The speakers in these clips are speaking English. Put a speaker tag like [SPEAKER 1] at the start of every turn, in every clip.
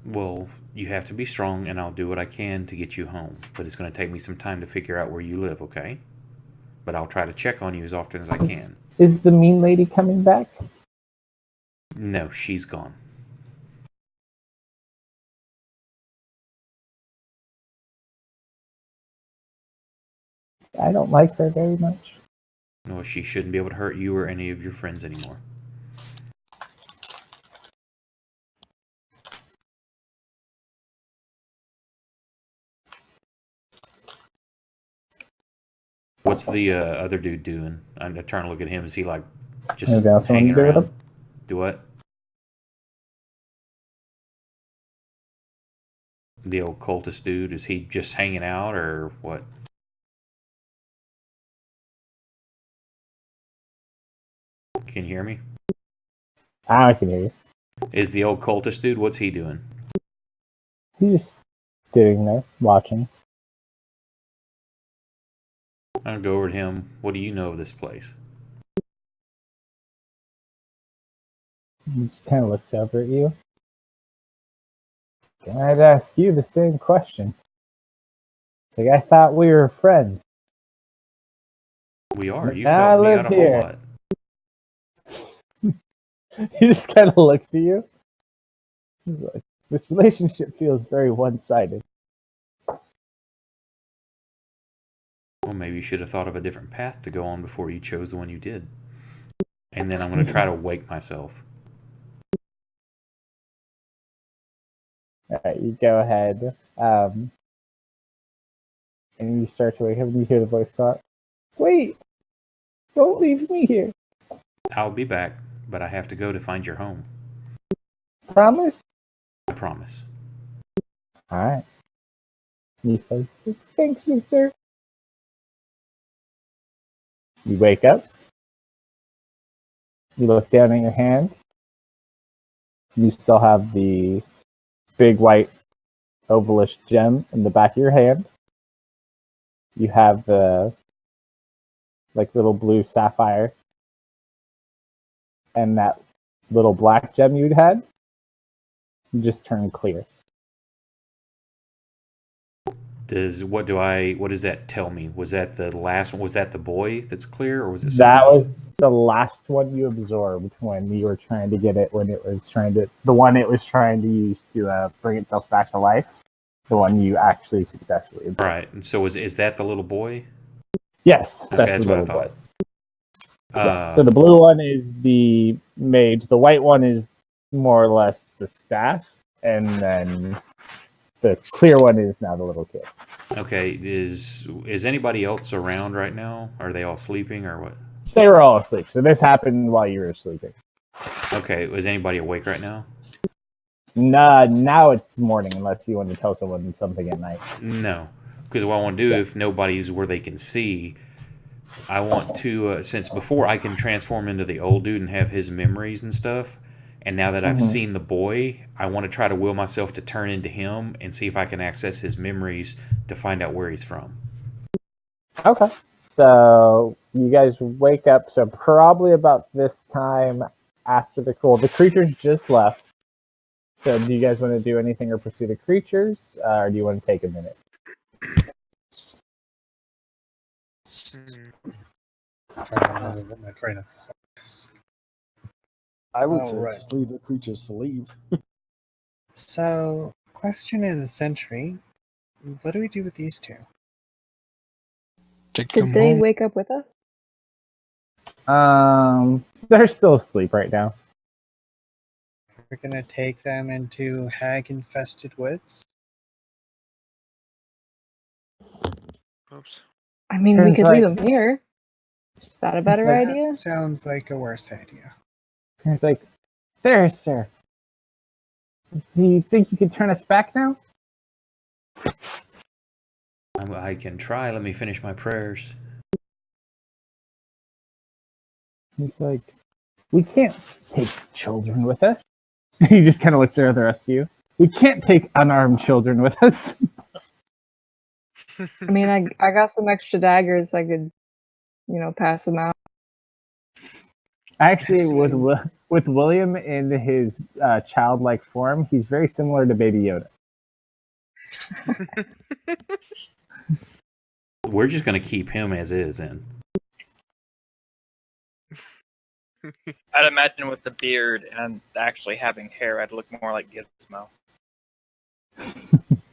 [SPEAKER 1] Well, you have to be strong, and I'll do what I can to get you home. But it's going to take me some time to figure out where you live, okay? But I'll try to check on you as often as I can.
[SPEAKER 2] Is the mean lady coming back?
[SPEAKER 1] No, she's gone.
[SPEAKER 2] I don't like her very much.
[SPEAKER 1] No, she shouldn't be able to hurt you or any of your friends anymore. What's the other dude doing? I'm trying to look at him. Is he like just
[SPEAKER 2] Anything else you want
[SPEAKER 1] hanging
[SPEAKER 2] to do with
[SPEAKER 1] around?
[SPEAKER 2] him?
[SPEAKER 1] Do what? The old cultist dude, is he just hanging out or what? Can you hear me?
[SPEAKER 2] I can hear you.
[SPEAKER 1] Is the old cultist dude, what's he doing?
[SPEAKER 2] He's just sitting there watching.
[SPEAKER 1] I'll go over to him. What do you know of this place?
[SPEAKER 2] He just kind of looks over at you. I'd ask you the same question. Like, I thought we were friends.
[SPEAKER 1] We are. You've
[SPEAKER 2] Now I
[SPEAKER 1] helped me
[SPEAKER 2] live
[SPEAKER 1] out a whole
[SPEAKER 2] here.
[SPEAKER 1] lot.
[SPEAKER 2] He just kind of looks at you. He's like, this relationship feels very one-sided.
[SPEAKER 1] Well, maybe you should have thought of a different path to go on before you chose the one you did. And then I'm going to try to wake myself.
[SPEAKER 2] All right, you go ahead. And you start to wake up and you hear the voice thought, wait, don't leave me here.
[SPEAKER 1] I'll be back, but I have to go to find your home.
[SPEAKER 2] Promise?
[SPEAKER 1] I promise.
[SPEAKER 2] All right. You say, thanks, mister. You wake up. You look down at your hand. You still have the big white ovalish gem in the back of your hand. You have the like little blue sapphire and that little black gem you'd had. You just turned clear.
[SPEAKER 1] What does that tell me? Was that the last one? Was that the boy that's clear, or was it
[SPEAKER 2] That
[SPEAKER 1] something else?
[SPEAKER 2] was the last one you absorbed when you were trying to get it, when it was trying to, the one it was trying to use to bring itself back to life. The one you actually successfully absorbed.
[SPEAKER 1] Right. And so is that the little boy?
[SPEAKER 2] Yes,
[SPEAKER 1] Okay,
[SPEAKER 2] that's
[SPEAKER 1] that's
[SPEAKER 2] the
[SPEAKER 1] what I
[SPEAKER 2] little boy.
[SPEAKER 1] thought.
[SPEAKER 2] Yeah. So the blue one is the mage. The white one is more or less the staff, and then the clear one is now the little kid.
[SPEAKER 1] Okay. Is anybody else around right now? Are they all sleeping or what?
[SPEAKER 2] They were all asleep. So this happened while you were sleeping.
[SPEAKER 1] Okay. Is anybody awake right now?
[SPEAKER 2] Nah, now it's morning, unless you want to tell someone something at night.
[SPEAKER 1] No. Because what I want to do, if nobody's where they can see, I want to, since before I can transform into the old dude and have his memories and stuff, and now that I've seen the boy, I want to try to will myself to turn into him and see if I can access his memories to find out where he's from.
[SPEAKER 2] Okay. So you guys wake up. So probably about this time after the creatures just left. So do you guys want to do anything or pursue the creatures, or do you want to take a minute?
[SPEAKER 3] Trying to remember what my train of thought is.
[SPEAKER 4] I would
[SPEAKER 3] All
[SPEAKER 4] say
[SPEAKER 3] right.
[SPEAKER 4] just leave the creatures to leave.
[SPEAKER 3] So, question of the century: what do we do with these two?
[SPEAKER 5] Take
[SPEAKER 6] Did
[SPEAKER 5] them
[SPEAKER 6] they
[SPEAKER 5] home.
[SPEAKER 6] wake up with us?
[SPEAKER 2] They're still asleep right now.
[SPEAKER 3] We're gonna take them into hag-infested woods.
[SPEAKER 5] Oops.
[SPEAKER 6] I mean, we
[SPEAKER 2] Turns
[SPEAKER 6] could
[SPEAKER 2] like-
[SPEAKER 6] leave them here. Is that a better
[SPEAKER 2] like-
[SPEAKER 6] idea?
[SPEAKER 3] That sounds like a worse idea.
[SPEAKER 2] It's like, sir, do you think you can turn us back now?
[SPEAKER 1] I can try. Let me finish my prayers.
[SPEAKER 2] He's like, we can't take children with us. He just kind of looks at the rest of you. We can't take unarmed children with us.
[SPEAKER 6] I mean, I got some extra daggers. I could, pass them out.
[SPEAKER 2] Actually, with
[SPEAKER 3] Excellent.
[SPEAKER 2] with William in his childlike form, he's very similar to Baby Yoda.
[SPEAKER 1] We're just gonna keep him as is, then.
[SPEAKER 7] I'd imagine with the beard and actually having hair, I'd look more like Gizmo.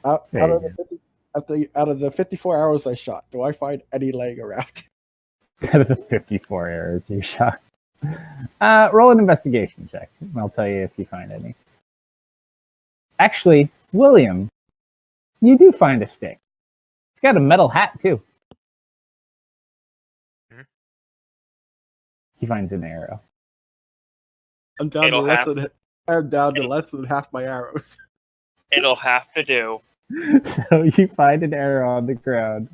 [SPEAKER 4] Out,
[SPEAKER 2] There
[SPEAKER 4] out
[SPEAKER 2] you
[SPEAKER 4] of the out of the 54 arrows I shot, do I find any laying around?
[SPEAKER 2] Out of the 54 arrows you shot. Roll an investigation check, and I'll tell you if you find any. Actually, William, you do find a stick. It's got a metal hat, too.
[SPEAKER 5] Hmm?
[SPEAKER 2] He finds an arrow.
[SPEAKER 4] I'm down to
[SPEAKER 7] It'll
[SPEAKER 4] less
[SPEAKER 7] have-
[SPEAKER 4] than I'm down to less than half my arrows.
[SPEAKER 7] It'll have to do.
[SPEAKER 2] So you find an arrow on the ground.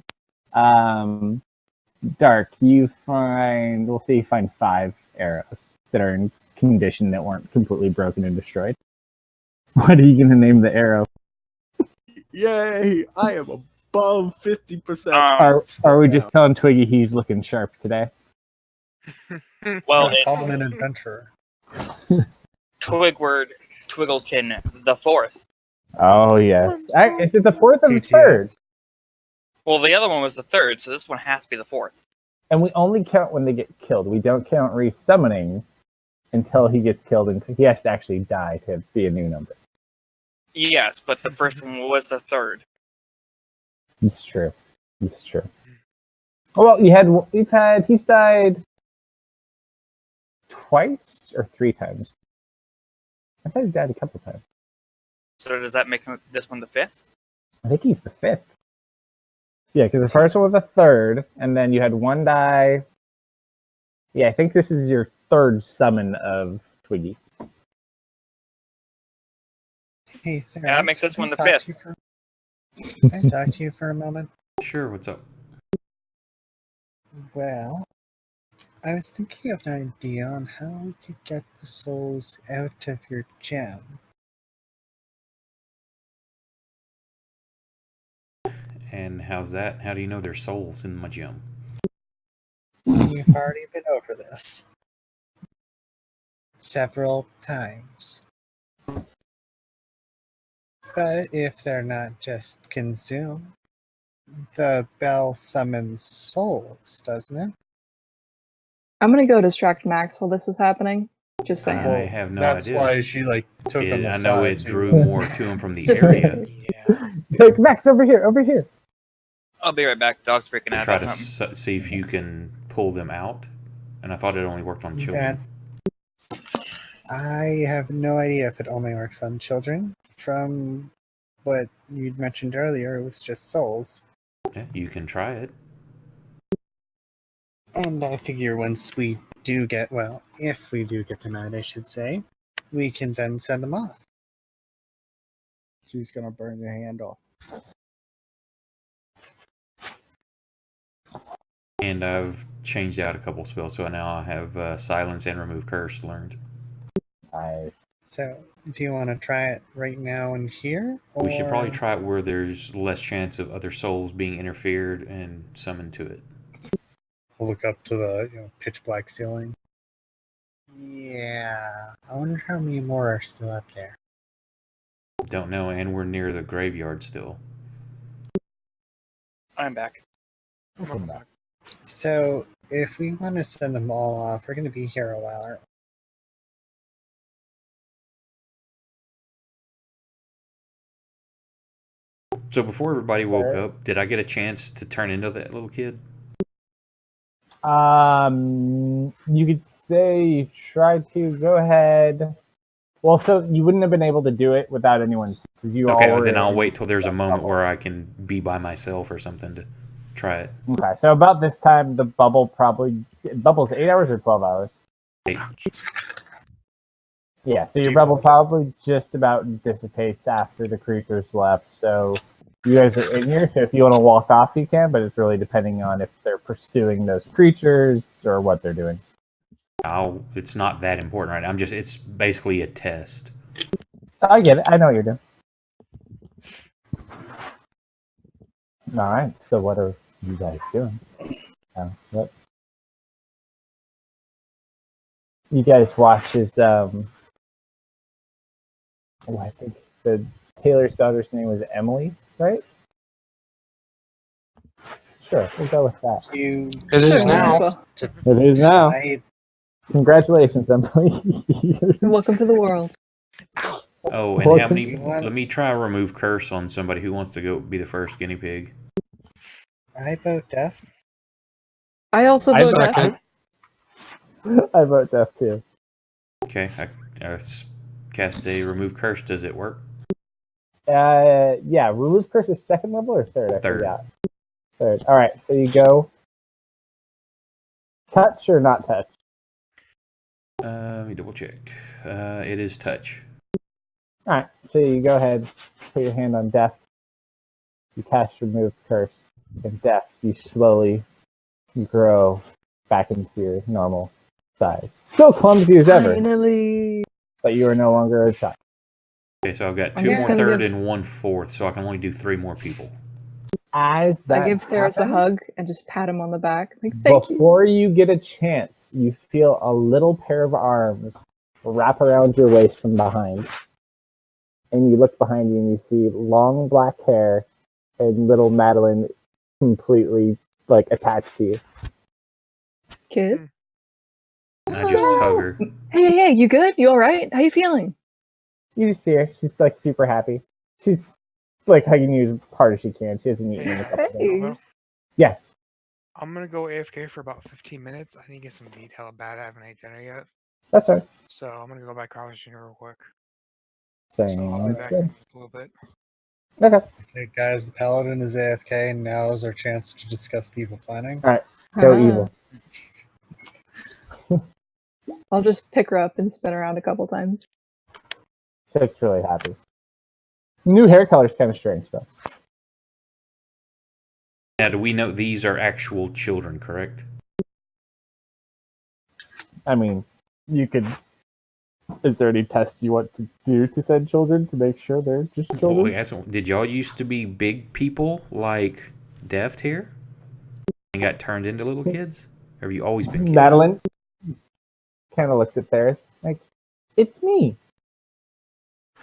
[SPEAKER 2] Dark, you find, we'll say you find 5 arrows that are in condition that weren't completely broken and destroyed. What are you going to name the arrow?
[SPEAKER 4] Yay! I am above 50%.
[SPEAKER 2] Are we just telling Twiggy he's looking sharp today?
[SPEAKER 7] Well,
[SPEAKER 3] Call
[SPEAKER 7] it's
[SPEAKER 3] him an adventurer.
[SPEAKER 7] Twigward Twiggleton the fourth.
[SPEAKER 2] Oh, yes. Is it the 4th or the
[SPEAKER 3] TTF.
[SPEAKER 2] 3rd?
[SPEAKER 7] Well, the other one was the third, so this one has to be the fourth.
[SPEAKER 2] And we only count when they get killed. We don't count resummoning until he gets killed, and he has to actually die to be a new number.
[SPEAKER 7] Yes, but the first one was the third.
[SPEAKER 2] It's true. It's true. Oh, well, he's died twice or 3 times. I thought he died a couple times.
[SPEAKER 7] So does that make this one the fifth?
[SPEAKER 2] I think he's the 5th. Yeah, because the first one was the 3rd, and then you had one die. Yeah, I think this is your 3rd summon of Twiggy.
[SPEAKER 3] Hey,
[SPEAKER 7] Yeah, that makes this one the fifth.
[SPEAKER 3] Can I talk to you for a moment?
[SPEAKER 1] Sure, what's up?
[SPEAKER 3] Well, I was thinking of an idea on how we could get the souls out of your gem.
[SPEAKER 1] And how's that? How do you know there's souls in my gem?
[SPEAKER 3] We've already been over this several times. But if they're not just consumed, the bell summons souls, doesn't it?
[SPEAKER 6] I'm gonna go distract Max while this is happening. Just saying.
[SPEAKER 1] I have no
[SPEAKER 3] That's
[SPEAKER 1] idea.
[SPEAKER 3] why she took him
[SPEAKER 1] I
[SPEAKER 3] aside.
[SPEAKER 1] know it
[SPEAKER 3] to-
[SPEAKER 1] drew more to him from the
[SPEAKER 6] Just
[SPEAKER 1] area.
[SPEAKER 3] Yeah.
[SPEAKER 2] Like, Max, over here, over here.
[SPEAKER 7] I'll be right back. Dog's freaking out
[SPEAKER 1] Try
[SPEAKER 7] about
[SPEAKER 1] to
[SPEAKER 7] something.
[SPEAKER 1] see if you can pull them out. And I thought it only worked on children.
[SPEAKER 3] Dad, I have no idea if it only works on children. From what you'd mentioned earlier, it was just souls.
[SPEAKER 1] Yeah, you can try it.
[SPEAKER 3] And I figure once we do get, well, if we do get them out, I should say, we can then send them off.
[SPEAKER 4] She's gonna burn your hand off.
[SPEAKER 1] And I've changed out a couple spells, so now I have silence and remove curse learned.
[SPEAKER 2] Nice.
[SPEAKER 3] So, do you want to try it right now and here?
[SPEAKER 1] We should probably
[SPEAKER 3] or-
[SPEAKER 1] try it where there's less chance of other souls being interfered and summoned to it.
[SPEAKER 3] Look up to the pitch black ceiling. Yeah, I wonder how many more are still up there.
[SPEAKER 1] Don't know, and we're near the graveyard still.
[SPEAKER 7] I'm back.
[SPEAKER 2] Welcome back.
[SPEAKER 3] So, if we want to send them all off, we're going to be here a while. Aren't
[SPEAKER 1] So before everybody woke up, did I get a chance to turn into that little kid?
[SPEAKER 2] You could say you tried to. Go ahead. Well, so you wouldn't have been able to do it without anyone, because you
[SPEAKER 1] Okay,
[SPEAKER 2] all were
[SPEAKER 1] then I'll
[SPEAKER 2] in
[SPEAKER 1] wait till there's a
[SPEAKER 2] that
[SPEAKER 1] moment
[SPEAKER 2] bubble.
[SPEAKER 1] where I can be by myself or something to try it.
[SPEAKER 2] Okay, so about this time, the bubble's 8 hours or 12 hours.
[SPEAKER 1] Hey,
[SPEAKER 2] Yeah, so your
[SPEAKER 3] you
[SPEAKER 2] bubble
[SPEAKER 3] want-
[SPEAKER 2] probably just about dissipates after the creatures left. So you guys are in here. So if you want to walk off, you can. But it's really depending on if they're pursuing those creatures or what they're doing.
[SPEAKER 1] it's not that important, right? It's basically a test.
[SPEAKER 2] I get it. I know what you're doing. All right. So what are you guys doing? Yep. You guys watch as I think the Taylor's daughter's name was Emily, right? Sure, we'll go with that.
[SPEAKER 3] You
[SPEAKER 8] It is
[SPEAKER 6] Sure,
[SPEAKER 8] now.
[SPEAKER 6] well.
[SPEAKER 2] It is now.
[SPEAKER 3] I
[SPEAKER 2] Congratulations, Emily.
[SPEAKER 6] Welcome to the world.
[SPEAKER 1] Oh, and how
[SPEAKER 2] Welcome.
[SPEAKER 1] many? Let me try remove curse on somebody who wants to go be the first guinea pig.
[SPEAKER 3] vote deaf.
[SPEAKER 6] I also
[SPEAKER 2] I
[SPEAKER 6] vote
[SPEAKER 2] vote-
[SPEAKER 6] deaf.
[SPEAKER 2] I vote deaf too.
[SPEAKER 1] Okay, I cast a remove curse. Does it work?
[SPEAKER 2] Yeah, remove curse is second level or third? I
[SPEAKER 1] Third.
[SPEAKER 2] forgot. Third. All right, so you go touch or not touch.
[SPEAKER 1] Let me double check. It is touch.
[SPEAKER 2] All right, so you go ahead, put your hand on death. You cast remove curse, and death. You slowly grow back into your normal size. Still clumsy as ever,
[SPEAKER 6] Finally.
[SPEAKER 2] but you are no longer a child.
[SPEAKER 1] Okay, so I've got
[SPEAKER 6] I'm
[SPEAKER 1] 2
[SPEAKER 6] just
[SPEAKER 1] more
[SPEAKER 6] gonna
[SPEAKER 1] third
[SPEAKER 6] give-
[SPEAKER 1] and 1/4, so I can only do 3 more people.
[SPEAKER 2] As
[SPEAKER 6] I
[SPEAKER 2] that
[SPEAKER 6] give Theros a
[SPEAKER 2] happens,
[SPEAKER 6] hug and just pat him on the back. Like, thank you.
[SPEAKER 2] before you get a chance, you feel a little pair of arms wrap around your waist from behind. And you look behind you and you see long black hair and little Madeline completely like attached to you.
[SPEAKER 6] Kid.
[SPEAKER 1] I just hug her.
[SPEAKER 6] Hey, you good? You all right? How you feeling?
[SPEAKER 2] You just see her. She's like super happy. She's like hugging you as hard as she can. She hasn't eaten in a couple days.
[SPEAKER 6] Hey.
[SPEAKER 5] Well,
[SPEAKER 2] Yeah.
[SPEAKER 5] I'm gonna go AFK for about 15 minutes. I need to get some meat hella bad. I haven't ate dinner yet.
[SPEAKER 2] That's right.
[SPEAKER 5] So I'm gonna go back to Carlos Jr. real quick. So I'll be
[SPEAKER 2] Sounds
[SPEAKER 5] back
[SPEAKER 2] good.
[SPEAKER 5] in a little bit.
[SPEAKER 2] Okay.
[SPEAKER 3] Okay, guys, the paladin is AFK, and now is our chance to discuss the evil planning.
[SPEAKER 2] Go
[SPEAKER 6] Ah.
[SPEAKER 2] evil.
[SPEAKER 6] I'll just pick her up and spin around a couple times.
[SPEAKER 2] Chick's really happy. New hair color's kind of strange though.
[SPEAKER 1] Now, do we know these are actual children, correct?
[SPEAKER 2] I mean, you could. Is there any test you want to do to send children to make sure they're just
[SPEAKER 1] Well,
[SPEAKER 2] children?
[SPEAKER 1] did y'all used to be big people like Deft here? And got turned into little kids? Or have you always been kids?
[SPEAKER 2] Madeline kind of looks at Ferris like, it's me.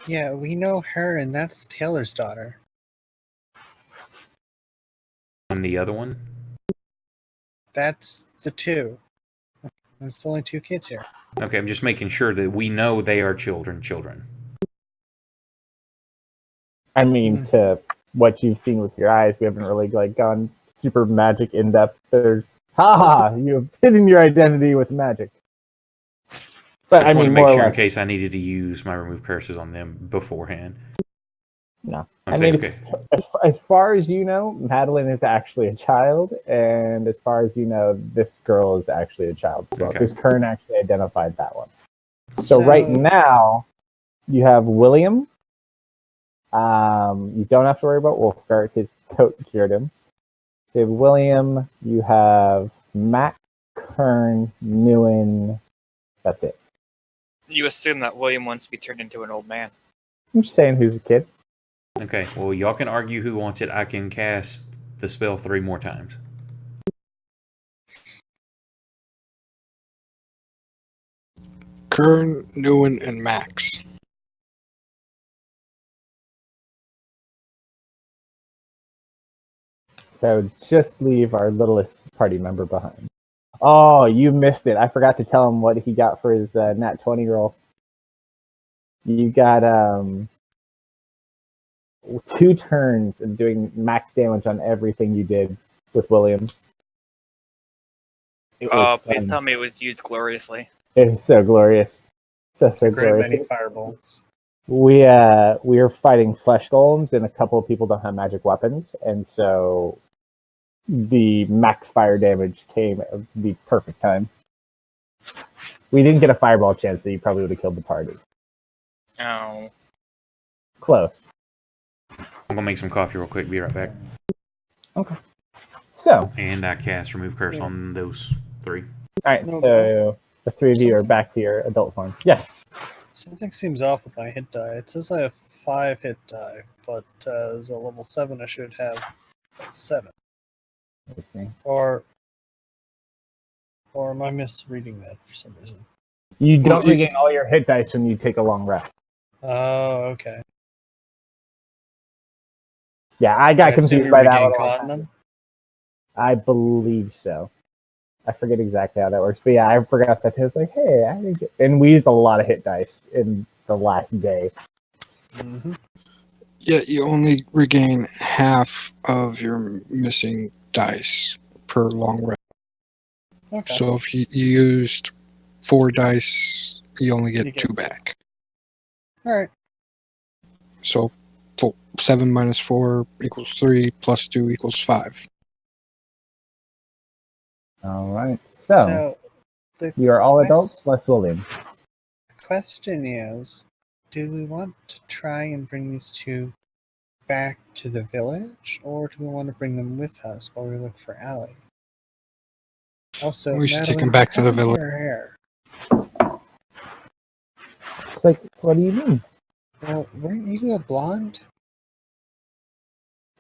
[SPEAKER 3] Yeah, we know her, and that's Taylor's daughter.
[SPEAKER 1] And the other one?
[SPEAKER 3] That's the two. There's only 2 kids here.
[SPEAKER 1] Okay, I'm just making sure that we know they are children.
[SPEAKER 2] I mean, to what you've seen with your eyes, we haven't really like gone super magic in depth. There's, you've hidden your identity with magic. But
[SPEAKER 1] I
[SPEAKER 2] I
[SPEAKER 1] just wanted
[SPEAKER 2] mean,
[SPEAKER 1] to make
[SPEAKER 2] more or
[SPEAKER 1] sure in
[SPEAKER 2] less,
[SPEAKER 1] case I needed to use my remove curses on them beforehand.
[SPEAKER 2] no.
[SPEAKER 1] I'm
[SPEAKER 2] I
[SPEAKER 1] saying,
[SPEAKER 2] mean,
[SPEAKER 1] okay.
[SPEAKER 2] as far as you know, Madeline is actually a child, and as far as you know, this girl is actually a child as well.
[SPEAKER 1] Okay.
[SPEAKER 2] Because Kern actually identified that one. So right now, you have William. You don't have to worry about Wolfgart. His coat cured him. You have William. You have Matt, Kern, Newen. That's it.
[SPEAKER 7] You assume that William wants to be turned into an old man.
[SPEAKER 2] I'm just saying who's a kid.
[SPEAKER 1] Okay, well, y'all can argue who wants it. I can cast the spell 3 more times.
[SPEAKER 8] Kern, Newen, and Max.
[SPEAKER 2] So just leave our littlest party member behind. Oh, you missed it. I forgot to tell him what he got for his nat 20 roll. You got 2 turns of doing max damage on everything you did with William. It was
[SPEAKER 7] Please
[SPEAKER 2] fun.
[SPEAKER 7] tell me it was used gloriously.
[SPEAKER 2] It was so glorious. So
[SPEAKER 3] Great
[SPEAKER 2] glorious.
[SPEAKER 3] many firebolts.
[SPEAKER 2] We are fighting flesh golems, and a couple of people don't have magic weapons, and so the max fire damage came at the perfect time. We didn't get a fireball chance, so you probably would have killed the party.
[SPEAKER 7] Oh.
[SPEAKER 2] Close.
[SPEAKER 1] I'm gonna make some coffee real quick. Be right back.
[SPEAKER 2] Okay. So,
[SPEAKER 1] And I cast remove curse on those 3.
[SPEAKER 2] all right.
[SPEAKER 3] No,
[SPEAKER 2] So the 3 of you are back to your adult form. Yes.
[SPEAKER 3] Something seems off with my hit die. It says I have 5 hit die, but as a level 7, I should have 7.
[SPEAKER 2] Let's see.
[SPEAKER 3] Or am I misreading that for some reason?
[SPEAKER 2] You
[SPEAKER 8] Well,
[SPEAKER 2] don't regain all your hit dice when you take a long rest.
[SPEAKER 3] Oh, okay.
[SPEAKER 2] Yeah, I got
[SPEAKER 3] I assume
[SPEAKER 2] confused
[SPEAKER 3] you
[SPEAKER 2] by that
[SPEAKER 3] regain
[SPEAKER 2] one.
[SPEAKER 3] con them.
[SPEAKER 2] I believe so. I forget exactly how that works, but yeah, I forgot that. It was like, hey, I didn't get... and we used a lot of hit dice in the last day.
[SPEAKER 3] Mm-hmm.
[SPEAKER 8] Yeah, you only regain half of your missing dice per long rest.
[SPEAKER 3] Okay.
[SPEAKER 8] So if you used 4 dice, you only
[SPEAKER 3] You
[SPEAKER 8] get
[SPEAKER 3] get
[SPEAKER 8] 2
[SPEAKER 3] two.
[SPEAKER 8] back.
[SPEAKER 3] All right.
[SPEAKER 8] So 7 minus 4 equals 3, plus 2 equals 5.
[SPEAKER 2] All right,
[SPEAKER 3] So the
[SPEAKER 2] you are all adults, plus William.
[SPEAKER 3] question is, do we want to try and bring these two back to the village, or do we want to bring them with us while we look for Allie? Also,
[SPEAKER 8] We should take
[SPEAKER 3] Madeline,
[SPEAKER 8] them back to
[SPEAKER 3] what
[SPEAKER 8] the
[SPEAKER 3] happened
[SPEAKER 8] village.
[SPEAKER 3] her hair?
[SPEAKER 2] It's like, what do you mean?
[SPEAKER 3] Well, weren't you a blonde?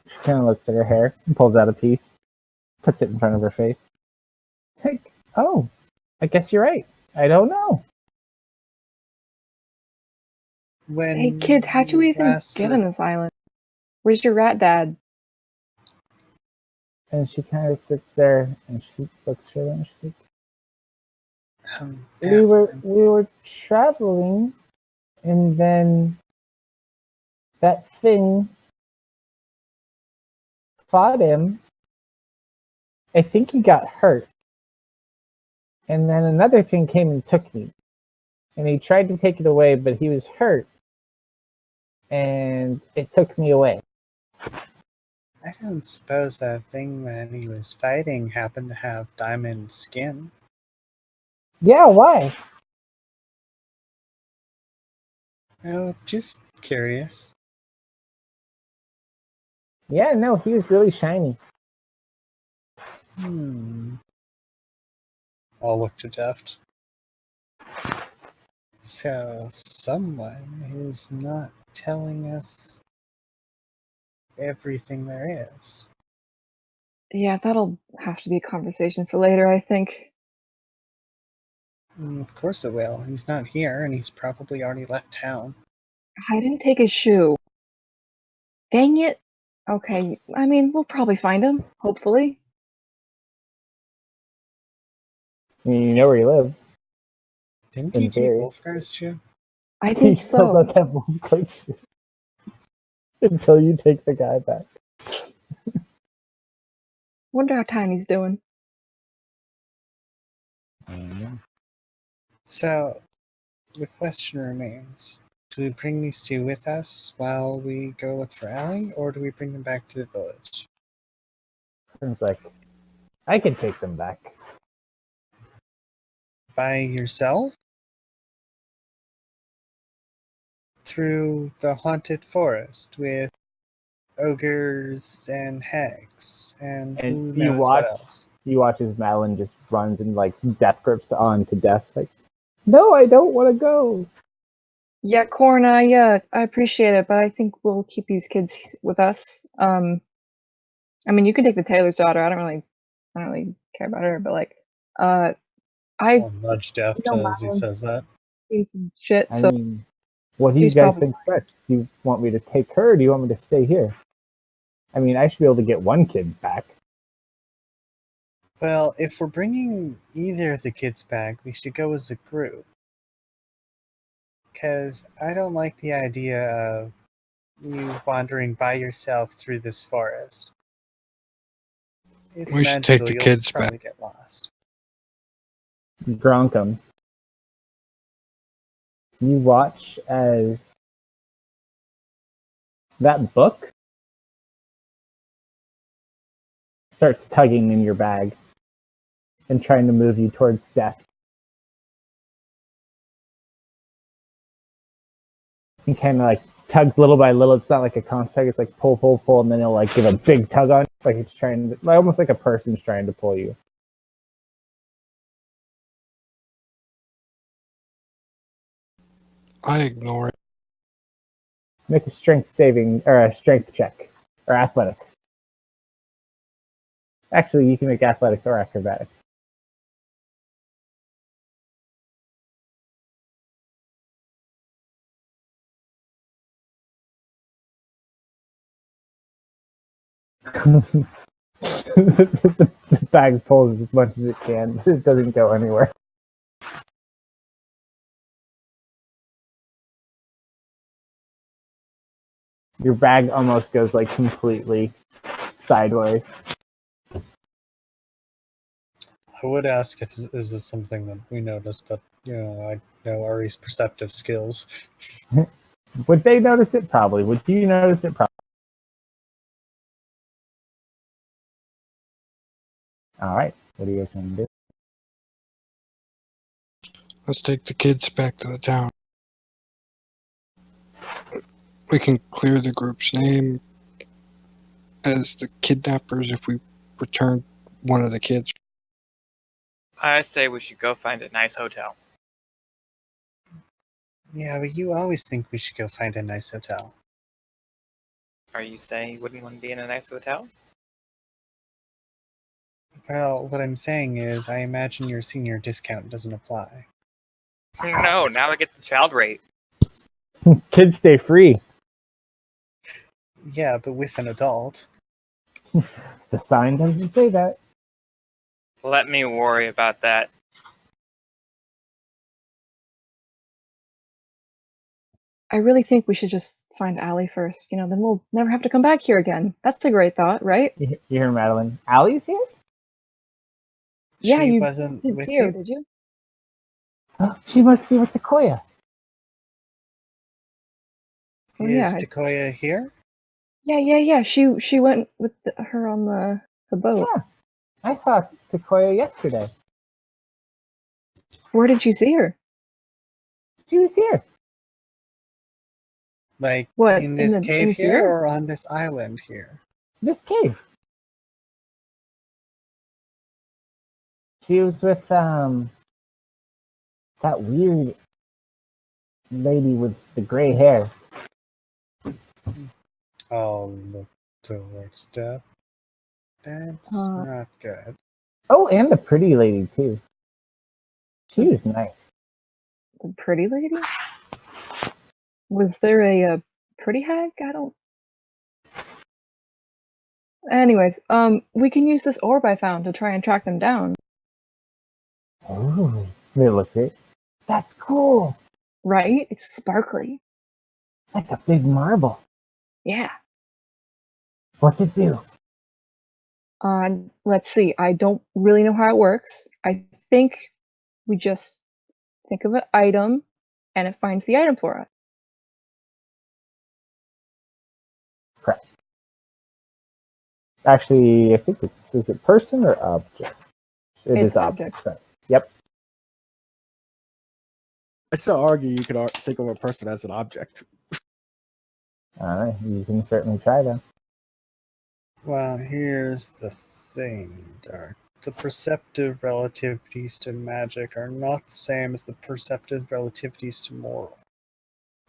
[SPEAKER 2] She kind of looks at her hair and pulls out a piece, puts it in front of her face. Hey, oh, I guess you're right. I don't know.
[SPEAKER 3] When
[SPEAKER 6] Hey kid, how'd you even
[SPEAKER 3] last
[SPEAKER 6] get on this island? Where's your rat dad?
[SPEAKER 2] And she kind of sits there and she looks for them. She's like,
[SPEAKER 3] yeah,
[SPEAKER 2] we were traveling, and then that thing fought him. I think he got hurt. And then another thing came and took me. And he tried to take it away, but he was hurt. And it took me away.
[SPEAKER 3] I don't suppose that thing that he was fighting happened to have diamond skin.
[SPEAKER 2] Yeah, why?
[SPEAKER 3] Oh, just curious.
[SPEAKER 2] Yeah, no, he was really shiny.
[SPEAKER 3] I'll look to Deft. So, someone is not telling us everything there is.
[SPEAKER 6] Yeah, that'll have to be a conversation for later, I think.
[SPEAKER 3] Of course it will. He's not here, and he's probably already left town.
[SPEAKER 6] I didn't take his shoe. Dang it. Okay, I mean, we'll probably find him, hopefully.
[SPEAKER 2] I mean, you know where he lives.
[SPEAKER 3] Didn't
[SPEAKER 2] In
[SPEAKER 3] he take
[SPEAKER 2] theory.
[SPEAKER 3] Wolfgar's shoe?
[SPEAKER 6] I
[SPEAKER 2] He
[SPEAKER 6] think
[SPEAKER 2] still
[SPEAKER 6] so.
[SPEAKER 2] does have one coat shoe. Until you take the guy back.
[SPEAKER 6] Wonder how Tiny's doing.
[SPEAKER 3] So, the question remains, do we bring these two with us while we go look for Allie, or do we bring them back to the village?
[SPEAKER 2] And it's like, I can take them back.
[SPEAKER 3] By yourself? Through the haunted forest with ogres and hags and who
[SPEAKER 2] And you
[SPEAKER 3] knows
[SPEAKER 2] watch,
[SPEAKER 3] what else.
[SPEAKER 2] you watch as Madeline just runs and like death grips on to death. Like, no, I don't want to go.
[SPEAKER 6] Yeah, Corn, I appreciate it, but I think we'll keep these kids with us. I mean, you can take the Taylor's daughter. I don't really care about her, but like, I've
[SPEAKER 3] I'll nudge Deft
[SPEAKER 6] No,
[SPEAKER 3] as he
[SPEAKER 6] Madeline.
[SPEAKER 3] says that.
[SPEAKER 6] seen some shit,
[SPEAKER 2] I
[SPEAKER 6] so
[SPEAKER 2] mean, what do you
[SPEAKER 6] she's
[SPEAKER 2] guys
[SPEAKER 6] probably
[SPEAKER 2] think best? Do you want me to take her, or do you want me to stay here? I mean, I should be able to get one kid back.
[SPEAKER 3] Well, if we're bringing either of the kids back, we should go as a group. Because I don't like the idea of you wandering by yourself through this forest. It's
[SPEAKER 8] We should take
[SPEAKER 3] magical,
[SPEAKER 8] the
[SPEAKER 3] you'll
[SPEAKER 8] kids
[SPEAKER 3] probably
[SPEAKER 8] back.
[SPEAKER 3] get lost.
[SPEAKER 2] Gronkum. You watch as that book starts tugging in your bag and trying to move you towards death. And kind of like tugs little by little. It's not like a constant tug. It's like pull, pull, pull, and then it'll like give a big tug on you. Like it's trying to, like, almost like a person's trying to pull you.
[SPEAKER 8] I ignore it.
[SPEAKER 2] Make a strength saving or a strength check or athletics. Actually, you can make athletics or acrobatics. The bag pulls as much as it can. It doesn't go anywhere. Your bag almost goes like completely sideways.
[SPEAKER 3] I would ask if is this something that we noticed, but I know Ari's perceptive skills.
[SPEAKER 2] Would they notice it? Probably. Would you notice it? Probably. All right. What are you guys going to do?
[SPEAKER 8] Let's take the kids back to the town. We can clear the group's name as the kidnappers if we return one of the kids.
[SPEAKER 7] I say we should go find a nice hotel.
[SPEAKER 3] Yeah, but you always think we should go find a nice hotel.
[SPEAKER 7] Are you saying you wouldn't want to be in a nice hotel?
[SPEAKER 3] Well, what I'm saying is, I imagine your senior discount doesn't apply.
[SPEAKER 7] No, now I get the child rate.
[SPEAKER 2] Kids stay free.
[SPEAKER 3] Yeah, but with an adult.
[SPEAKER 2] The sign doesn't say that.
[SPEAKER 7] Let me worry about that.
[SPEAKER 6] I really think we should just find Allie first. Then we'll never have to come back here again. That's a great thought, right?
[SPEAKER 2] You hear Madeline? Allie's here?
[SPEAKER 6] Yeah,
[SPEAKER 3] She
[SPEAKER 6] you
[SPEAKER 3] wasn't
[SPEAKER 6] didn't
[SPEAKER 3] with
[SPEAKER 6] see her,
[SPEAKER 3] you?
[SPEAKER 6] did you?
[SPEAKER 2] She must be with Takoya.
[SPEAKER 6] Oh,
[SPEAKER 3] Is
[SPEAKER 6] yeah.
[SPEAKER 3] Takoya here?
[SPEAKER 6] Yeah. She went with her on the boat.
[SPEAKER 2] Yeah. I saw Takoya yesterday.
[SPEAKER 6] Where did you see her?
[SPEAKER 2] She was here.
[SPEAKER 3] Like,
[SPEAKER 6] What,
[SPEAKER 3] in
[SPEAKER 6] in
[SPEAKER 3] this
[SPEAKER 6] the-
[SPEAKER 3] cave
[SPEAKER 6] in
[SPEAKER 3] here,
[SPEAKER 6] here?
[SPEAKER 3] or on this island here?
[SPEAKER 2] This cave. She was with that weird lady with the gray hair.
[SPEAKER 3] I'll look towards that. That's not good.
[SPEAKER 2] Oh, and the pretty lady too. She was nice.
[SPEAKER 6] The pretty lady? Was there a pretty hag? I don't. Anyways, we can use this orb I found to try and track them down.
[SPEAKER 2] Oh, they look it. That's cool.
[SPEAKER 6] Right? It's sparkly.
[SPEAKER 2] Like a big marble.
[SPEAKER 6] Yeah.
[SPEAKER 2] What's it do?
[SPEAKER 6] Let's see. I don't really know how it works. I think we just think of an item, and it finds the item for us.
[SPEAKER 2] Correct. Actually, I think is it person or object?
[SPEAKER 6] It's
[SPEAKER 2] Is object. Right. Yep.
[SPEAKER 4] I still argue you could think of a person as an object.
[SPEAKER 2] All right, you can certainly try that.
[SPEAKER 3] Well, here's the thing, Dark. The perceptive relativities to magic are not the same as the perceptive relativities to moral.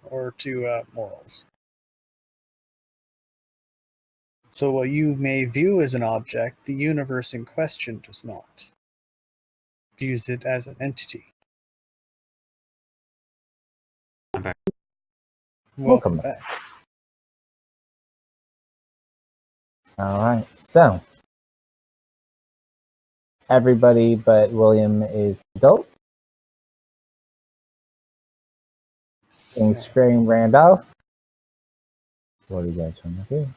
[SPEAKER 3] Or to morals. So what you may view as an object, the universe in question does not. Views it as an entity.
[SPEAKER 1] I'm back.
[SPEAKER 2] Welcome back. All right, so everybody but William is adult. And Scream Randolph. What do you guys want to do?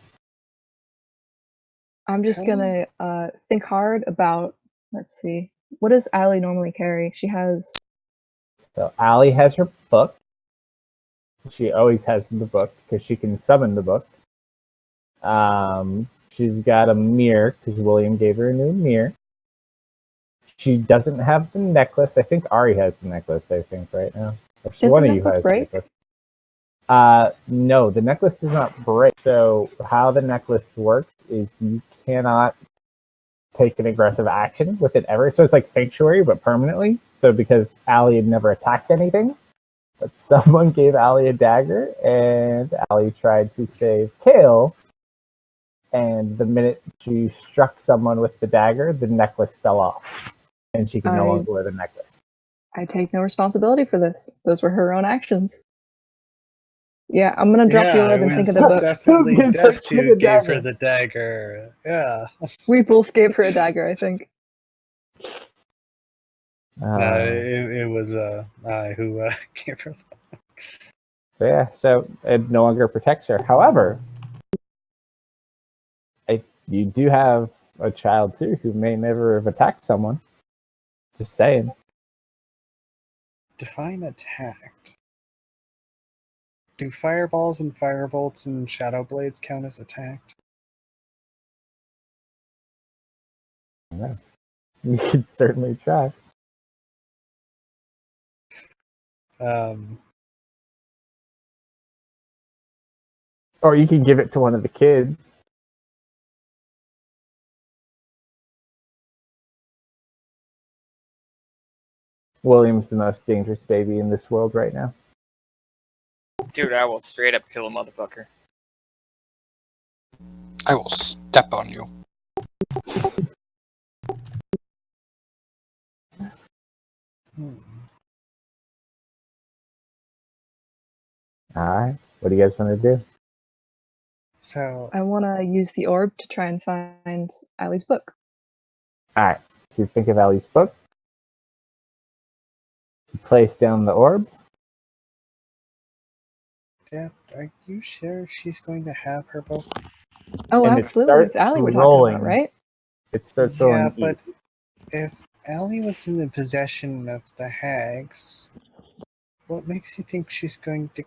[SPEAKER 6] I'm just gonna think hard about. Let's see. What does Allie normally carry? She has.
[SPEAKER 2] So Allie has her book. She always has the book because she can summon the book. She's got a mirror because William gave her a new mirror. She doesn't have the necklace. I think Ari has the necklace, I think, right now. Actually,
[SPEAKER 6] Did
[SPEAKER 2] one
[SPEAKER 6] the
[SPEAKER 2] of you
[SPEAKER 6] necklace
[SPEAKER 2] has
[SPEAKER 6] break?
[SPEAKER 2] the necklace. No, the necklace does not break. So how the necklace works is you cannot take an aggressive action with it ever. So it's like Sanctuary, but permanently. So because Allie had never attacked anything, but someone gave Allie a dagger, and Allie tried to save Kale. And the minute she struck someone with the dagger, the necklace fell off, and she could no longer wear the necklace.
[SPEAKER 6] I take no responsibility for this. Those were her own actions. Yeah, I'm gonna drop the
[SPEAKER 3] Yeah,
[SPEAKER 6] orb
[SPEAKER 3] it
[SPEAKER 6] and think of
[SPEAKER 3] was
[SPEAKER 6] the book.
[SPEAKER 3] definitely
[SPEAKER 2] Who gives her
[SPEAKER 3] Deft
[SPEAKER 2] kid
[SPEAKER 3] who
[SPEAKER 2] a
[SPEAKER 3] gave her
[SPEAKER 2] dagger?
[SPEAKER 3] the dagger. Yeah.
[SPEAKER 6] We both gave her a dagger, I think.
[SPEAKER 3] No, it was I who gave her the
[SPEAKER 2] so it no longer protects her. However, you do have a child too who may never have attacked someone. Just saying.
[SPEAKER 3] define attacked. Do fireballs and firebolts and shadow blades count as attacked?
[SPEAKER 2] You could certainly try.
[SPEAKER 3] Um,
[SPEAKER 2] Or you can give it to one of the kids. William's the most dangerous baby in this world right now.
[SPEAKER 7] Dude, I will straight up kill a motherfucker.
[SPEAKER 8] I will step on you.
[SPEAKER 3] hmm.
[SPEAKER 2] Alright. What do you guys want to do?
[SPEAKER 3] So
[SPEAKER 6] I want to use the orb to try and find Allie's book.
[SPEAKER 2] Alright. So you think of Ellie's book. You place down the orb.
[SPEAKER 3] Deft, are you sure she's going to have her book?
[SPEAKER 6] Oh,
[SPEAKER 2] And it
[SPEAKER 6] absolutely. It's
[SPEAKER 2] starts
[SPEAKER 6] Allie we're talking
[SPEAKER 2] rolling.
[SPEAKER 6] about, right?
[SPEAKER 2] It starts
[SPEAKER 3] Yeah,
[SPEAKER 2] rolling
[SPEAKER 3] but
[SPEAKER 2] east.
[SPEAKER 3] if Allie was in the possession of the hags, what makes you think she's going to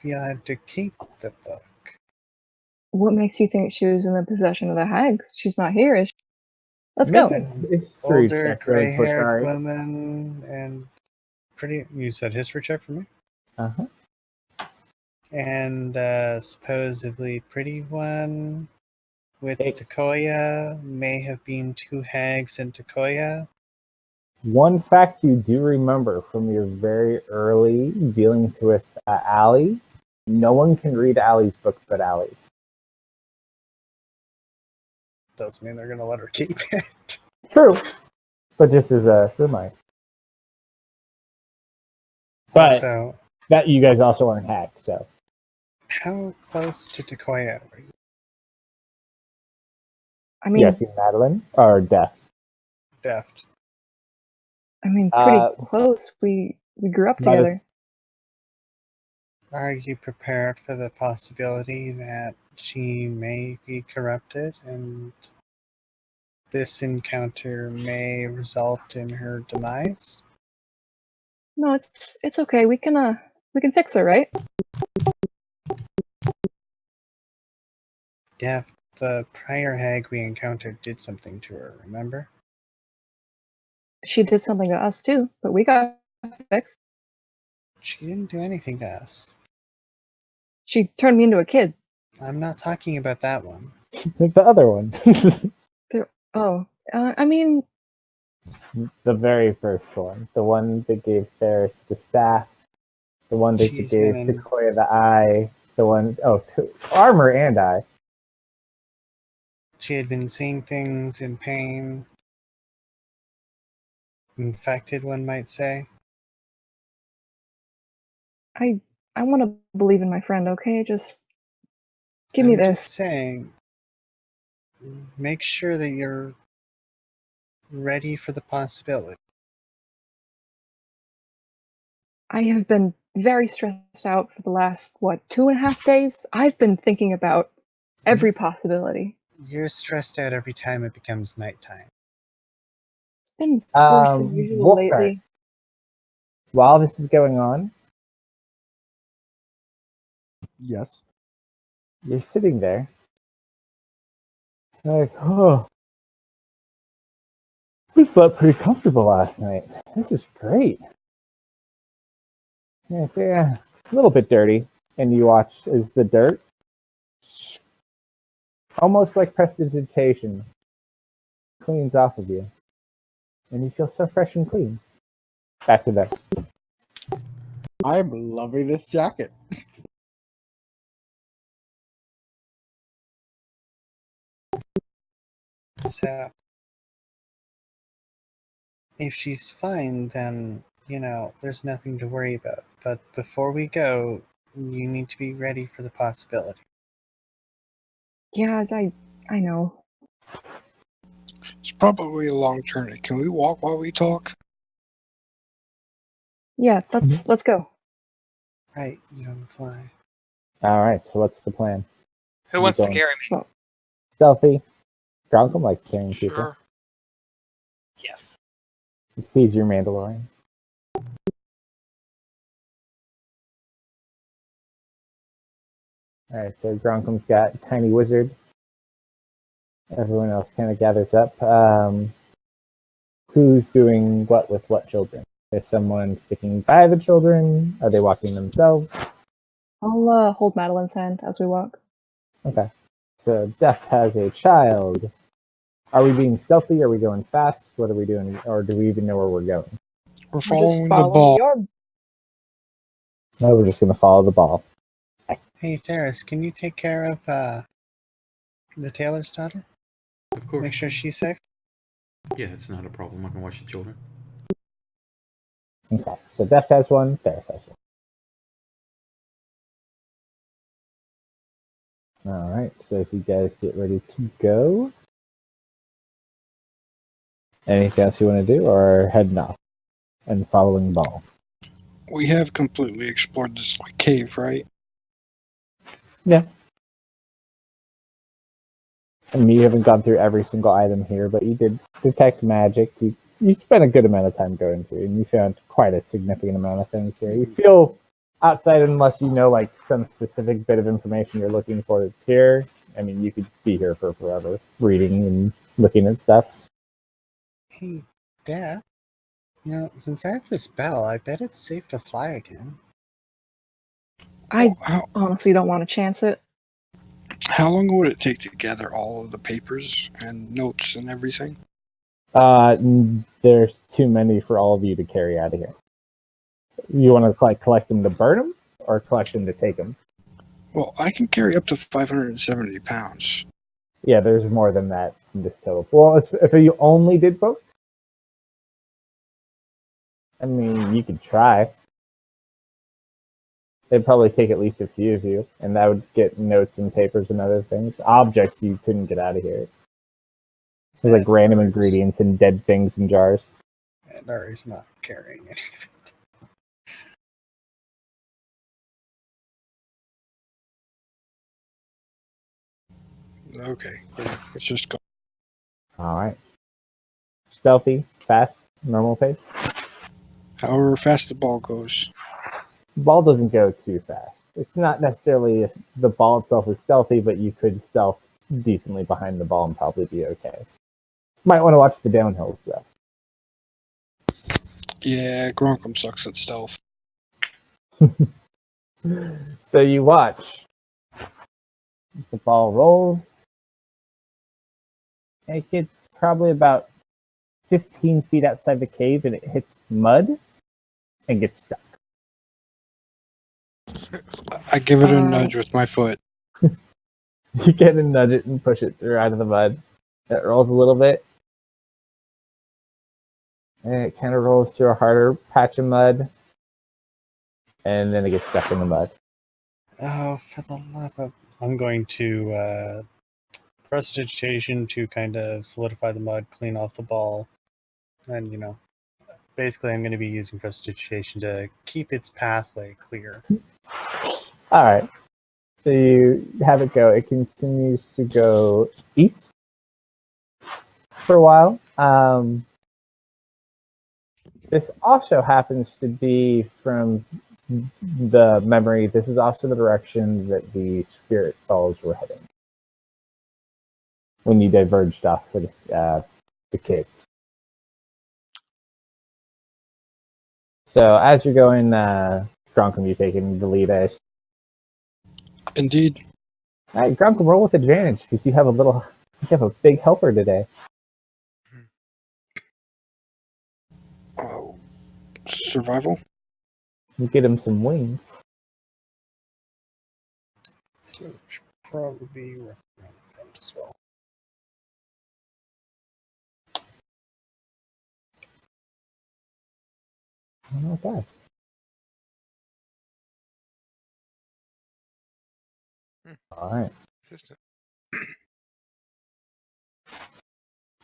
[SPEAKER 3] be able to keep the book?
[SPEAKER 6] What makes you think she was in the possession of the hags? She's not here, is she? Let's
[SPEAKER 2] Make
[SPEAKER 6] go.
[SPEAKER 2] a history
[SPEAKER 3] Older,
[SPEAKER 2] check really quick,
[SPEAKER 3] gray-haired
[SPEAKER 2] Ari.
[SPEAKER 3] woman and pretty. You said history check for me,
[SPEAKER 2] Uh-huh.
[SPEAKER 3] and supposedly pretty one with
[SPEAKER 2] Hey.
[SPEAKER 3] Takoya may have been two hags in Takoya.
[SPEAKER 2] One fact you do remember from your very early dealings with Allie, no one can read Allie's book but Allie.
[SPEAKER 3] Does mean they're gonna let her keep it.
[SPEAKER 2] True. But just as a reminder. But
[SPEAKER 3] So,
[SPEAKER 2] that you guys also aren't hacked, so.
[SPEAKER 3] how close to Takoya were you?
[SPEAKER 6] I mean,
[SPEAKER 2] Yes, you Madeline or Death.
[SPEAKER 3] Deft.
[SPEAKER 6] pretty close. We grew up
[SPEAKER 2] might have-
[SPEAKER 6] together.
[SPEAKER 3] Are you prepared for the possibility that she may be corrupted and this encounter may result in her demise?
[SPEAKER 6] No, it's okay. We can fix her, right?
[SPEAKER 3] Deft, the prior hag we encountered did something to her, remember?
[SPEAKER 6] She did something to us too, but we got fixed.
[SPEAKER 3] She didn't do anything to us.
[SPEAKER 6] She turned me into a kid.
[SPEAKER 3] I'm not talking about that one.
[SPEAKER 2] The other one.
[SPEAKER 6] Oh, I mean,
[SPEAKER 2] The very first one. The one that gave Ferris the staff. The one that
[SPEAKER 3] She's
[SPEAKER 2] gave
[SPEAKER 3] been in-
[SPEAKER 2] Sequoia the eye. The one, armor and eye.
[SPEAKER 3] She had been seeing things in pain. Infected, one might say.
[SPEAKER 6] I want to believe in my friend. Okay, just give me
[SPEAKER 3] I'm
[SPEAKER 6] this.
[SPEAKER 3] just saying, make sure that you're ready for the possibility.
[SPEAKER 6] I have been very stressed out for the last 2.5 days. I've been thinking about every possibility.
[SPEAKER 3] You're stressed out every time it becomes nighttime.
[SPEAKER 6] It's been worse than usual
[SPEAKER 2] Wolfcart.
[SPEAKER 6] lately.
[SPEAKER 2] While this is going on,
[SPEAKER 4] Yes.
[SPEAKER 2] you're sitting there. Like, oh, we slept pretty comfortable last night. This is great. Yeah, a little bit dirty. And you watch as the dirt, almost like prestidigitation, cleans off of you. And you feel so fresh and clean. Back to them.
[SPEAKER 4] I'm loving this jacket.
[SPEAKER 3] So, if she's fine, then, there's nothing to worry about. But before we go, You need to be ready for the possibility.
[SPEAKER 6] Yeah, I know.
[SPEAKER 8] It's probably a long journey. Can we walk while we talk?
[SPEAKER 6] Yeah, let's go.
[SPEAKER 3] Right, you don't fly.
[SPEAKER 2] All right. So what's the plan?
[SPEAKER 7] Who
[SPEAKER 2] You
[SPEAKER 7] wants to
[SPEAKER 2] going
[SPEAKER 7] carry me?
[SPEAKER 2] stealthy? Gronkum likes carrying people.
[SPEAKER 5] Sure.
[SPEAKER 7] Yes.
[SPEAKER 2] He's your Mandalorian. All right. So Gronkum's got Tiny Wizard. Everyone else kind of gathers up. Who's doing what with what children? Is someone sticking by the children? Are they walking themselves?
[SPEAKER 6] I'll hold Madeline's hand as we walk.
[SPEAKER 2] Okay. So Death has a child. Are we being stealthy? Are we going fast? What are we doing? Or do we even know where we're going?
[SPEAKER 8] We're
[SPEAKER 6] We're just
[SPEAKER 8] following the
[SPEAKER 6] following
[SPEAKER 8] ball.
[SPEAKER 6] your
[SPEAKER 2] No, we're just going to follow the ball.
[SPEAKER 3] Hey, Theris, can you take care of the tailor's daughter?
[SPEAKER 1] Of course.
[SPEAKER 3] Make sure she's safe?
[SPEAKER 1] Yeah, it's not a problem. I can watch the children.
[SPEAKER 2] Okay. So Death has one. Ferris has one. All right. So as you guys get ready to go, anything else you want to do, or heading off and following the ball?
[SPEAKER 8] We have completely explored this cave, right?
[SPEAKER 2] I mean, you haven't gone through every single item here, but you did detect magic. You spent a good amount of time going through, and you found quite a significant amount of things here. You feel outside, unless you know like some specific bit of information you're looking for that's here. I mean, you could be here for forever, reading and looking at stuff.
[SPEAKER 3] Hey, Death. Since I have this bell, I bet it's safe to fly again.
[SPEAKER 6] I
[SPEAKER 8] How
[SPEAKER 6] honestly don't want to chance it.
[SPEAKER 8] long would it take to gather all of the papers and notes and everything?
[SPEAKER 2] There's too many for all of you to carry out of here. You want to collect them to burn them, or collect them to take them?
[SPEAKER 8] Well, I can carry up to 570 pounds.
[SPEAKER 2] Yeah, there's more than that in this total. Well, if you only did both, I mean, you could try. It'd probably take at least a few of you, and that would get notes and papers and other things. Objects you couldn't get out of here. There's like random ingredients and dead things in jars.
[SPEAKER 3] And Ari's not carrying any of it.
[SPEAKER 8] Okay, yeah, let's just go.
[SPEAKER 2] All right. Stealthy, fast, normal pace.
[SPEAKER 8] However fast the ball goes.
[SPEAKER 2] Ball doesn't go too fast. It's not necessarily the ball itself is stealthy, but you could stealth decently behind the ball and probably be okay. Might want to watch the downhills though.
[SPEAKER 8] Yeah, Gronkum sucks at stealth.
[SPEAKER 2] So you watch. The ball rolls. It gets probably about 15 feet outside the cave and it hits mud and gets stuck.
[SPEAKER 8] I give it a nudge with my foot.
[SPEAKER 2] You get to nudge it and push it through out of the mud. It rolls a little bit. And it kind of rolls through a harder patch of mud. And then it gets stuck in the mud.
[SPEAKER 3] Oh, for the love of... I'm going to prestidigitation to kind of solidify the mud, clean off the ball. And, basically I'm going to be using prestidigitation to keep its pathway clear.
[SPEAKER 2] All right. So you have it go. It continues to go east for a while. This also happens to be from the memory. This is also the direction that the spirit falls were heading when you diverged off with the kids. So as you're going, Gronkum, you taking the lead as.
[SPEAKER 8] Indeed.
[SPEAKER 2] All right, Gronkum, roll with advantage because you have a big helper today.
[SPEAKER 8] Oh, survival?
[SPEAKER 2] You get him some wings.
[SPEAKER 3] So it should probably be rough around the front as well.
[SPEAKER 2] Not bad. All right.
[SPEAKER 5] Assistant.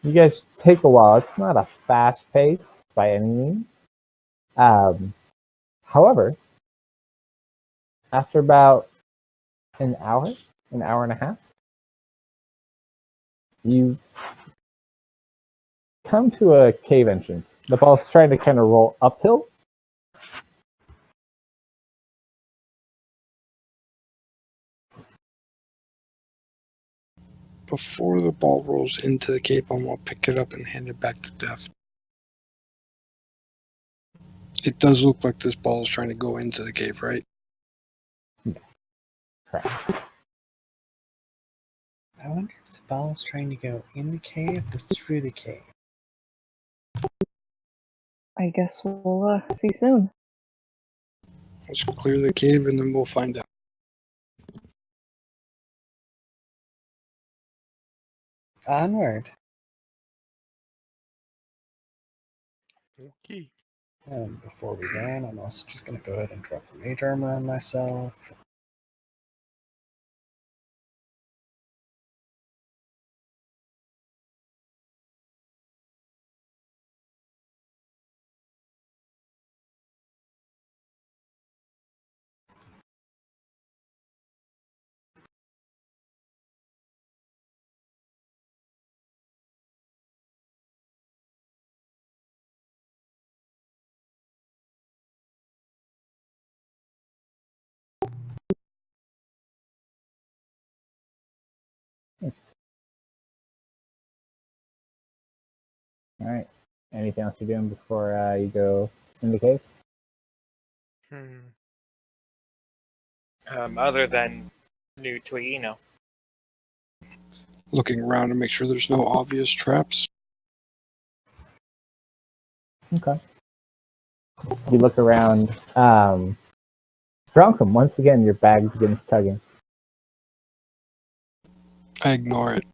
[SPEAKER 2] You guys take a while. It's not a fast pace by any means. However, after about an hour and a half, you come to a cave entrance. The ball's trying to kind of roll uphill.
[SPEAKER 8] Before the ball rolls into the cave, I'm gonna pick it up and hand it back to Def. It does look like this ball is trying to go into the cave, right?
[SPEAKER 2] Correct.
[SPEAKER 3] I wonder if the ball is trying to go in the cave or through the cave.
[SPEAKER 6] I guess we'll see soon.
[SPEAKER 8] Let's clear the cave and then we'll find out.
[SPEAKER 3] Onward.
[SPEAKER 5] Okay.
[SPEAKER 3] And before we go in, I'm also just going to go ahead and drop a mage armor on myself.
[SPEAKER 2] All right. Anything else you're doing before you go in the cave?
[SPEAKER 7] Other than new Twiggy, no.
[SPEAKER 8] Looking around to make sure there's no obvious traps.
[SPEAKER 2] Okay. You look around. Bronkum, once again, your bag begins tugging.
[SPEAKER 8] I ignore it.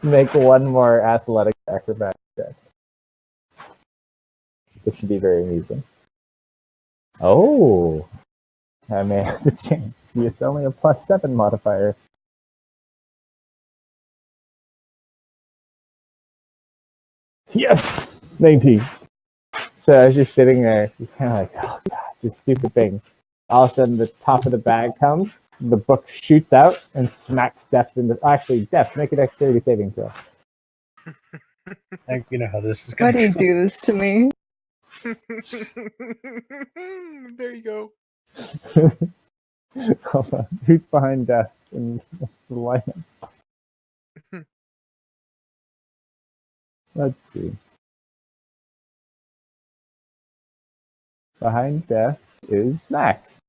[SPEAKER 2] Make one more athletic acrobatic check. This should be very amusing. Oh, I may have a chance. It's only a +7 modifier. Yes! 19. So as you're sitting there, you're kind of like, oh god, this stupid thing. All of a sudden, the top of the bag comes, the book shoots out, and smacks Deft in the... Actually, Deft, make a dexterity saving throw.
[SPEAKER 3] You know how this is
[SPEAKER 6] Why
[SPEAKER 3] going
[SPEAKER 6] do you do this to me?
[SPEAKER 5] There you go.
[SPEAKER 2] Hold on. Who's behind Deft in the lineup? Let's see. Behind Deft is Max.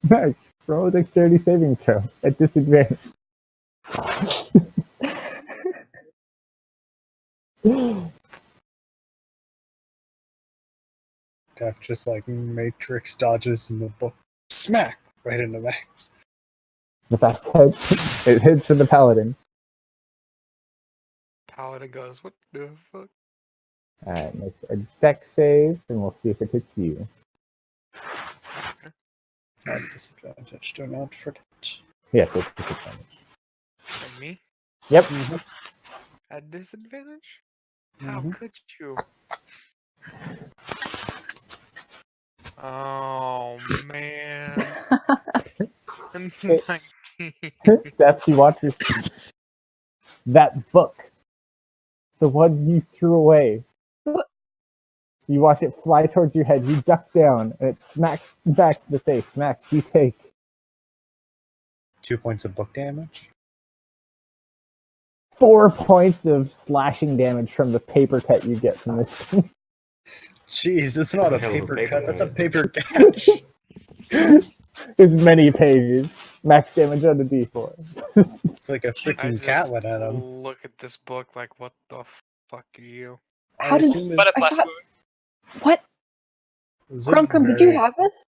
[SPEAKER 2] Max, roll a dexterity saving throw at disadvantage.
[SPEAKER 3] Def just like Matrix dodges in the book. Smack! Right into Max.
[SPEAKER 2] The fact head, it hits for the paladin.
[SPEAKER 5] Paladin goes, what the fuck?
[SPEAKER 2] Alright, make a dex save, and we'll see if it hits you.
[SPEAKER 3] At disadvantage, do not forget.
[SPEAKER 2] Yes, it's disadvantage.
[SPEAKER 5] And me?
[SPEAKER 2] Yep.
[SPEAKER 5] At disadvantage? How
[SPEAKER 3] Mhm.
[SPEAKER 5] could you? Oh man. 19.
[SPEAKER 2] Def, you watch this. That book. The one you threw away.
[SPEAKER 6] What?
[SPEAKER 2] You watch it fly towards your head. You duck down, and it smacks Max in the face. Max, you take
[SPEAKER 3] 2 points of book damage.
[SPEAKER 2] 4 points of slashing damage from the paper cut you get from this thing.
[SPEAKER 3] Jeez, it's not
[SPEAKER 1] That's a
[SPEAKER 3] a
[SPEAKER 1] hell of a
[SPEAKER 3] paper
[SPEAKER 1] paper
[SPEAKER 3] cut. That's a
[SPEAKER 1] cut.
[SPEAKER 3] paper gash.
[SPEAKER 2] There's many pages. Max damage on the d4.
[SPEAKER 3] It's like a
[SPEAKER 5] I
[SPEAKER 3] freaking
[SPEAKER 5] just
[SPEAKER 3] cat went at him.
[SPEAKER 5] look at this book like, what the fuck are you?
[SPEAKER 6] How
[SPEAKER 3] I
[SPEAKER 6] did-
[SPEAKER 3] assume
[SPEAKER 7] But a
[SPEAKER 6] I
[SPEAKER 7] plus
[SPEAKER 6] thought-
[SPEAKER 7] moon.
[SPEAKER 6] What?
[SPEAKER 3] was it
[SPEAKER 6] Grunkum, did you
[SPEAKER 3] very-
[SPEAKER 6] have this?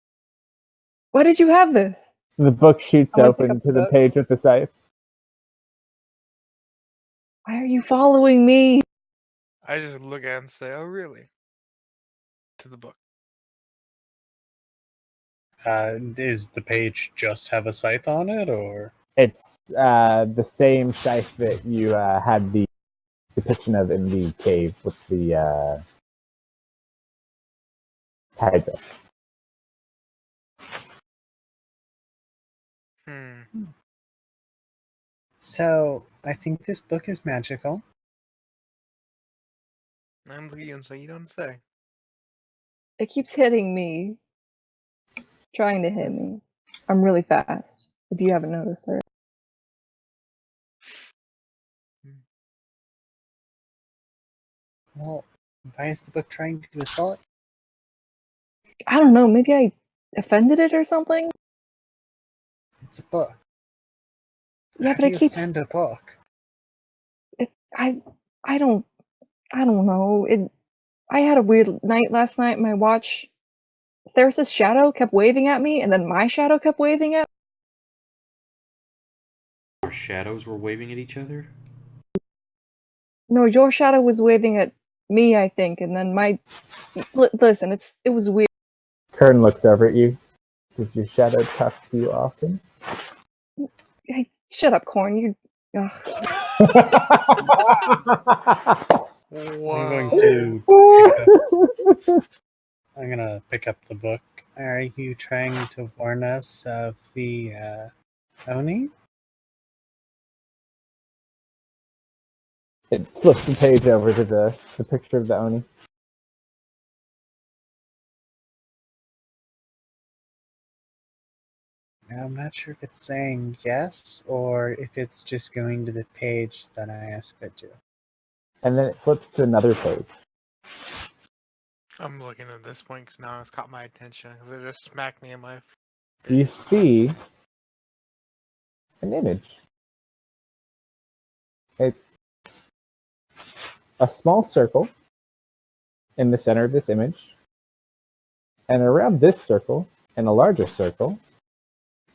[SPEAKER 6] Why did you have this?
[SPEAKER 2] The book shoots
[SPEAKER 6] I wanna pick
[SPEAKER 2] open
[SPEAKER 6] up
[SPEAKER 2] to
[SPEAKER 6] the
[SPEAKER 2] the
[SPEAKER 6] book.
[SPEAKER 2] page with the scythe.
[SPEAKER 6] Why are you following me?
[SPEAKER 5] I just look at it and say, oh really? To the book.
[SPEAKER 3] Is the page just have a scythe on it, or?
[SPEAKER 2] It's the same scythe that you had the depiction of in the cave with the hydra.
[SPEAKER 3] So, I think this book is magical.
[SPEAKER 5] I'm Leon, so you don't say.
[SPEAKER 6] It keeps hitting me. Trying to hit me. I'm really fast, if you haven't noticed already.
[SPEAKER 3] Well, why is the book trying to assault?
[SPEAKER 6] I don't know, maybe I offended it or something?
[SPEAKER 3] It's a book.
[SPEAKER 6] Yeah,
[SPEAKER 3] How
[SPEAKER 6] but
[SPEAKER 3] do
[SPEAKER 6] it
[SPEAKER 3] you
[SPEAKER 6] keeps
[SPEAKER 3] offend a book?
[SPEAKER 6] I don't know. I had a weird night last night. My watch, Theris' shadow kept waving at me, and then my shadow kept waving at me.
[SPEAKER 1] Our shadows were waving at each other.
[SPEAKER 6] No, your shadow was waving at me, I think, and then my. Listen, it was weird.
[SPEAKER 2] Kern looks over at you. Does your shadow talk to you often?
[SPEAKER 6] Hey, shut up, Corn. You. Ugh.
[SPEAKER 3] I'm going to I'm gonna pick up the book. Are you trying to warn us of the Oni?
[SPEAKER 2] It flips the page over to the picture of the Oni.
[SPEAKER 3] Now, I'm not sure if it's saying yes or if it's just going to the page that I asked it to.
[SPEAKER 2] And then it flips to another page.
[SPEAKER 5] I'm looking at this point because now it's caught my attention because it just smacked me in my
[SPEAKER 2] You
[SPEAKER 5] face.
[SPEAKER 2] see an image. It's a small circle in the center of this image. And around this circle, and a larger circle,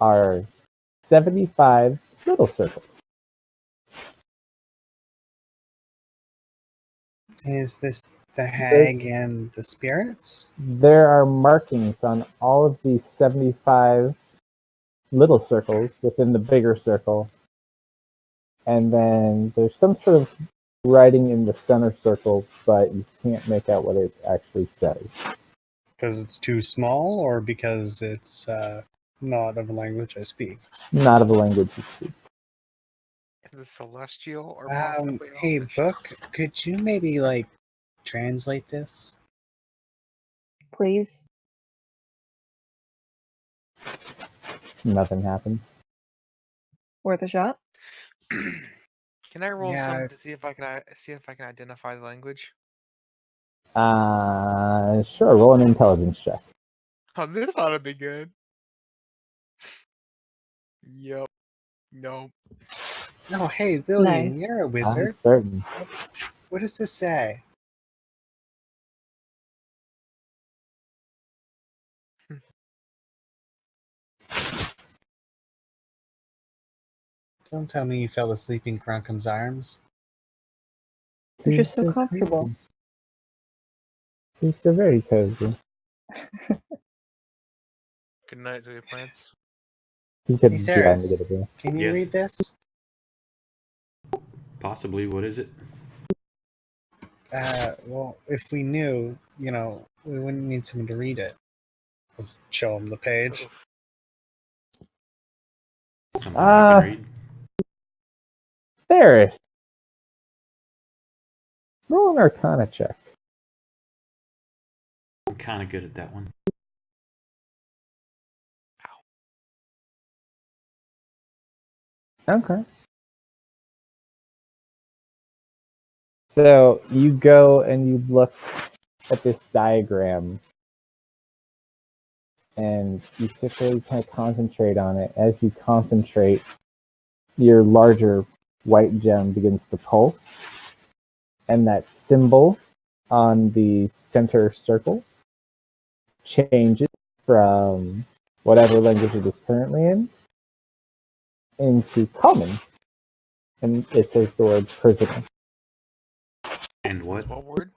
[SPEAKER 2] are 75 little circles.
[SPEAKER 3] Is this the hag and the spirits?
[SPEAKER 2] There are markings on all of these 75 little circles within the bigger circle. And then there's some sort of writing in the center circle, but you can't make out what it actually says.
[SPEAKER 3] Because it's too small, or because it's not of a language I speak?
[SPEAKER 2] Not of a language you speak.
[SPEAKER 5] Is it celestial or possibly
[SPEAKER 3] Hey,
[SPEAKER 5] elvish?
[SPEAKER 3] book, could you maybe, translate this?
[SPEAKER 6] Please.
[SPEAKER 2] Nothing happens.
[SPEAKER 6] Worth a shot?
[SPEAKER 5] Can I roll
[SPEAKER 3] Yeah.
[SPEAKER 5] some to see if I can identify the language?
[SPEAKER 2] Sure, roll an intelligence check.
[SPEAKER 5] Oh, this ought to be good. Yep. Nope.
[SPEAKER 3] No, hey, William,
[SPEAKER 6] Nice.
[SPEAKER 3] you're a
[SPEAKER 2] I'm
[SPEAKER 3] wizard.
[SPEAKER 2] certain.
[SPEAKER 3] What does this say? Don't tell me you fell asleep in Kronkum's arms.
[SPEAKER 6] You're just so comfortable.
[SPEAKER 2] Cozy. He's so very cozy.
[SPEAKER 5] Good night, sweet plants.
[SPEAKER 2] He could
[SPEAKER 3] Hey,
[SPEAKER 2] be
[SPEAKER 3] Theris,
[SPEAKER 2] negative.
[SPEAKER 3] can you
[SPEAKER 1] Yes.
[SPEAKER 3] read this?
[SPEAKER 1] Possibly. What is it?
[SPEAKER 3] Well, if we knew, we wouldn't need someone to read it. I'll show him the page.
[SPEAKER 1] Something I can read.
[SPEAKER 2] Ferris. Roll an Arcana check.
[SPEAKER 1] I'm kind of good at that one.
[SPEAKER 2] Okay. So you go and you look at this diagram and you simply kind of concentrate on it. As you concentrate, your larger white gem begins to pulse, and that symbol on the center circle changes from whatever language it is currently in into common, and it says the word prisoner.
[SPEAKER 1] And what?
[SPEAKER 5] What word?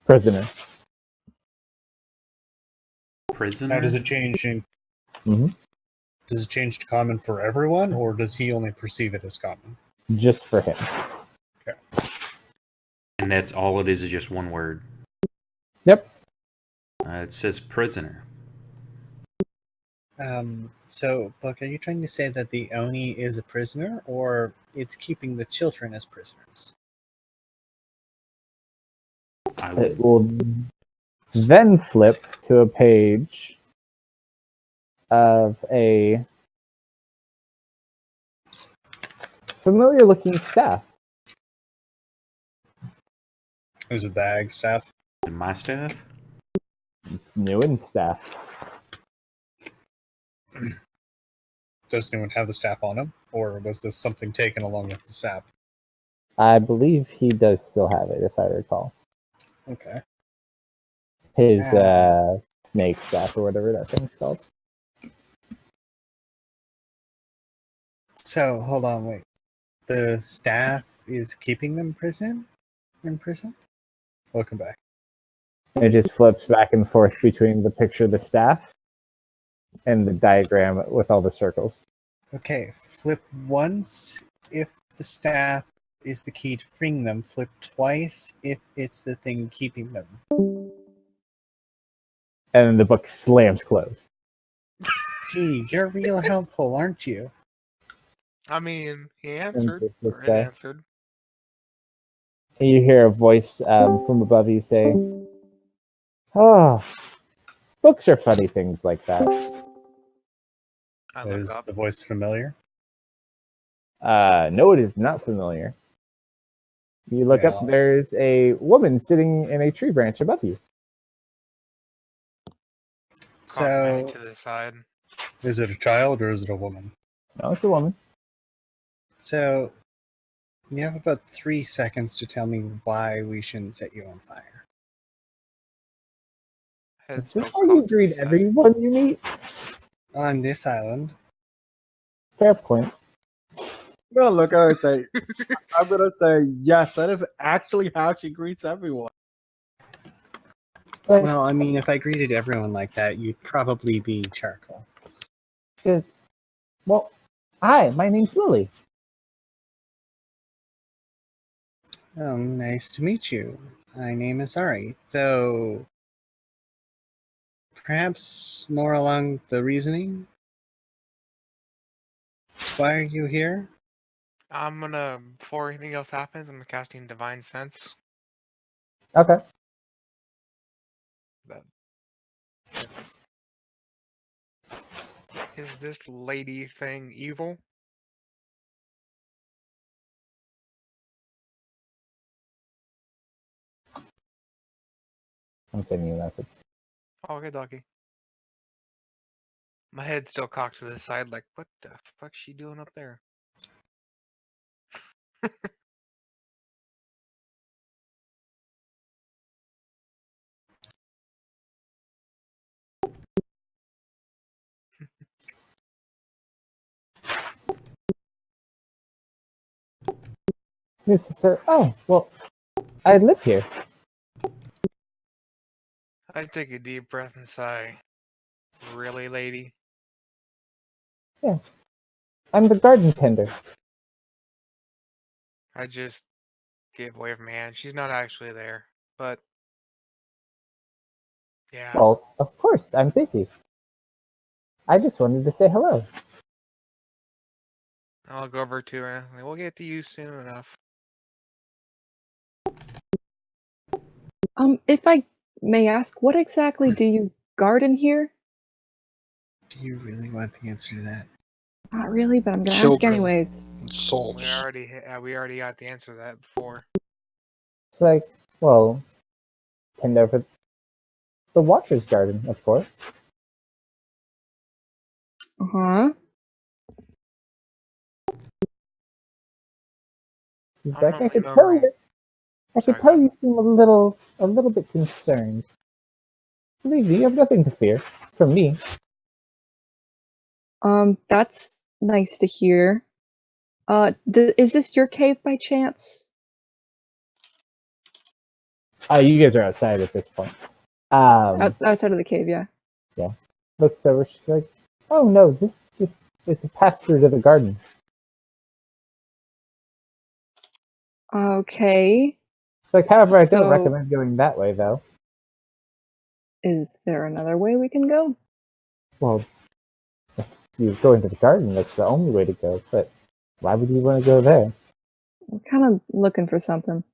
[SPEAKER 2] Prisoner.
[SPEAKER 1] Prisoner?
[SPEAKER 3] How does it change in
[SPEAKER 2] hmm
[SPEAKER 3] Does it change to common for everyone, or does he only perceive it as common?
[SPEAKER 2] Just for him.
[SPEAKER 1] And that's all it is just one word.
[SPEAKER 2] Yep.
[SPEAKER 1] It says prisoner.
[SPEAKER 3] So, Buck, are you trying to say that the Oni is a prisoner, or it's keeping the children as prisoners?
[SPEAKER 1] I
[SPEAKER 2] It
[SPEAKER 1] would.
[SPEAKER 2] will then flip to a page of a familiar looking staff.
[SPEAKER 3] Is it the ag staff?
[SPEAKER 1] In my staff?
[SPEAKER 2] New and staff.
[SPEAKER 3] Does anyone have the staff on him, or was this something taken along with the sap?
[SPEAKER 2] I believe he does still have it, if I recall.
[SPEAKER 3] Okay.
[SPEAKER 2] His
[SPEAKER 3] Ah.
[SPEAKER 2] snake staff or whatever that thing's called.
[SPEAKER 3] So, hold on, wait. The staff is keeping them in prison? Welcome back.
[SPEAKER 2] It just flips back and forth between the picture of the staff and the diagram with all the circles.
[SPEAKER 3] Okay, flip once if the staff is the key to freeing them. Flip twice if it's the thing keeping them.
[SPEAKER 2] And then the book slams closed.
[SPEAKER 3] Gee, you're real helpful, aren't you?
[SPEAKER 5] I mean, he
[SPEAKER 2] And
[SPEAKER 5] answered.
[SPEAKER 2] just
[SPEAKER 5] Or
[SPEAKER 2] looks
[SPEAKER 5] it
[SPEAKER 2] back.
[SPEAKER 5] answered.
[SPEAKER 2] And you hear a voice from above you say, "Oh, books are funny things like that."
[SPEAKER 5] I look
[SPEAKER 3] Is
[SPEAKER 5] up.
[SPEAKER 3] the voice familiar?
[SPEAKER 2] No, it is not familiar. You look up,
[SPEAKER 3] Yeah.
[SPEAKER 2] there's a woman sitting in a tree branch above you.
[SPEAKER 5] Commenting
[SPEAKER 3] So,
[SPEAKER 5] to the side.
[SPEAKER 3] is it a child or is it a woman?
[SPEAKER 2] No, it's a woman.
[SPEAKER 3] So, you have about 3 seconds to tell me why we shouldn't set you on fire.
[SPEAKER 5] Head
[SPEAKER 2] Is this
[SPEAKER 5] spoke
[SPEAKER 2] how you
[SPEAKER 5] cocked to the
[SPEAKER 2] greet
[SPEAKER 5] side.
[SPEAKER 2] everyone you meet?
[SPEAKER 3] On this island,
[SPEAKER 2] Fair point.
[SPEAKER 4] I'm gonna look at her and say, I'm gonna say, yes, that is actually how she greets everyone.
[SPEAKER 2] But
[SPEAKER 3] well, I mean, if I greeted everyone like that, you'd probably be charcoal.
[SPEAKER 2] well, hi, my name's Lily.
[SPEAKER 3] Oh, nice to meet you. My name is Ari, though perhaps more along the reasoning. Why are you here?
[SPEAKER 5] I'm gonna, before anything else happens, I'm casting Divine Sense.
[SPEAKER 2] Okay.
[SPEAKER 5] That is this lady thing evil?
[SPEAKER 2] I'm sending you a message.
[SPEAKER 5] Oh, okay, doggy. My head's still cocked to the side, like, what the fuck's she doing up there?
[SPEAKER 2] This is her. Oh, well, I live here.
[SPEAKER 5] I take a deep breath and sigh. Really, lady?
[SPEAKER 2] I'm the garden tender.
[SPEAKER 5] I just gave away from my hand. She's not actually there, but yeah.
[SPEAKER 2] Well, of course, I'm busy. I just wanted to say hello.
[SPEAKER 5] I'll go over to her. And we'll get to you soon enough.
[SPEAKER 6] If I may ask, what exactly do you garden here?
[SPEAKER 3] Do you really want the answer to that?
[SPEAKER 6] Not really, but I'm gonna ask
[SPEAKER 8] Children.
[SPEAKER 6] anyways.
[SPEAKER 8] And
[SPEAKER 5] We
[SPEAKER 8] souls.
[SPEAKER 5] already got the answer to that before.
[SPEAKER 2] It's like, well, tend over the Watcher's garden, of course.
[SPEAKER 6] Uh-huh.
[SPEAKER 2] He's
[SPEAKER 5] I'm
[SPEAKER 2] like,
[SPEAKER 5] not
[SPEAKER 2] I could tell
[SPEAKER 5] remembering.
[SPEAKER 2] you. I
[SPEAKER 5] Sorry,
[SPEAKER 2] could tell
[SPEAKER 5] go
[SPEAKER 2] you seem a little bit concerned. Believe me, you have nothing to fear from me.
[SPEAKER 6] That's nice to hear. Is this your cave by chance?
[SPEAKER 2] You guys are outside at this point.
[SPEAKER 6] Outside of the cave, yeah.
[SPEAKER 2] Looks over. She's like, Oh no, this just it's a pass through to the garden.
[SPEAKER 6] Okay.
[SPEAKER 2] It's like, however, I don't
[SPEAKER 6] So-
[SPEAKER 2] recommend going that way though.
[SPEAKER 6] Is there another way we can go?
[SPEAKER 2] Well, if you go into the garden, that's the only way to go. But why would you want to go there?
[SPEAKER 6] I'm kind of looking for something.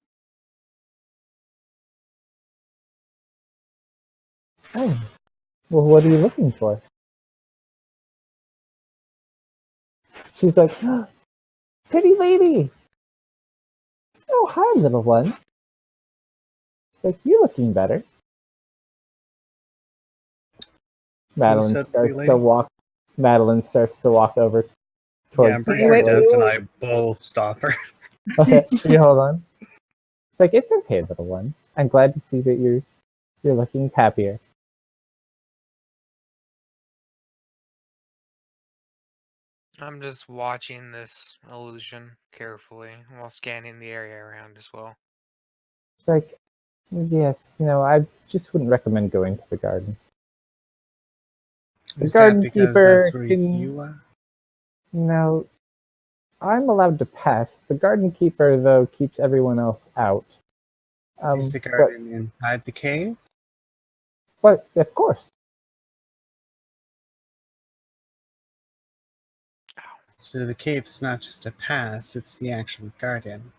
[SPEAKER 2] Oh, well, what are you looking for? She's like, pretty lady. Oh, hi, little one. It's like, you're looking better. Madeline
[SPEAKER 3] said
[SPEAKER 2] starts
[SPEAKER 3] pretty
[SPEAKER 2] to
[SPEAKER 3] lady?
[SPEAKER 2] walk. Madeline starts to walk over towards.
[SPEAKER 3] Yeah, I'm pretty
[SPEAKER 6] Hey,
[SPEAKER 3] sure
[SPEAKER 6] wait,
[SPEAKER 3] Dev
[SPEAKER 6] wait,
[SPEAKER 3] and
[SPEAKER 6] wait.
[SPEAKER 3] I both stop her.
[SPEAKER 2] Okay, you hold on. It's like, it's okay, little one. I'm glad to see that you're looking happier.
[SPEAKER 5] I'm just watching this illusion carefully while scanning the area around as well.
[SPEAKER 2] It's like, yes, no, I just wouldn't recommend going to the garden. The
[SPEAKER 3] Is
[SPEAKER 2] garden
[SPEAKER 3] that because
[SPEAKER 2] keeper
[SPEAKER 3] that's where
[SPEAKER 2] can-
[SPEAKER 3] you are?
[SPEAKER 2] No, I'm allowed to pass. The garden keeper, though, keeps everyone else out.
[SPEAKER 3] Is the garden inside the cave?
[SPEAKER 2] But of course.
[SPEAKER 3] So the cave's not just a pass, it's the actual garden.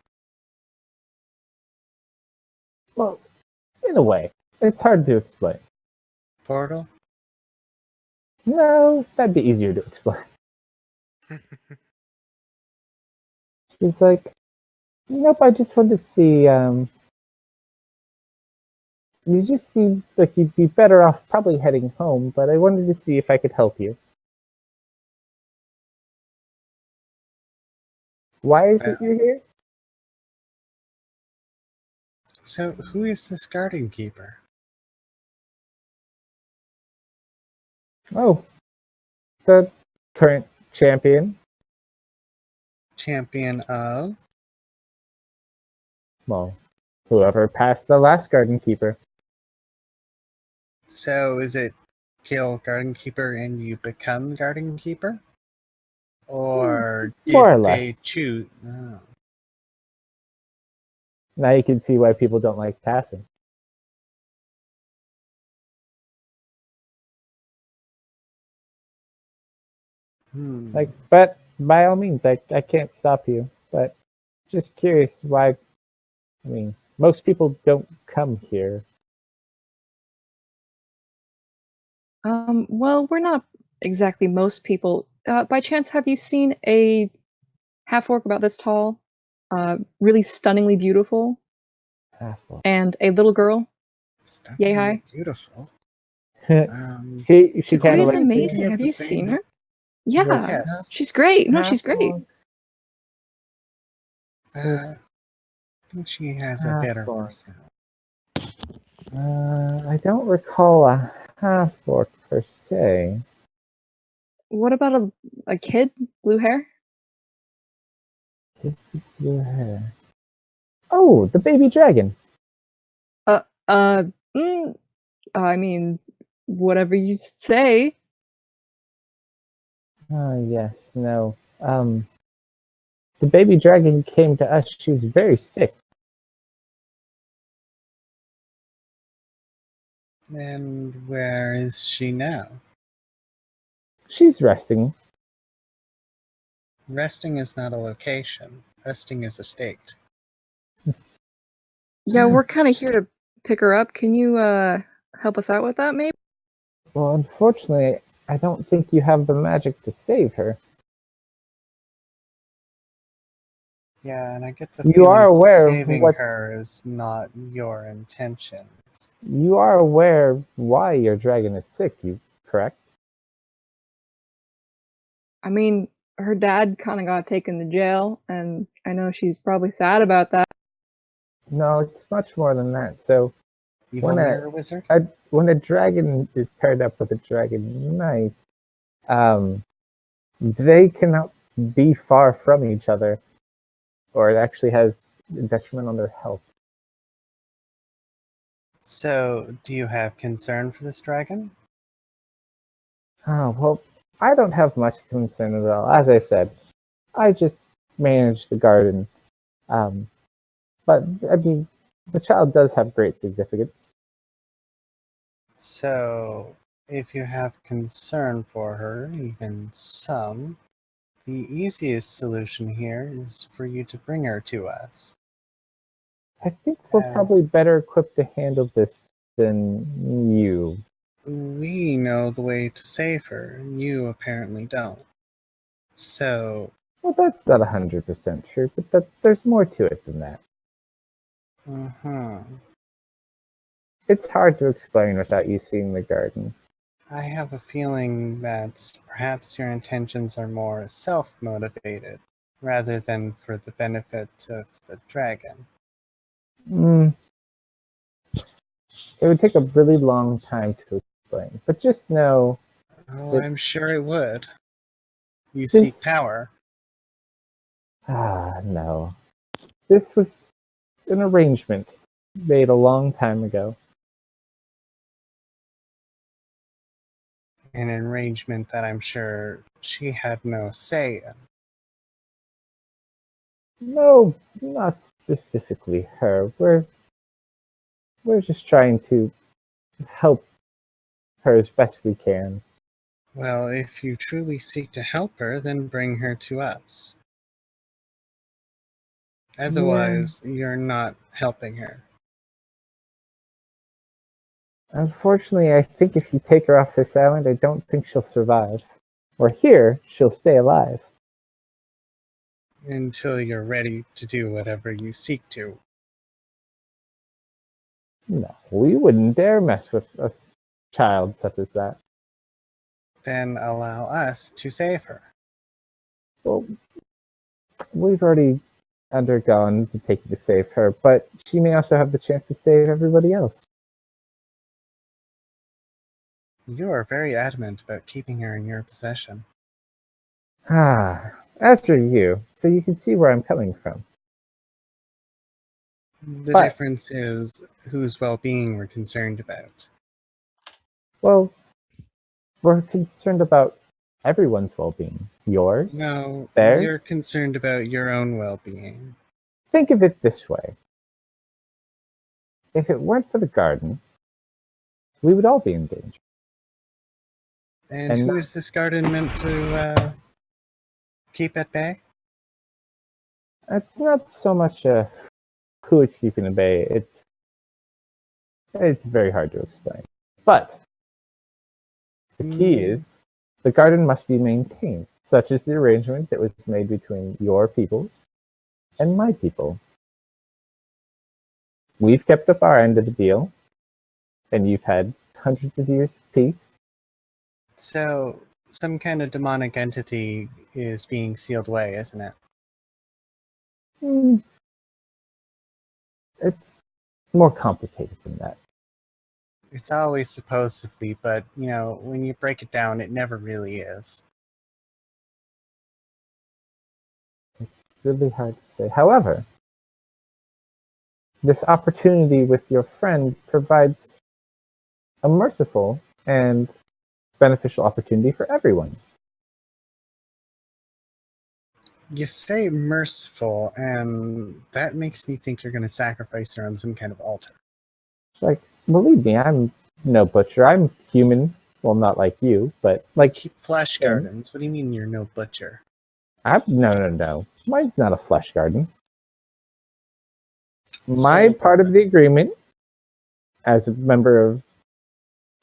[SPEAKER 2] Well, in a way. It's hard to explain.
[SPEAKER 3] Portal?
[SPEAKER 2] No, that'd be easier to explain. She's like, nope, I just wanted to see, you just seem like you'd be better off probably heading home, but I wanted to see if I could help you. Why is it you're here?
[SPEAKER 3] So who is this garden keeper?
[SPEAKER 2] Oh, the current champion.
[SPEAKER 3] Champion of?
[SPEAKER 2] Well, whoever passed the last garden keeper.
[SPEAKER 3] So is it kill garden keeper and you become garden keeper? Or
[SPEAKER 2] More or
[SPEAKER 3] did they
[SPEAKER 2] less.
[SPEAKER 3] choose? Oh.
[SPEAKER 2] Now you can see why people don't like passing.
[SPEAKER 3] Hmm.
[SPEAKER 2] Like, but by all means, I can't stop you. But just curious why. I mean, most people don't come here.
[SPEAKER 6] Well, we're not exactly most people. By chance, have you seen a half orc about this tall, really stunningly beautiful,
[SPEAKER 2] Half-orc.
[SPEAKER 6] and a little girl?
[SPEAKER 3] Stunningly
[SPEAKER 6] Yay high.
[SPEAKER 3] beautiful.
[SPEAKER 2] She kind
[SPEAKER 6] Sequoia's
[SPEAKER 2] of like
[SPEAKER 6] amazing.
[SPEAKER 3] of
[SPEAKER 6] Have
[SPEAKER 3] the
[SPEAKER 6] you
[SPEAKER 3] same-
[SPEAKER 6] seen her?
[SPEAKER 2] She's like,
[SPEAKER 6] Yeah,
[SPEAKER 3] Yes.
[SPEAKER 6] she's great. No, she's great.
[SPEAKER 2] half-orc,
[SPEAKER 3] I think she has a better
[SPEAKER 2] Half-orc.
[SPEAKER 3] personality.
[SPEAKER 2] I don't recall a half-orc per se.
[SPEAKER 6] What about a kid, blue hair?
[SPEAKER 2] Blue hair. Oh, the baby dragon.
[SPEAKER 6] I mean, whatever you say.
[SPEAKER 2] Oh yes, no. The baby dragon came to us. She was very sick.
[SPEAKER 3] And where is she now?
[SPEAKER 2] She's resting.
[SPEAKER 3] Resting is not a location. Resting is a state.
[SPEAKER 6] Yeah, we're kind of here to pick her up. Can you help us out with that, maybe?
[SPEAKER 2] Well, unfortunately, I don't think you have the magic to save her.
[SPEAKER 3] Yeah, and I get the
[SPEAKER 2] You
[SPEAKER 3] feeling
[SPEAKER 2] are aware of
[SPEAKER 3] saving
[SPEAKER 2] what-
[SPEAKER 3] her is not your intentions.
[SPEAKER 2] You are aware why your dragon is sick, you correct?
[SPEAKER 6] I mean, her dad kind of got taken to jail, and I know she's probably sad about that.
[SPEAKER 2] No, it's much more than that. So
[SPEAKER 3] Evil
[SPEAKER 2] When a-
[SPEAKER 3] mirror wizard?
[SPEAKER 2] when a dragon is paired up with a dragon knight, they cannot be far from each other, or it actually has a detriment on their health.
[SPEAKER 3] So, do you have concern for this dragon?
[SPEAKER 2] Oh, well, I don't have much concern at all. As I said, I just manage the garden. But I mean, the child does have great significance.
[SPEAKER 3] So, if you have concern for her, even some, the easiest solution here is for you to bring her to us.
[SPEAKER 2] I think we're probably
[SPEAKER 3] As
[SPEAKER 2] better equipped to handle this than you.
[SPEAKER 3] we know the way to save her, you apparently don't. So,
[SPEAKER 2] Well, that's not 100% true, but there's more to it than that. It's hard to explain without you seeing the garden.
[SPEAKER 3] I have a feeling that perhaps your intentions are more self-motivated rather than for the benefit of the dragon.
[SPEAKER 2] Mm, it would take a really long time to explain, but just know
[SPEAKER 3] Oh,
[SPEAKER 2] that
[SPEAKER 3] I'm sure it would. You
[SPEAKER 2] this.
[SPEAKER 3] seek power.
[SPEAKER 2] No. This was an arrangement made a long time ago.
[SPEAKER 3] An arrangement that I'm sure she had no say in.
[SPEAKER 2] No, not specifically her. We're just trying to help her as best we can.
[SPEAKER 3] Well, if you truly seek to help her, then bring her to us. Otherwise, you're not helping her.
[SPEAKER 2] Unfortunately, I think if you take her off this island, I don't think she'll survive. Or here, she'll stay alive.
[SPEAKER 3] Until you're ready to do whatever you seek to.
[SPEAKER 2] No, we wouldn't dare mess with a child such as that.
[SPEAKER 3] Then allow us to save her.
[SPEAKER 2] Well, we've already undergone the taking to save her, but she may also have the chance to save everybody else.
[SPEAKER 3] You are very adamant about keeping her in your possession.
[SPEAKER 2] As for you, so you can see where I'm coming from.
[SPEAKER 3] The
[SPEAKER 2] But-
[SPEAKER 3] difference is whose well-being we're concerned about.
[SPEAKER 2] Well, we're concerned about everyone's well-being. Yours?
[SPEAKER 3] No,
[SPEAKER 2] Theirs?
[SPEAKER 3] you're concerned about your own well-being.
[SPEAKER 2] Think of it this way. If it weren't for the garden, we would all be in danger.
[SPEAKER 3] And
[SPEAKER 2] And
[SPEAKER 3] who
[SPEAKER 2] not-
[SPEAKER 3] is this garden meant to keep at bay?
[SPEAKER 2] It's not so much who it's keeping at bay. It's very hard to explain. But the key is the garden must be maintained. Such is the arrangement that was made between your peoples and my people. We've kept up our end of the deal, and you've had hundreds of years of peace.
[SPEAKER 3] So, some kind of demonic entity is being sealed away, isn't it?
[SPEAKER 2] It's more complicated than that.
[SPEAKER 3] It's always supposedly, but, when you break it down, it never really is.
[SPEAKER 2] Really hard to say. However, this opportunity with your friend provides a merciful and beneficial opportunity for everyone.
[SPEAKER 3] You say merciful, and that makes me think you're going to sacrifice her on some kind of altar.
[SPEAKER 2] Like, believe me, I'm no butcher. I'm human. Well, not like you, but like
[SPEAKER 3] Keep flesh
[SPEAKER 2] Yeah.
[SPEAKER 3] gardens. What do you mean you're no butcher?
[SPEAKER 2] no. Mine's not a flesh garden. My
[SPEAKER 3] Soul
[SPEAKER 2] part of the agreement, as a member of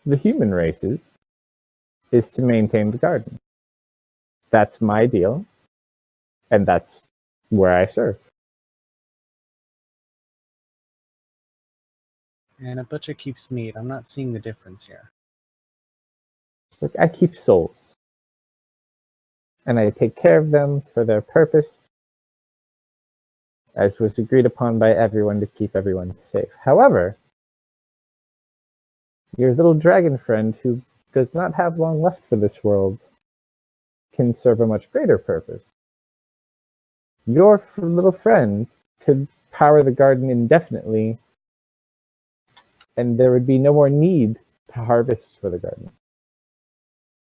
[SPEAKER 2] the human races, is to maintain the garden. That's my deal, and that's where I serve.
[SPEAKER 3] And a butcher keeps meat. I'm not seeing the difference here.
[SPEAKER 2] Like, I keep souls, and I take care of them for their purpose, as was agreed upon by everyone to keep everyone safe. However, your little dragon friend, who does not have long left for this world, can serve a much greater purpose. Your little friend could power the garden indefinitely, and there would be no more need to harvest for the garden.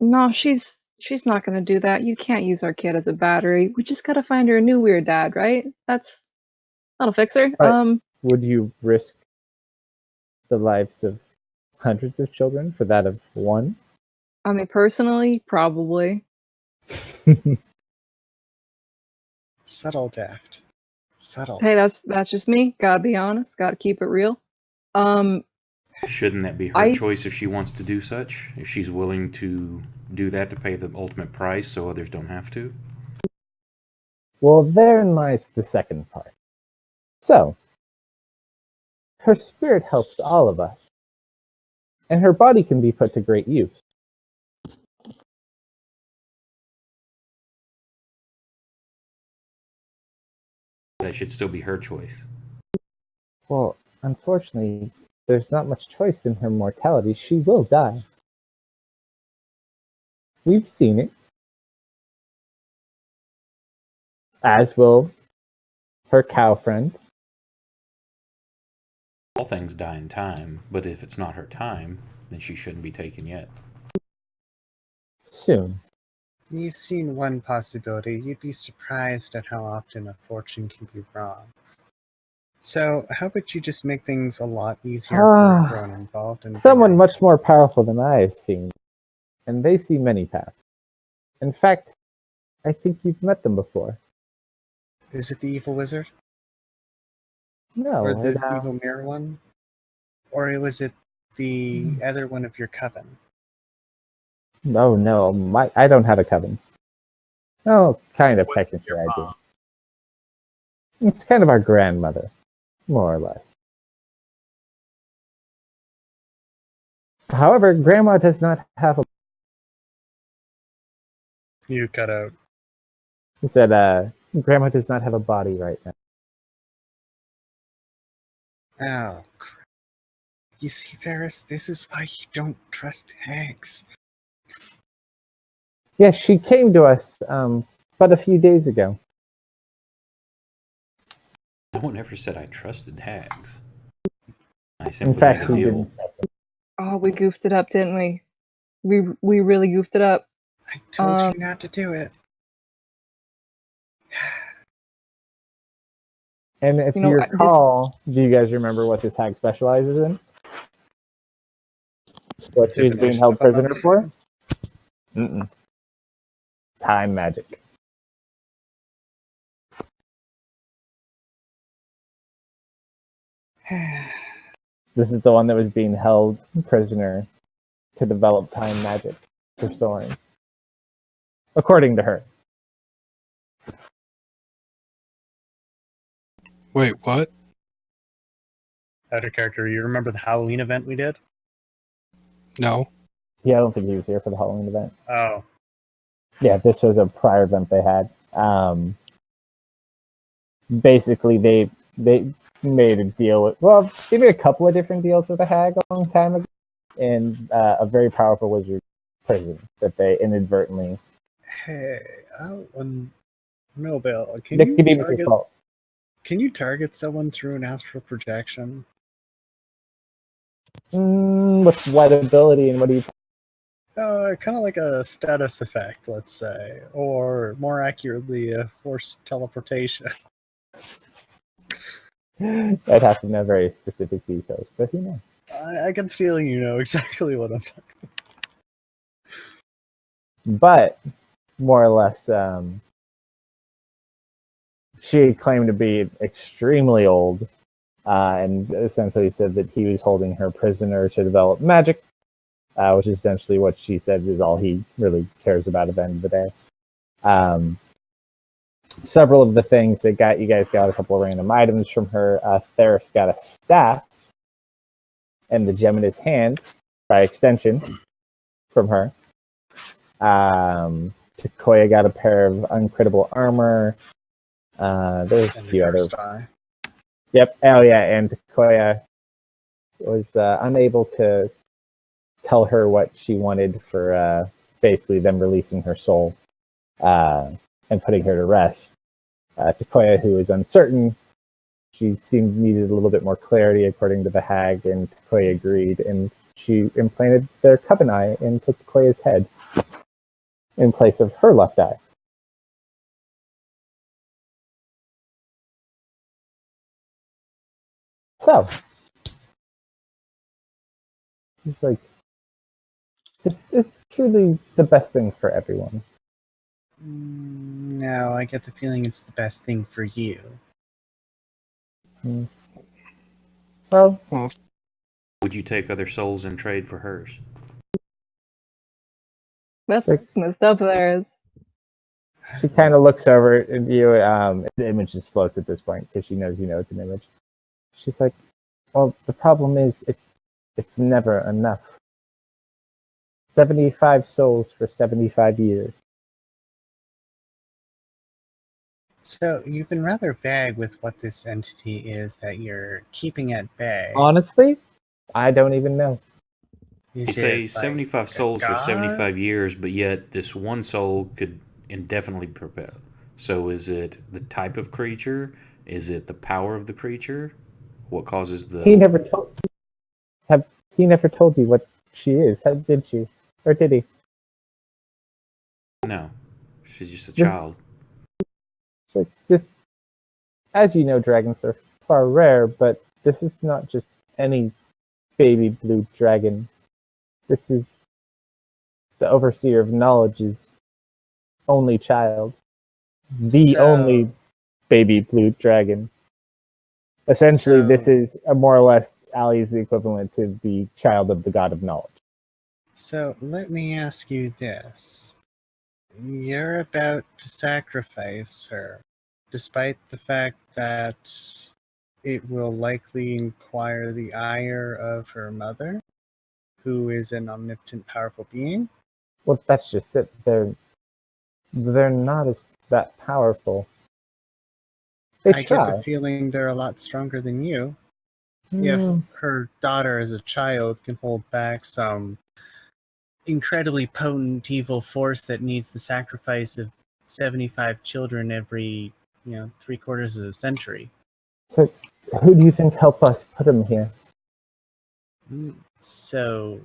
[SPEAKER 6] No, she's She's not gonna do that. You can't use our kid as a battery. We just gotta find her a new weird dad, right? That'll fix her.
[SPEAKER 2] Right. Would you risk the lives of hundreds of children for that of one?
[SPEAKER 6] I mean, personally, probably.
[SPEAKER 3] Subtle, Daft. Subtle.
[SPEAKER 6] Hey, that's just me. Gotta be honest. Gotta keep it real.
[SPEAKER 1] Shouldn't that be her choice if she wants to do such? If she's willing to do that to pay the ultimate price so others don't have to?
[SPEAKER 2] Well, therein lies the second part. So, her spirit helps all of us, and her body can be put to great use.
[SPEAKER 1] That should still be her choice.
[SPEAKER 2] Well, unfortunately, there's not much choice in her mortality. She will die. We've seen it. As will her cow friend.
[SPEAKER 1] All things die in time, but if it's not her time, then she shouldn't be taken yet.
[SPEAKER 2] Soon.
[SPEAKER 3] You've seen one possibility. You'd be surprised at how often a fortune can be wrong. So, how about you just make things a lot easier for everyone involved? And
[SPEAKER 2] Someone much more powerful than I have seen, and they see many paths. In fact, I think you've met them before.
[SPEAKER 3] Is it the evil wizard?
[SPEAKER 2] No.
[SPEAKER 3] Or the evil mirror one? Or was it the other one of your coven?
[SPEAKER 2] No. I don't have a coven. Oh, kind of technically I do. It's kind of our grandmother, more or less. However, Grandma does not have a...
[SPEAKER 3] You cut out.
[SPEAKER 2] He said, Grandma does not have a body right now.
[SPEAKER 3] Oh, crap. You see, Ferris, this is why you don't trust hags.
[SPEAKER 2] Yes, she came to us, but a few days ago.
[SPEAKER 1] No one ever said I trusted hags. I
[SPEAKER 2] In
[SPEAKER 1] simply
[SPEAKER 2] fact,
[SPEAKER 1] made a
[SPEAKER 2] he
[SPEAKER 1] deal.
[SPEAKER 2] didn't.
[SPEAKER 6] Oh, we goofed it up, didn't we? We really goofed it up.
[SPEAKER 3] I told you not to do it.
[SPEAKER 2] And if you recall, do you guys remember what this hag specializes in? What she was being held prisoner for? Mm-mm. Time magic. This is the one that was being held prisoner to develop time magic for soaring. According to her.
[SPEAKER 8] Wait, what?
[SPEAKER 3] Out of character, you remember the Halloween event we did?
[SPEAKER 8] No.
[SPEAKER 2] Yeah, I don't think he was here for the Halloween event.
[SPEAKER 3] Oh.
[SPEAKER 2] Yeah, this was a prior event they had. Basically, they made a deal with... Well, they made a couple of different deals with the hag a long time ago. And a very powerful wizard prison that they inadvertently...
[SPEAKER 3] Hey, no, Bill. Can you target someone through an astral projection?
[SPEAKER 2] With what ability and what do you...
[SPEAKER 3] Kind of like a status effect, let's say. Or, more accurately, a forced teleportation.
[SPEAKER 2] I'd have to know very specific details, but who knows?
[SPEAKER 3] I get the feeling you know exactly what I'm talking about.
[SPEAKER 2] But, more or less, she claimed to be extremely old, and essentially said that he was holding her prisoner to develop magic, which is essentially what she said is all he really cares about at the end of the day. Several of the things that you guys got a couple of random items from her. Theris got a staff and the gem in his hand, by extension, from her. Takoya got a pair of uncrittable armor. There's a few other. Yep. Oh yeah, and Takoya was unable to tell her what she wanted for basically them releasing her soul and putting her to rest. Takoya, who was uncertain, she seemed needed a little bit more clarity according to the hag, and Takoya agreed, and she implanted their coven eye and took Takoya's head. in place of her left eye. So, she's like, this is truly the best thing for everyone.
[SPEAKER 3] No, I get the feeling it's the best thing for you.
[SPEAKER 2] Well,
[SPEAKER 8] Well,
[SPEAKER 1] Would you take other souls in trade for hers?
[SPEAKER 6] That's
[SPEAKER 2] Like-
[SPEAKER 6] messed up there.
[SPEAKER 2] she kind of looks over at you. The image just floats at this point because she knows you know it's an image. She's like, well, the problem is it's never enough. 75 souls for 75 years.
[SPEAKER 3] So you've been rather vague with what this entity is that you're keeping at bay.
[SPEAKER 2] Honestly, I don't even know.
[SPEAKER 1] You
[SPEAKER 3] Is
[SPEAKER 1] say
[SPEAKER 3] it like
[SPEAKER 1] 75
[SPEAKER 3] a
[SPEAKER 1] souls for
[SPEAKER 3] god?
[SPEAKER 1] 75 years, but yet this one soul could indefinitely propel. So is it the type of creature? Is it the power of the creature? What causes
[SPEAKER 2] He
[SPEAKER 1] the...
[SPEAKER 2] never told. He never told you what she is? How did she? Or did he?
[SPEAKER 1] No. She's just a
[SPEAKER 2] This-
[SPEAKER 1] child.
[SPEAKER 2] It's like this. As you know, dragons are far rare, but this is not just any baby blue dragon. This is the overseer of knowledge's only child. The
[SPEAKER 3] So-
[SPEAKER 2] only baby blue dragon. Essentially, this
[SPEAKER 3] So-
[SPEAKER 2] is more or less Ali's equivalent to the child of the god of knowledge.
[SPEAKER 3] So let me ask you this. You're about to sacrifice her, despite the fact that it will likely inquire the ire of her mother, who is an omnipotent, powerful being.
[SPEAKER 2] Well, that's just it. They're not as that powerful. They
[SPEAKER 3] I get
[SPEAKER 2] try.
[SPEAKER 3] the feeling they're a lot stronger than you.
[SPEAKER 2] Hmm.
[SPEAKER 3] If her daughter as a child can hold back some incredibly potent evil force that needs the sacrifice of 75 children every, 3/4 of a century.
[SPEAKER 2] So, who do you think helped us put him here?
[SPEAKER 3] So,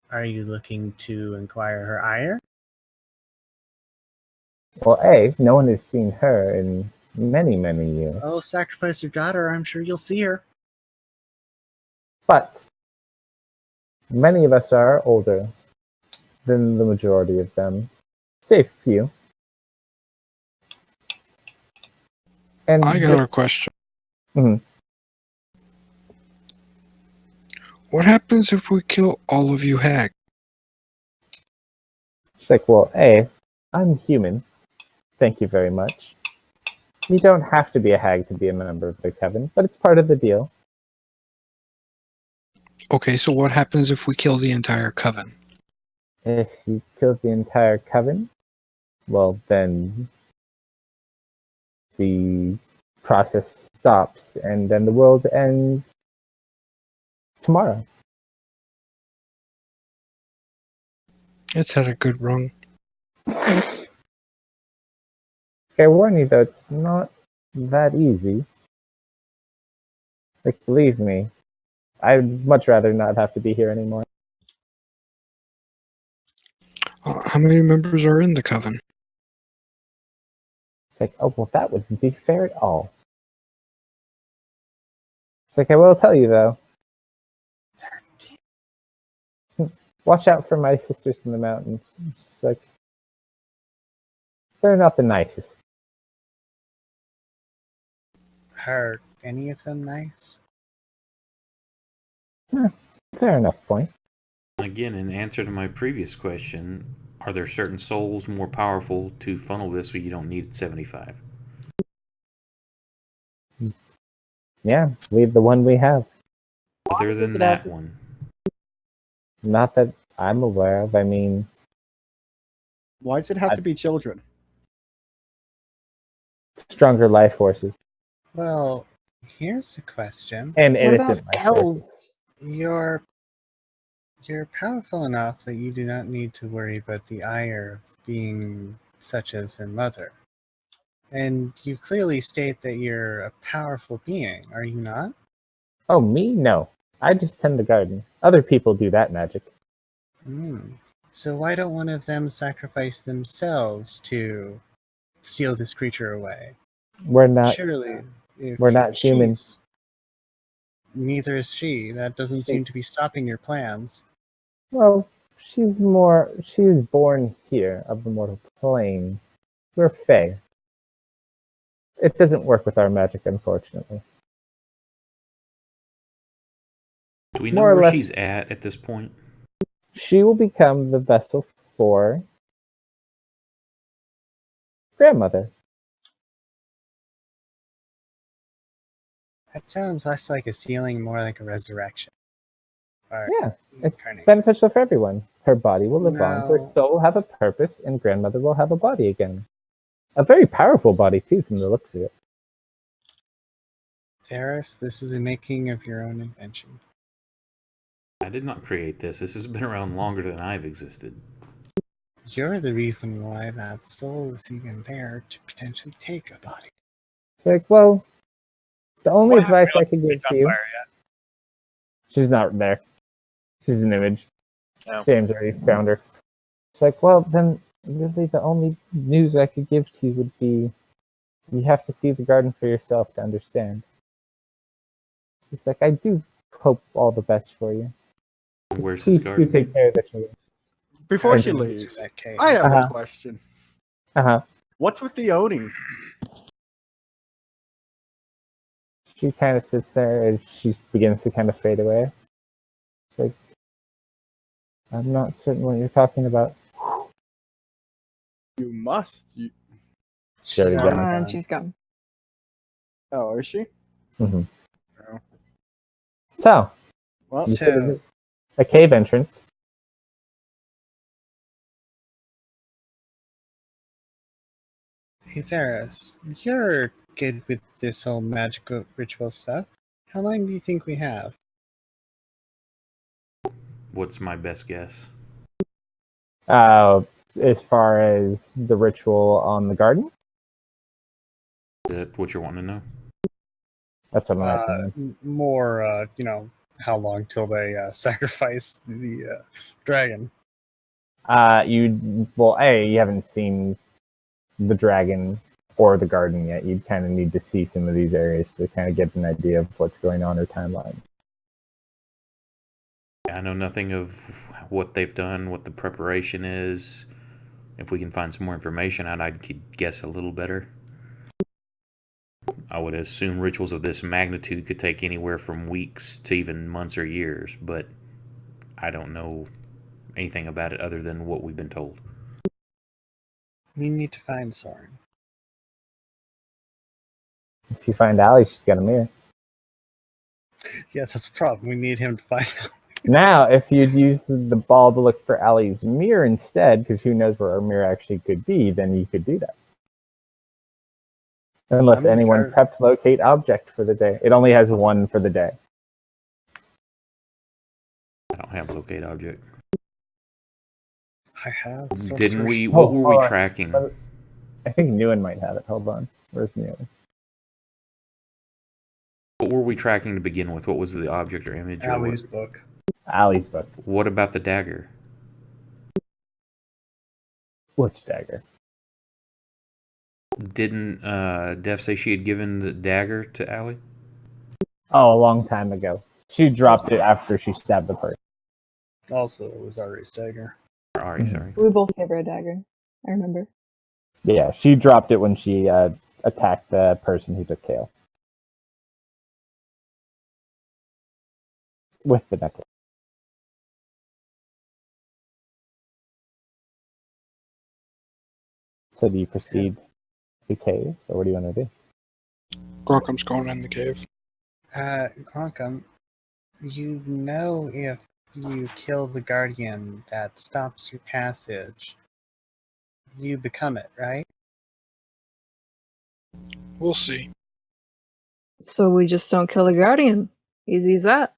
[SPEAKER 3] are you looking to inquire her ire?
[SPEAKER 2] Well, no one has seen her in many, many years.
[SPEAKER 3] Oh, sacrifice your daughter. I'm sure you'll see her.
[SPEAKER 2] But many of us are older than the majority of them. Save few. And
[SPEAKER 8] I got a question.
[SPEAKER 2] Mhm.
[SPEAKER 8] What happens if we kill all of you hag?
[SPEAKER 2] She's like, well, I'm human. Thank you very much. You don't have to be a hag to be a member of the coven, but it's part of the deal.
[SPEAKER 8] Okay, so what happens if we kill the entire coven?
[SPEAKER 2] If you kill the entire coven, well, then the process stops, and then the world ends tomorrow.
[SPEAKER 8] It's had a good run.
[SPEAKER 2] I warn you, though, it's not that easy. Like, believe me, I'd much rather not have to be here anymore.
[SPEAKER 8] How many members are in the coven?
[SPEAKER 2] It's like, oh, well, that wouldn't be fair at all. It's like, I will tell you, though. Watch out for my sisters in the mountains. It's like, they're not the nicest.
[SPEAKER 3] Are any of them nice?
[SPEAKER 2] Fair enough point.
[SPEAKER 1] Again, in answer to my previous question, are there certain souls more powerful to funnel this so you don't need 75?
[SPEAKER 2] Yeah, leave the one we have.
[SPEAKER 1] Other
[SPEAKER 4] does
[SPEAKER 1] than
[SPEAKER 4] it have
[SPEAKER 1] that
[SPEAKER 4] to-
[SPEAKER 1] one.
[SPEAKER 2] Not that I'm aware of. I mean,
[SPEAKER 4] Why does it have to be children?
[SPEAKER 2] stronger life forces
[SPEAKER 3] Well, here's the question.
[SPEAKER 2] and
[SPEAKER 6] What about
[SPEAKER 2] innocent life forces.
[SPEAKER 6] elves?
[SPEAKER 3] You're powerful enough that you do not need to worry about the ire of being such as her mother. And you clearly state that you're a powerful being, are you not?
[SPEAKER 2] Oh, me? No. I just tend the garden. Other people do that magic.
[SPEAKER 3] So why don't one of them sacrifice themselves to steal this creature away?
[SPEAKER 2] We're not.
[SPEAKER 3] Surely, if
[SPEAKER 2] We're not human.
[SPEAKER 3] she's- Neither is she. That doesn't seem to be stopping your plans.
[SPEAKER 2] Well, she was born here of the mortal plane. We're Fae. It doesn't work with our magic, unfortunately.
[SPEAKER 1] Do we know
[SPEAKER 2] More or
[SPEAKER 1] where
[SPEAKER 2] less.
[SPEAKER 1] she's at this point?
[SPEAKER 2] She will become the vessel for grandmother.
[SPEAKER 3] That sounds less like a sealing, more like a resurrection. Or
[SPEAKER 2] Yeah, it's
[SPEAKER 3] incarnation.
[SPEAKER 2] beneficial for everyone. Her body will live on, her
[SPEAKER 3] No.
[SPEAKER 2] soul will have a purpose, and grandmother will have a body again. A very powerful body, too, from the looks of it.
[SPEAKER 3] Theris, this is a making of your own invention.
[SPEAKER 1] I did not create this. This has been around longer than I've existed.
[SPEAKER 3] You're the reason why that soul is even there to potentially take a body.
[SPEAKER 2] It's like, well, the only
[SPEAKER 7] What
[SPEAKER 2] advice I
[SPEAKER 7] happened
[SPEAKER 2] could
[SPEAKER 7] to
[SPEAKER 2] give
[SPEAKER 7] the
[SPEAKER 2] to you.
[SPEAKER 7] gunfire yet?
[SPEAKER 2] She's not there. She's an image.
[SPEAKER 7] No.
[SPEAKER 2] James already found her. It's like, well, then really the only news I could give to you would be you have to see the garden for yourself to understand. She's like, I do hope all the best for you.
[SPEAKER 1] Where's this
[SPEAKER 2] Please do
[SPEAKER 1] garden?
[SPEAKER 2] take care of the children.
[SPEAKER 4] Before she
[SPEAKER 3] Entrance to
[SPEAKER 4] leaves,
[SPEAKER 3] that cave.
[SPEAKER 4] I have a
[SPEAKER 2] Uh-huh.
[SPEAKER 4] question.
[SPEAKER 2] Uh-huh.
[SPEAKER 4] What's with the Oni?
[SPEAKER 2] She kind of sits there as she begins to kind of fade away. She's like, I'm not certain what you're talking about.
[SPEAKER 4] You must.
[SPEAKER 2] She already
[SPEAKER 3] already
[SPEAKER 2] gone.
[SPEAKER 6] And
[SPEAKER 3] gone.
[SPEAKER 6] she's gone.
[SPEAKER 4] Oh, is she?
[SPEAKER 2] Mm-hmm.
[SPEAKER 4] Oh.
[SPEAKER 2] So,
[SPEAKER 4] Well,
[SPEAKER 2] you
[SPEAKER 3] So-
[SPEAKER 2] sit at a cave entrance.
[SPEAKER 3] Hey Theris, you're good with this whole magical ritual stuff. How long do you think we have?
[SPEAKER 1] What's my best guess?
[SPEAKER 2] As far as the ritual on the garden,
[SPEAKER 1] Is that what you're wanting to know?
[SPEAKER 2] that's what I'm asking.
[SPEAKER 3] More, how long till they sacrifice the dragon?
[SPEAKER 2] You haven't seen the dragon or the garden yet. You'd kind of need to see some of these areas to kind of get an idea of what's going on or timeline.
[SPEAKER 1] I know nothing of what they've done, what the preparation is. If we can find some more information out, I'd guess a little better. I would assume rituals of this magnitude could take anywhere from weeks to even months or years, but I don't know anything about it other than what we've been told.
[SPEAKER 3] We need to find Soren.
[SPEAKER 2] If you find Allie, she's got a mirror.
[SPEAKER 3] Yeah, that's the problem. We need him to find out.
[SPEAKER 2] Now, if you'd use the ball to look for Allie's mirror instead, because who knows where her mirror actually could be, then you could do that. Unless
[SPEAKER 3] I'm gonna
[SPEAKER 2] anyone
[SPEAKER 3] try-
[SPEAKER 2] prepped locate object for the day. It only has one for the day.
[SPEAKER 1] I don't have locate object.
[SPEAKER 3] I have.
[SPEAKER 1] Didn't we?
[SPEAKER 2] Oh,
[SPEAKER 1] What were we
[SPEAKER 2] hold on.
[SPEAKER 1] tracking?
[SPEAKER 2] I think Newen might have it. Hold on. Where's Newen?
[SPEAKER 1] What were we tracking to begin with? What was the object or image? Or
[SPEAKER 3] Allie's
[SPEAKER 1] what?
[SPEAKER 3] book.
[SPEAKER 2] Allie's book.
[SPEAKER 1] What about the dagger?
[SPEAKER 2] Which dagger?
[SPEAKER 1] Didn't Def say she had given the dagger to Allie?
[SPEAKER 2] Oh, a long time ago. She dropped it after she stabbed the person.
[SPEAKER 3] Also, it was Ari's dagger.
[SPEAKER 1] Or Ari, sorry.
[SPEAKER 6] We both gave her a dagger. I remember.
[SPEAKER 2] Yeah, she dropped it when she attacked the person who took Kale. With the necklace. So do you proceed to the cave, or what do you want to do?
[SPEAKER 8] Grunkum's going in the cave.
[SPEAKER 3] Gronkum, you know if you kill the guardian that stops your passage, you become it, right?
[SPEAKER 8] We'll see.
[SPEAKER 6] So we just don't kill the guardian. Easy as that.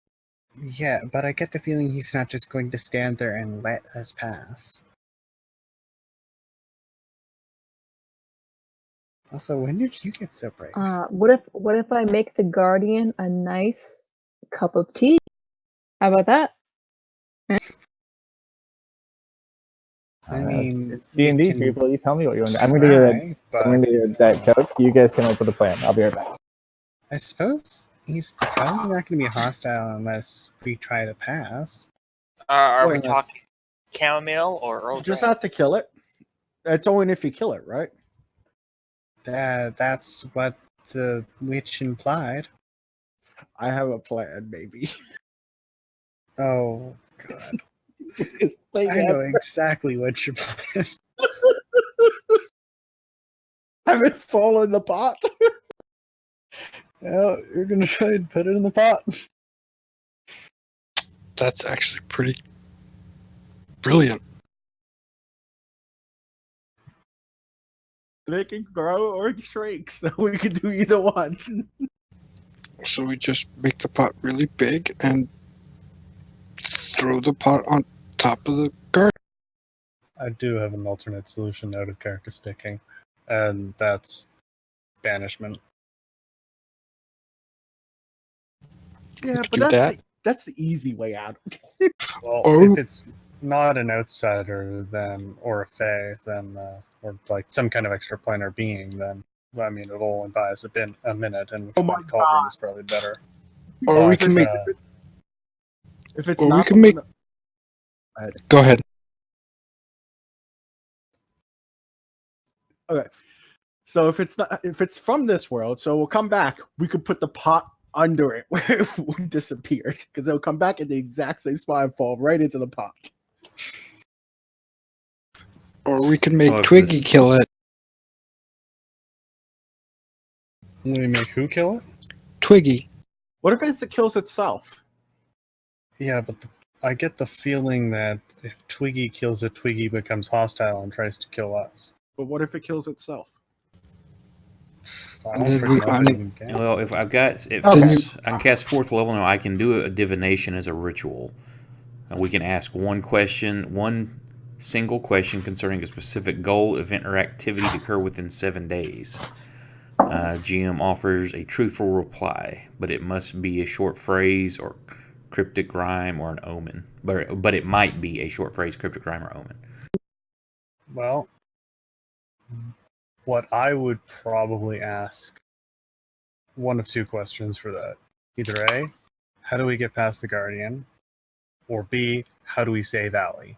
[SPEAKER 3] Yeah, but I get the feeling he's not just going to stand there and let us pass. Also, when did you get so brave?
[SPEAKER 6] What if I make the guardian a nice cup of tea? How about that?
[SPEAKER 3] I mean,
[SPEAKER 2] it's D&D,
[SPEAKER 3] we can
[SPEAKER 2] people. You tell me what you want. I'm going to get
[SPEAKER 3] try, but
[SPEAKER 2] I'm going to get that Coke. You guys come up with a plan. I'll be right back.
[SPEAKER 3] I suppose he's probably not going to be hostile unless we try to pass.
[SPEAKER 7] Are we
[SPEAKER 3] Well,
[SPEAKER 7] talking chamomile or Earl
[SPEAKER 4] Just
[SPEAKER 7] Grey?
[SPEAKER 4] have to kill it. It's only if you kill it, right?
[SPEAKER 3] That's what the witch implied.
[SPEAKER 4] I have a plan, baby.
[SPEAKER 3] Oh, God.
[SPEAKER 4] This thing
[SPEAKER 3] I know exactly what your plan is.
[SPEAKER 4] have it fall in the pot.
[SPEAKER 3] Well, you're going to try and put it in the pot.
[SPEAKER 8] That's actually pretty brilliant.
[SPEAKER 4] They can grow or shrink, so we can do either one.
[SPEAKER 8] So we just make the pot really big and throw the pot on top of the garden.
[SPEAKER 3] I do have an alternate solution out of character speaking, and that's banishment.
[SPEAKER 4] Yeah,
[SPEAKER 8] could
[SPEAKER 4] but
[SPEAKER 8] do that.
[SPEAKER 4] that's the easy way out.
[SPEAKER 3] Well,
[SPEAKER 8] Or-
[SPEAKER 3] if it's not an outsider, then or a fae, then or like some kind of extraplanar being, then I mean it'll advise a minute, and which
[SPEAKER 4] Oh my
[SPEAKER 3] one cauldron is probably better.
[SPEAKER 8] Or we
[SPEAKER 3] But,
[SPEAKER 8] can make.
[SPEAKER 4] If it's
[SPEAKER 8] Or we
[SPEAKER 4] not
[SPEAKER 8] can
[SPEAKER 4] the
[SPEAKER 8] make.
[SPEAKER 4] one
[SPEAKER 8] Go ahead.
[SPEAKER 4] so if it's from this world, so we'll come back. We could put the pot under it where it disappeared because it'll come back at the exact same spot and fall right into the pot.
[SPEAKER 8] Or we can make
[SPEAKER 1] Oh, if
[SPEAKER 8] Twiggy
[SPEAKER 1] it's-
[SPEAKER 8] kill it.
[SPEAKER 3] we make who kill it?
[SPEAKER 8] Twiggy.
[SPEAKER 4] What if it kills itself?
[SPEAKER 3] Yeah, but I get the feeling that if Twiggy kills it, Twiggy becomes hostile and tries to kill us.
[SPEAKER 4] But what if it kills itself?
[SPEAKER 3] I
[SPEAKER 8] And
[SPEAKER 3] don't
[SPEAKER 8] then we
[SPEAKER 3] freaking know if
[SPEAKER 8] un-
[SPEAKER 3] you can.
[SPEAKER 1] Well, if I've got, if
[SPEAKER 4] Okay.
[SPEAKER 1] since I can cast fourth level now, I can do a divination as a ritual. And we can ask one single question concerning a specific goal, event, or activity to occur within 7 days. GM offers a truthful reply, but it must be a short phrase or cryptic rhyme or an omen. But it might be a short phrase, cryptic rhyme, or omen.
[SPEAKER 3] Well, what I would probably ask one of two questions for that. Either A, how do we get past the Guardian? Or B, how do we save Allie?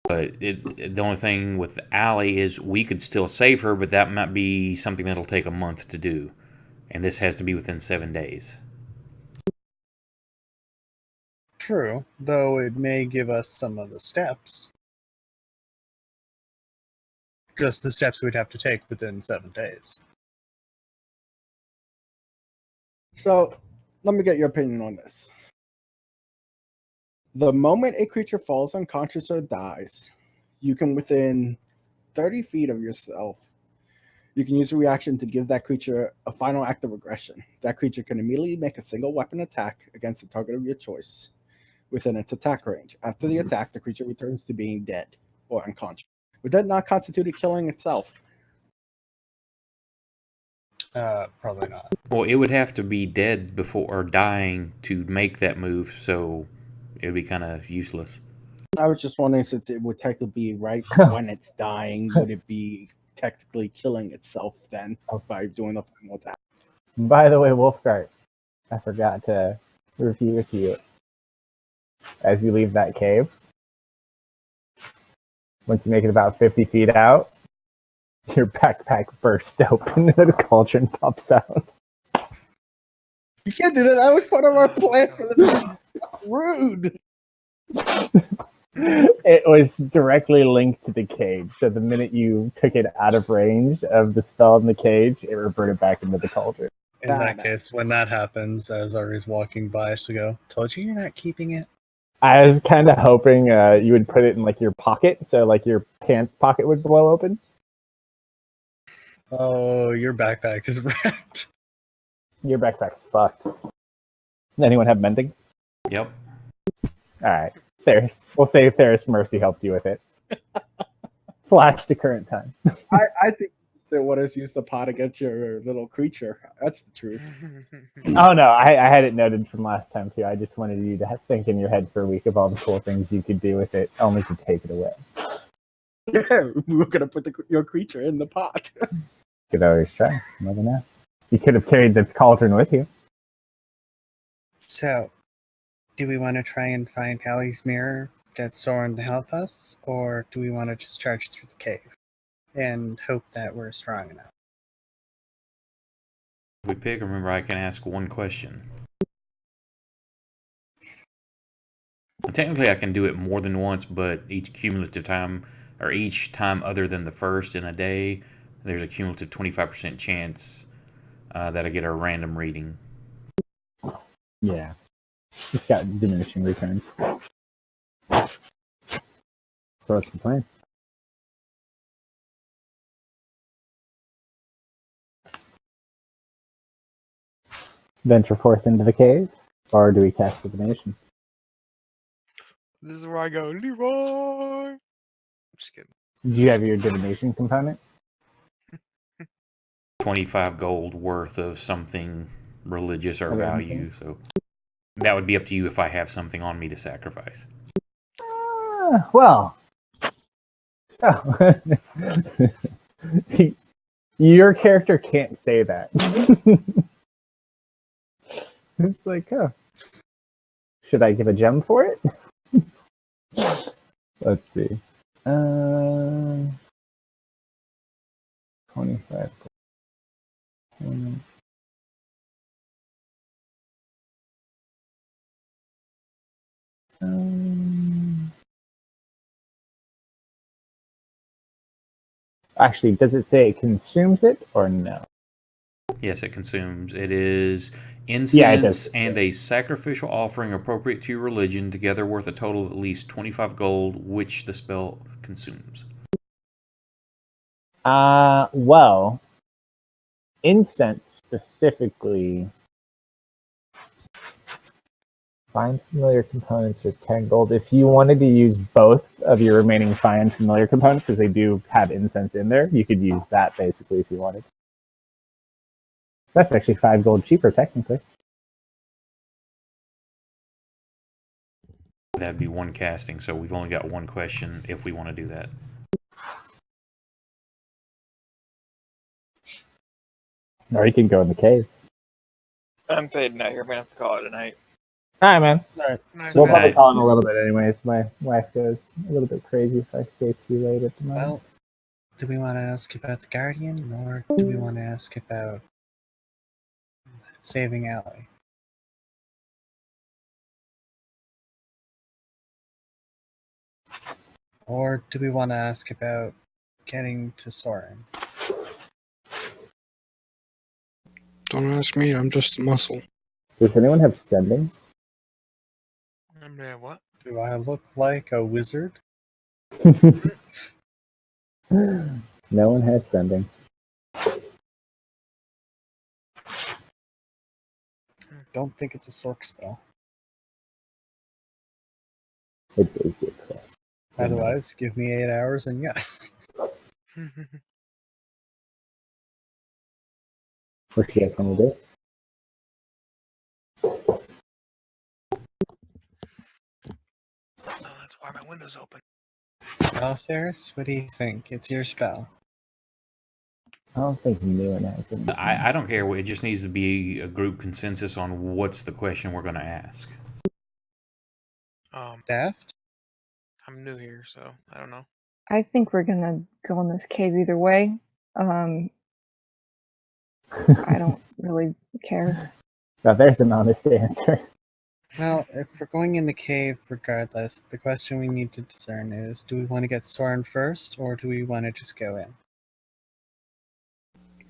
[SPEAKER 1] But the only thing with Allie is we could still save her, but that might be something that'll take a month to do. And this has to be within 7 days.
[SPEAKER 3] True, though it may give us some of the steps. Just the steps we'd have to take within 7 days.
[SPEAKER 4] So, let me get your opinion on this. The moment a creature falls unconscious or dies, you can, within 30 feet of yourself, you can use a reaction to give that creature a final act of aggression. That creature can immediately make a single weapon attack against a target of your choice within its attack range. After the attack, the creature returns to being dead or unconscious. Would that not constitute a killing itself?
[SPEAKER 3] Probably not.
[SPEAKER 1] Well, it would have to be dead before or dying to make that move, so it would be kind of useless.
[SPEAKER 4] I was just wondering, since it would technically be right when it's dying, would it be technically killing itself then by doing the final attack?
[SPEAKER 2] By the way, Wolfgart, I forgot to review with you. As you leave that cave, once you make it about 50 feet out, your backpack bursts open and the cauldron pops out.
[SPEAKER 4] You can't do that. That was part of our plan for the rude.
[SPEAKER 2] It was directly linked to the cage, so the minute you took it out of range of the spell in the cage, it reverted back into the cauldron.
[SPEAKER 3] In that case, when that happens, as Ari's walking by, she'll go, "Told you you're not keeping it."
[SPEAKER 2] I was kind of hoping you would put it in like your pocket, so like your pants pocket would blow open.
[SPEAKER 3] Oh, your backpack is wrecked.
[SPEAKER 2] Your backpack's fucked. Anyone have mending?
[SPEAKER 1] Yep.
[SPEAKER 2] All right, Theris. We'll say Theris Mercy helped you with it. Flash to current time.
[SPEAKER 4] I think you just They want us to use the pot against your little creature. That's the truth.
[SPEAKER 2] Oh no, I had it noted from last time too. I just wanted you to think in your head for a week of all the cool things you could do with it, only to take it away.
[SPEAKER 4] Yeah, we were gonna put your creature in the pot.
[SPEAKER 2] Could always try. You never know. You could have carried the cauldron with you.
[SPEAKER 3] So, do we want to try and find Allie's mirror, get Soren to help us, or do we want to just charge through the cave and hope that we're strong enough?
[SPEAKER 1] If we pick, remember I can ask one question. And technically I can do it more than once, but each cumulative time, or each time other than the first in a day, there's a cumulative 25% chance that I get a random reading.
[SPEAKER 2] Yeah. It's got diminishing returns. So what's the plan? Venture forth into the cave, or do we cast divination?
[SPEAKER 5] This is where I go, Leroy. I'm just kidding.
[SPEAKER 2] Do you have your divination component?
[SPEAKER 1] 25 gold worth of something religious or
[SPEAKER 2] Okay.
[SPEAKER 1] value, so that would be up to you if I have something on me to sacrifice.
[SPEAKER 2] Well, so your character can't say that. It's like, oh, should I give a gem for it? Let's see. 25. Actually, does it say it consumes it or no?
[SPEAKER 1] Yes, it consumes. It is incense
[SPEAKER 2] Yeah, it does.
[SPEAKER 1] and a sacrificial offering appropriate to your religion, together worth a total of at least 25 gold, which the spell consumes.
[SPEAKER 2] Well, incense specifically. Find familiar components are 10 gold. If you wanted to use both of your remaining find familiar components, because they do have incense in there, you could use that basically if you wanted. That's actually 5 gold cheaper, technically.
[SPEAKER 1] That'd be one casting, so we've only got one question if we want to do that.
[SPEAKER 2] Or you can go in the cave.
[SPEAKER 7] I'm fading out here. I'm gonna have to call it a night.
[SPEAKER 2] All right, man. All right.
[SPEAKER 5] Nice
[SPEAKER 2] We'll
[SPEAKER 5] guy.
[SPEAKER 2] probably call in a little bit anyways. My wife goes a little bit crazy if I stay too late at the moment.
[SPEAKER 3] Well, do we want to ask about the Guardian, or do we want to ask about saving Allie? Or do we want to ask about getting to Soren?
[SPEAKER 8] Don't ask me. I'm just a muscle.
[SPEAKER 2] Does anyone have sending?
[SPEAKER 5] Yeah, what?
[SPEAKER 3] Do I look like a wizard?
[SPEAKER 2] No one has sending.
[SPEAKER 3] Don't think it's a Sork spell.
[SPEAKER 2] It does get crap.
[SPEAKER 3] Otherwise, give me 8 hours and yes.
[SPEAKER 2] What you guys want to do?
[SPEAKER 5] Oh, that's why my window's open.
[SPEAKER 3] Well, Theris, what do you think? It's your spell.
[SPEAKER 2] I don't think anyone has sending.
[SPEAKER 1] I don't care. It just needs to be a group consensus on what's the question we're going to ask.
[SPEAKER 3] Daft?
[SPEAKER 5] I'm new here, so I don't know.
[SPEAKER 6] I think we're gonna go in this cave either way. I don't really care.
[SPEAKER 2] Now there's an honest answer.
[SPEAKER 3] Well, if we're going in the cave regardless, the question we need to discern is, do we want to get Soren first, or do we want to just go in?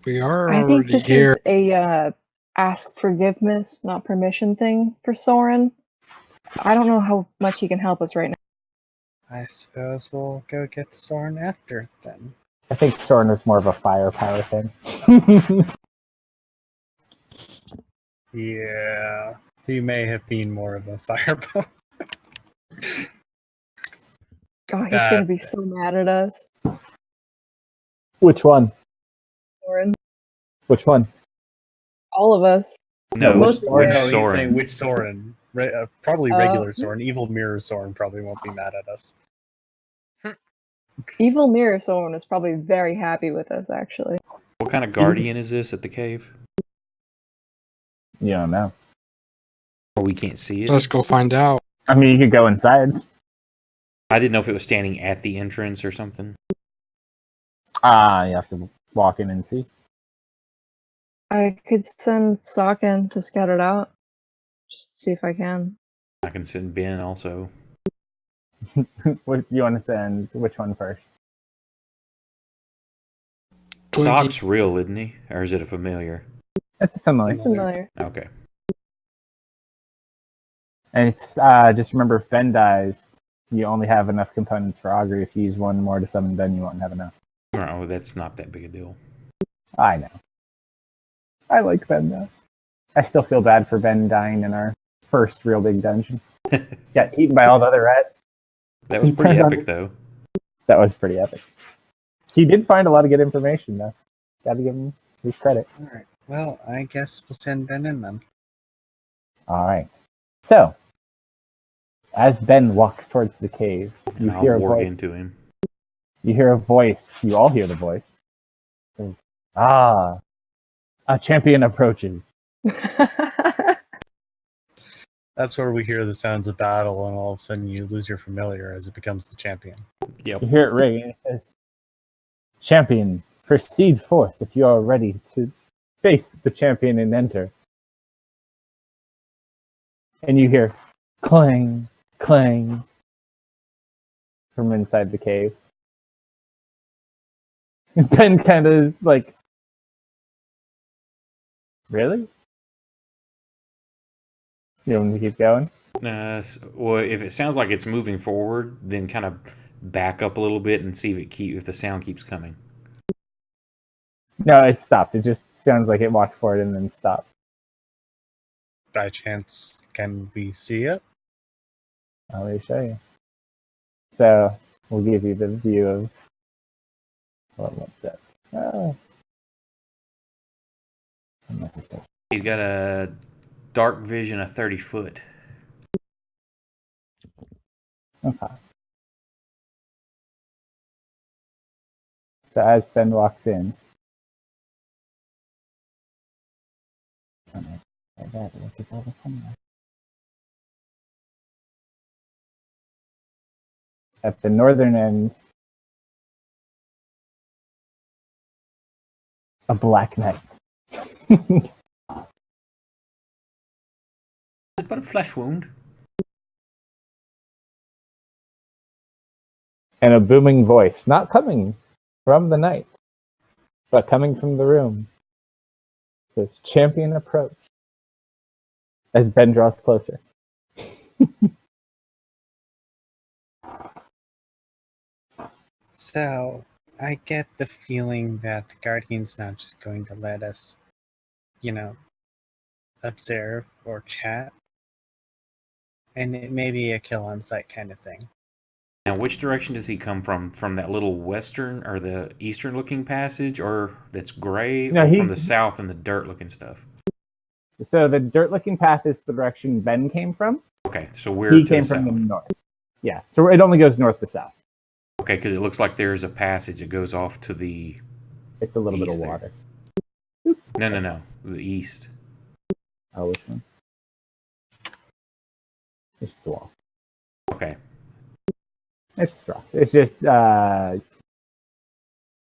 [SPEAKER 8] We are
[SPEAKER 6] I think
[SPEAKER 8] already
[SPEAKER 6] this
[SPEAKER 8] here.
[SPEAKER 6] is a ask forgiveness, not permission thing for Soren. I don't know how much he can help us right now.
[SPEAKER 3] I suppose we'll go get Soren after, then.
[SPEAKER 2] I think Soren is more of a firepower thing.
[SPEAKER 3] Yeah, he may have been more of a fireball.
[SPEAKER 6] God, he's gonna be so mad at us.
[SPEAKER 2] Which one? Which one?
[SPEAKER 6] All of us.
[SPEAKER 1] No,
[SPEAKER 6] Most
[SPEAKER 1] which
[SPEAKER 6] of it.
[SPEAKER 3] No, he's
[SPEAKER 1] Soren?
[SPEAKER 3] saying which Soren. Probably
[SPEAKER 6] Oh.
[SPEAKER 3] regular Soren. Evil Mirror Soren probably won't be mad at us.
[SPEAKER 6] Evil Mirror Soren is probably very happy with us, actually.
[SPEAKER 1] What kind of guardian is this at the cave?
[SPEAKER 2] You don't know.
[SPEAKER 1] Or we can't see it?
[SPEAKER 8] Let's go find out.
[SPEAKER 2] I mean, you could go inside.
[SPEAKER 1] I didn't know if it was standing at the entrance or something.
[SPEAKER 2] You have to walk in and see.
[SPEAKER 6] I could send Socken to scout it out. Just to see if I can.
[SPEAKER 1] I can send Ben also.
[SPEAKER 2] What you want to send? Which one first?
[SPEAKER 8] Twinkie.
[SPEAKER 1] Sock's real, isn't he? Or is it a familiar?
[SPEAKER 2] It's familiar.
[SPEAKER 6] Familiar.
[SPEAKER 1] Okay.
[SPEAKER 2] And just remember, if Ben dies, you only have enough components for Augury. If you use one more to summon Ben, you won't have enough.
[SPEAKER 1] Oh, that's not that big a deal.
[SPEAKER 2] I know. I like Ben, though. I still feel bad for Ben dying in our first real big dungeon. Got eaten by all the other rats.
[SPEAKER 1] That was pretty epic, though.
[SPEAKER 2] That was pretty epic. He did find a lot of good information, though. Gotta give him his credit.
[SPEAKER 3] Alright. Well, I guess we'll send Ben in then.
[SPEAKER 2] All right. So, as Ben walks towards the cave, you
[SPEAKER 1] I'll
[SPEAKER 2] hear a
[SPEAKER 1] walk
[SPEAKER 2] voice.
[SPEAKER 1] into him.
[SPEAKER 2] You hear a voice. You all hear the voice. It says, "Ah, a champion approaches."
[SPEAKER 3] That's where we hear the sounds of battle, and all of a sudden you lose your familiar as it becomes the champion.
[SPEAKER 1] Yep.
[SPEAKER 2] You hear it ring, and it says, "Champion, proceed forth if you are ready to face the champion and enter." And you hear clang, clang from inside the cave. And Ben kind of is like, "Really? You want me to keep going?"
[SPEAKER 1] Well, if it sounds like it's moving forward, then kind of back up a little bit and see if the sound keeps coming.
[SPEAKER 2] No, it stopped. It just sounds like it walked forward and then stopped.
[SPEAKER 3] By chance, can we see it?
[SPEAKER 2] Let me show you. So we'll give you the view of what's that? Oh.
[SPEAKER 1] He's got a dark vision of 30 foot.
[SPEAKER 2] Okay. So as Ben walks in, at the northern end, a black knight.
[SPEAKER 1] It's but a flesh wound.
[SPEAKER 2] And a booming voice, not coming from the knight, but coming from the room, says, "Champion approach." As Ben draws closer.
[SPEAKER 3] So, I get the feeling that the Guardian's not just going to let us, observe or chat. And it may be a kill on sight kind of thing.
[SPEAKER 1] Now, which direction does he come from? From that little western or the eastern looking passage, or that's gray,
[SPEAKER 2] No,
[SPEAKER 1] or
[SPEAKER 2] he-
[SPEAKER 1] from the south and the dirt looking stuff?
[SPEAKER 2] So the dirt-looking path is the direction Ben came from.
[SPEAKER 1] Okay, so we're
[SPEAKER 2] He
[SPEAKER 1] to
[SPEAKER 2] came
[SPEAKER 1] the
[SPEAKER 2] from
[SPEAKER 1] south.
[SPEAKER 2] the north. Yeah, so it only goes north to south.
[SPEAKER 1] Okay, because it looks like there's a passage that goes off to the.
[SPEAKER 2] It's a little bit of
[SPEAKER 1] East there.
[SPEAKER 2] water.
[SPEAKER 1] No, the east.
[SPEAKER 2] Oh, which one? It's the wall.
[SPEAKER 1] Okay,
[SPEAKER 2] It's just rock. It's just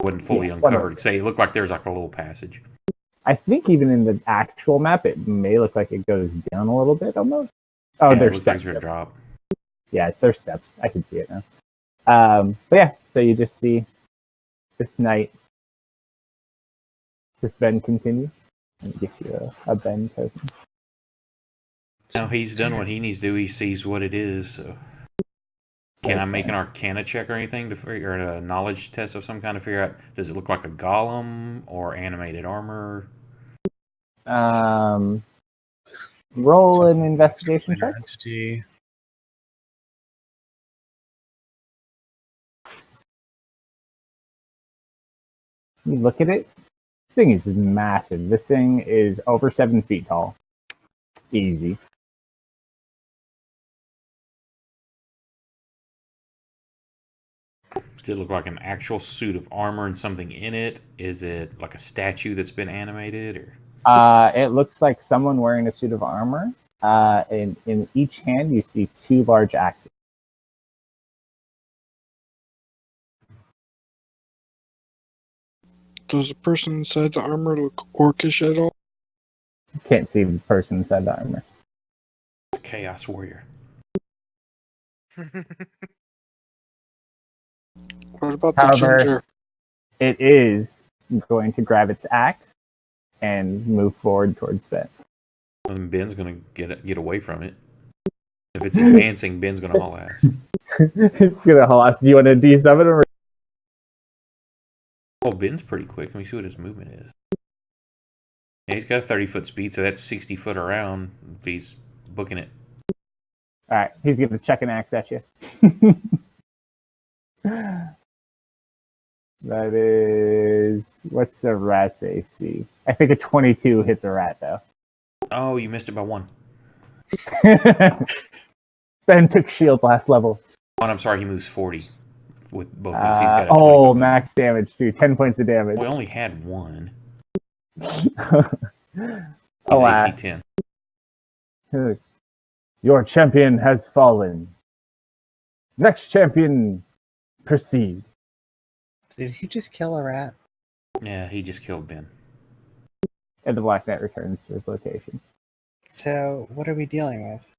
[SPEAKER 1] wasn't fully
[SPEAKER 2] Yeah, whatever.
[SPEAKER 1] uncovered. Say it looked like there's like a little passage.
[SPEAKER 2] I think even in the actual map, it may look like it goes down a little bit almost. Oh,
[SPEAKER 1] Yeah, it
[SPEAKER 2] there's
[SPEAKER 1] looks like
[SPEAKER 2] steps.
[SPEAKER 1] there's a drop.
[SPEAKER 2] Yeah, there's steps. I can see it now. But yeah, so you just see this knight. This Ben continue. And it gives you a Ben token.
[SPEAKER 1] Now he's done what he needs to do. He sees what it is. So. Can I make an Arcana check or anything to figure, or a knowledge test of some kind to figure out? Does it look like a golem or animated armor?
[SPEAKER 2] Roll an
[SPEAKER 3] Something
[SPEAKER 2] investigation
[SPEAKER 3] explain our
[SPEAKER 2] check.
[SPEAKER 3] entity.
[SPEAKER 2] You look at it. This thing is massive. This thing is over 7 feet tall. Easy.
[SPEAKER 1] Does it look like an actual suit of armor and something in it? Is it like a statue that's been animated, or?
[SPEAKER 2] It looks like someone wearing a suit of armor. In each hand, you see 2 large axes.
[SPEAKER 8] Does the person inside the armor look orcish at all?
[SPEAKER 2] You can't see the person inside the armor.
[SPEAKER 1] Chaos warrior.
[SPEAKER 8] What about the
[SPEAKER 2] However,
[SPEAKER 8] ginger?
[SPEAKER 2] it is going to grab its axe and move forward towards Ben.
[SPEAKER 1] And Ben's gonna get away from it. If it's advancing, Ben's gonna haul ass.
[SPEAKER 2] It's gonna haul ass. Do you want to D7 or?
[SPEAKER 1] Oh, Ben's pretty quick. Let me see what his movement is. Yeah, he's got a 30-foot speed, so that's 60 foot around. If he's booking it.
[SPEAKER 2] All right, he's gonna chuck an axe at you. That is, what's the rat's AC? I think a 22 hits a rat though.
[SPEAKER 1] Oh, you missed it by 1.
[SPEAKER 2] Ben took shield last level.
[SPEAKER 1] Oh, and I'm sorry, he moves 40 with both moves. He's got a 20
[SPEAKER 2] oh,
[SPEAKER 1] foot
[SPEAKER 2] max damage too. 10 points of damage.
[SPEAKER 1] move. We only had 1. He's
[SPEAKER 2] Alas.
[SPEAKER 1] AC 10.
[SPEAKER 2] Your champion has fallen. Next champion, proceed.
[SPEAKER 3] Did he just kill a rat?
[SPEAKER 1] Yeah, he just killed Ben.
[SPEAKER 2] And the Black Knight returns to his location.
[SPEAKER 3] So, what are we dealing with?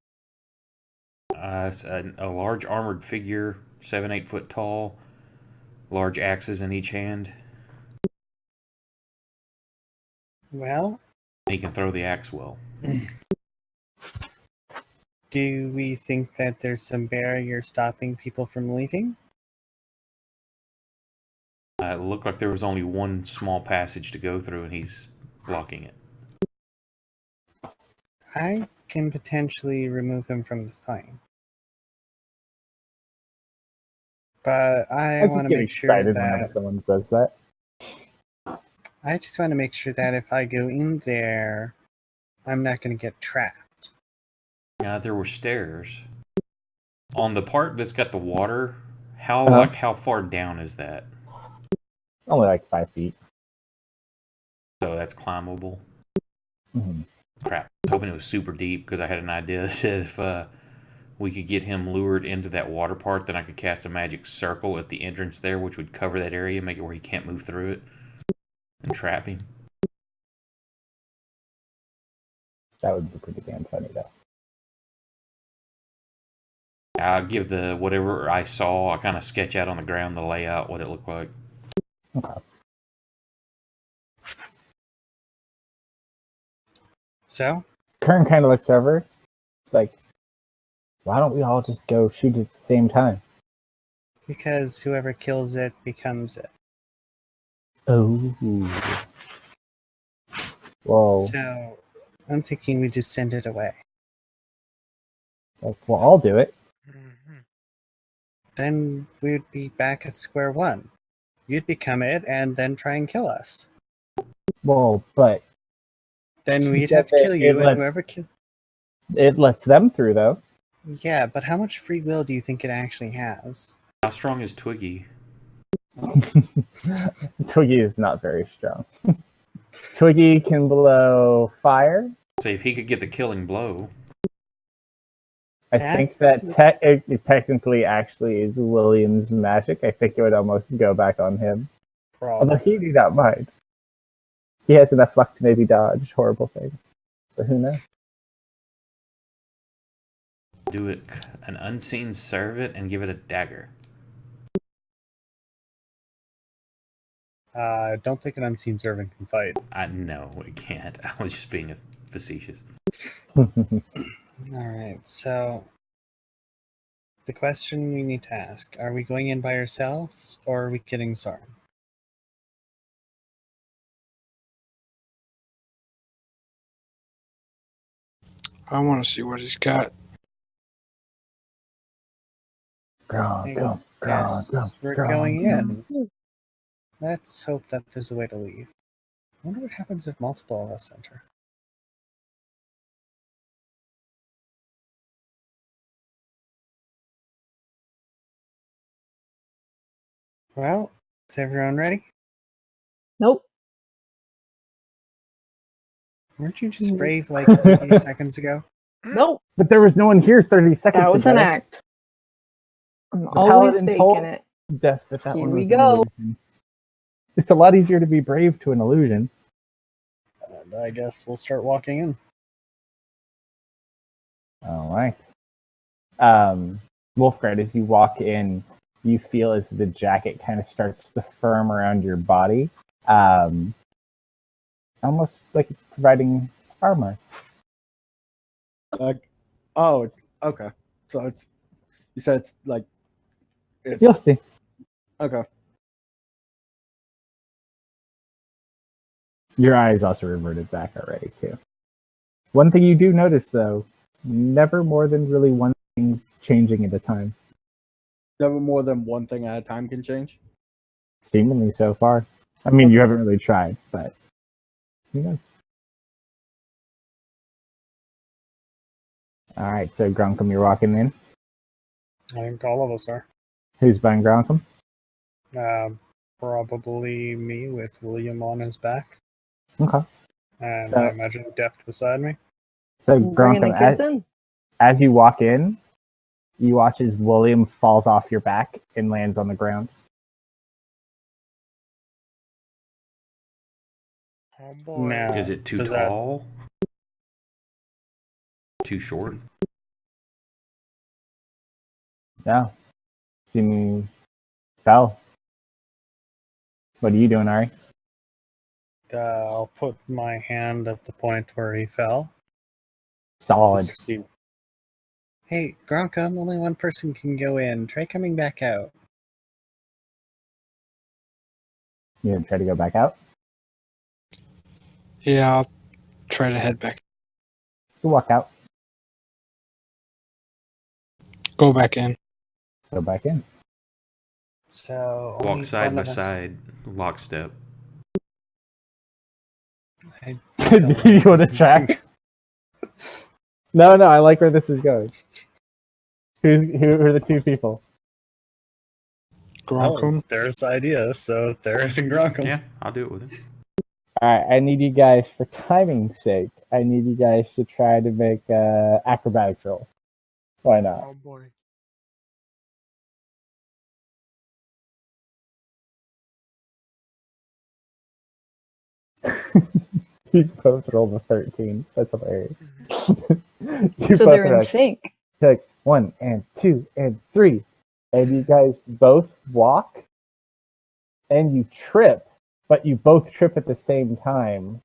[SPEAKER 1] It's a large armored figure, 7-8 foot tall, large axes in each hand.
[SPEAKER 3] Well,
[SPEAKER 1] He can throw the axe well.
[SPEAKER 3] do we think that there's some barrier stopping people from leaving?
[SPEAKER 1] It looked like there was only one small passage to go through, and he's blocking it.
[SPEAKER 3] I can potentially remove him from this plane. But I want to make sure
[SPEAKER 2] excited whenever
[SPEAKER 3] that
[SPEAKER 2] someone says that.
[SPEAKER 3] I just want to make sure that if I go in there, I'm not going to get trapped.
[SPEAKER 1] There were stairs. On the part that's got the water, how far down is that?
[SPEAKER 2] Only like 5 feet.
[SPEAKER 1] So that's climbable.
[SPEAKER 2] Mm-hmm.
[SPEAKER 1] Crap. I was hoping it was super deep because I had an idea that if we could get him lured into that water part, then I could cast a magic circle at the entrance there, which would cover that area, make it where he can't move through it, and trap him.
[SPEAKER 2] That would be pretty damn funny, though.
[SPEAKER 1] I'll give the whatever I saw, I kind of sketch out on the ground the layout, what it looked like.
[SPEAKER 2] Okay.
[SPEAKER 3] So,
[SPEAKER 2] Kern kind of looks over. It's like, why don't we all just go shoot at the same time?
[SPEAKER 3] because whoever kills it becomes it.
[SPEAKER 2] Oh. Well,
[SPEAKER 3] So, I'm thinking we just send it away.
[SPEAKER 2] well, I'll do it.
[SPEAKER 5] Mhm.
[SPEAKER 3] Then we'd be back at square one. You'd become it and then try and kill us.
[SPEAKER 2] Well, but
[SPEAKER 3] Then we'd
[SPEAKER 2] Yeah,
[SPEAKER 3] have to
[SPEAKER 2] but
[SPEAKER 3] kill you,
[SPEAKER 2] it
[SPEAKER 3] and
[SPEAKER 2] lets-
[SPEAKER 3] whoever kill.
[SPEAKER 2] it lets them through, though.
[SPEAKER 3] Yeah, but how much free will do you think it actually has?
[SPEAKER 1] How strong is Twiggy?
[SPEAKER 2] Twiggy is not very strong. Twiggy can blow fire.
[SPEAKER 1] Say if he could get the killing blow.
[SPEAKER 2] I think that
[SPEAKER 3] That's-
[SPEAKER 2] it technically actually is William's magic. I think it would almost go back on him. Although he do not mind. He has enough luck to maybe dodge horrible things. But who knows?
[SPEAKER 1] Do it an unseen servant and give it a dagger.
[SPEAKER 3] I don't think an unseen servant can fight.
[SPEAKER 1] I know it can't. I was just being facetious.
[SPEAKER 3] Alright, so the question we need to ask, are we going in by ourselves or are we getting Zorn?
[SPEAKER 8] I want to see what he's got.
[SPEAKER 3] Yes, we're going in. Let's hope that there's a way to leave. wonder what happens if multiple of us enter. Well, is everyone ready?
[SPEAKER 6] Nope.
[SPEAKER 3] Weren't you just brave like 30 seconds ago?
[SPEAKER 6] Nope.
[SPEAKER 2] But there was no one here 30 seconds
[SPEAKER 6] That was
[SPEAKER 2] ago.
[SPEAKER 6] an act. I'm
[SPEAKER 2] The
[SPEAKER 6] always
[SPEAKER 2] paladin
[SPEAKER 6] faking
[SPEAKER 2] told
[SPEAKER 6] it.
[SPEAKER 2] Death that that
[SPEAKER 6] Here
[SPEAKER 2] one
[SPEAKER 6] we
[SPEAKER 2] was an
[SPEAKER 6] go.
[SPEAKER 2] illusion. It's a lot easier to be brave to an illusion.
[SPEAKER 3] And I guess we'll start walking in.
[SPEAKER 2] All right. Wolfgard, as you walk in, you feel as the jacket kind of starts to firm around your body, almost like it's providing armor.
[SPEAKER 4] Like, oh, okay. So it's you said it's like it's
[SPEAKER 2] You'll see.
[SPEAKER 4] okay.
[SPEAKER 2] Your eyes also reverted back already, too. One thing you do notice, though, never more than really one thing changing at a time.
[SPEAKER 4] Never more than one thing at a time can change.
[SPEAKER 2] Seemingly so far. I mean, you haven't really tried, but who knows? All right, so Gronkum, you're walking in.
[SPEAKER 3] I think all of us are.
[SPEAKER 2] Who's buying Gronkum?
[SPEAKER 3] Probably me with William on his back.
[SPEAKER 2] Okay.
[SPEAKER 3] And
[SPEAKER 2] So-
[SPEAKER 3] I imagine Deft beside me.
[SPEAKER 2] So
[SPEAKER 6] Bringing the
[SPEAKER 2] Gronkum,
[SPEAKER 6] kids in.
[SPEAKER 2] as you walk in, you watch as William falls off your back and lands on the ground.
[SPEAKER 5] Oh boy.
[SPEAKER 3] Now,
[SPEAKER 1] Is it too
[SPEAKER 3] does that-
[SPEAKER 1] tall? Too short?
[SPEAKER 2] No. Seeming fell. What are you doing, Ari?
[SPEAKER 3] I'll put my hand at the point where he fell.
[SPEAKER 2] Solid.
[SPEAKER 3] Just to see. Hey, Gronkum, only one person can go in. Try coming back out.
[SPEAKER 2] You gonna try to go back out?
[SPEAKER 8] Yeah, I'll try to head back.
[SPEAKER 2] You walk out.
[SPEAKER 8] Go back in.
[SPEAKER 2] Go back in.
[SPEAKER 3] So
[SPEAKER 1] Walk
[SPEAKER 3] only
[SPEAKER 1] side
[SPEAKER 3] one
[SPEAKER 1] by
[SPEAKER 3] of us-
[SPEAKER 1] side, lockstep.
[SPEAKER 3] I
[SPEAKER 2] Do you want to track? No, I like where this is going. Who are the two people?
[SPEAKER 8] Gronkum.
[SPEAKER 3] Oh, there's the idea. So there isn't Gronkum.
[SPEAKER 1] Yeah, I'll do it with him.
[SPEAKER 2] All right, I need you guys, for timing's sake, I need you guys to try to make acrobatics rolls. Why not?
[SPEAKER 5] Oh boy.
[SPEAKER 2] You both rolled a 13. That's hilarious.
[SPEAKER 5] Mm-hmm.
[SPEAKER 2] You
[SPEAKER 6] So
[SPEAKER 2] both
[SPEAKER 6] they're in
[SPEAKER 2] rolled
[SPEAKER 6] sync.
[SPEAKER 2] like 1 and 2 and 3. And you guys both walk and you trip, but you both trip at the same time.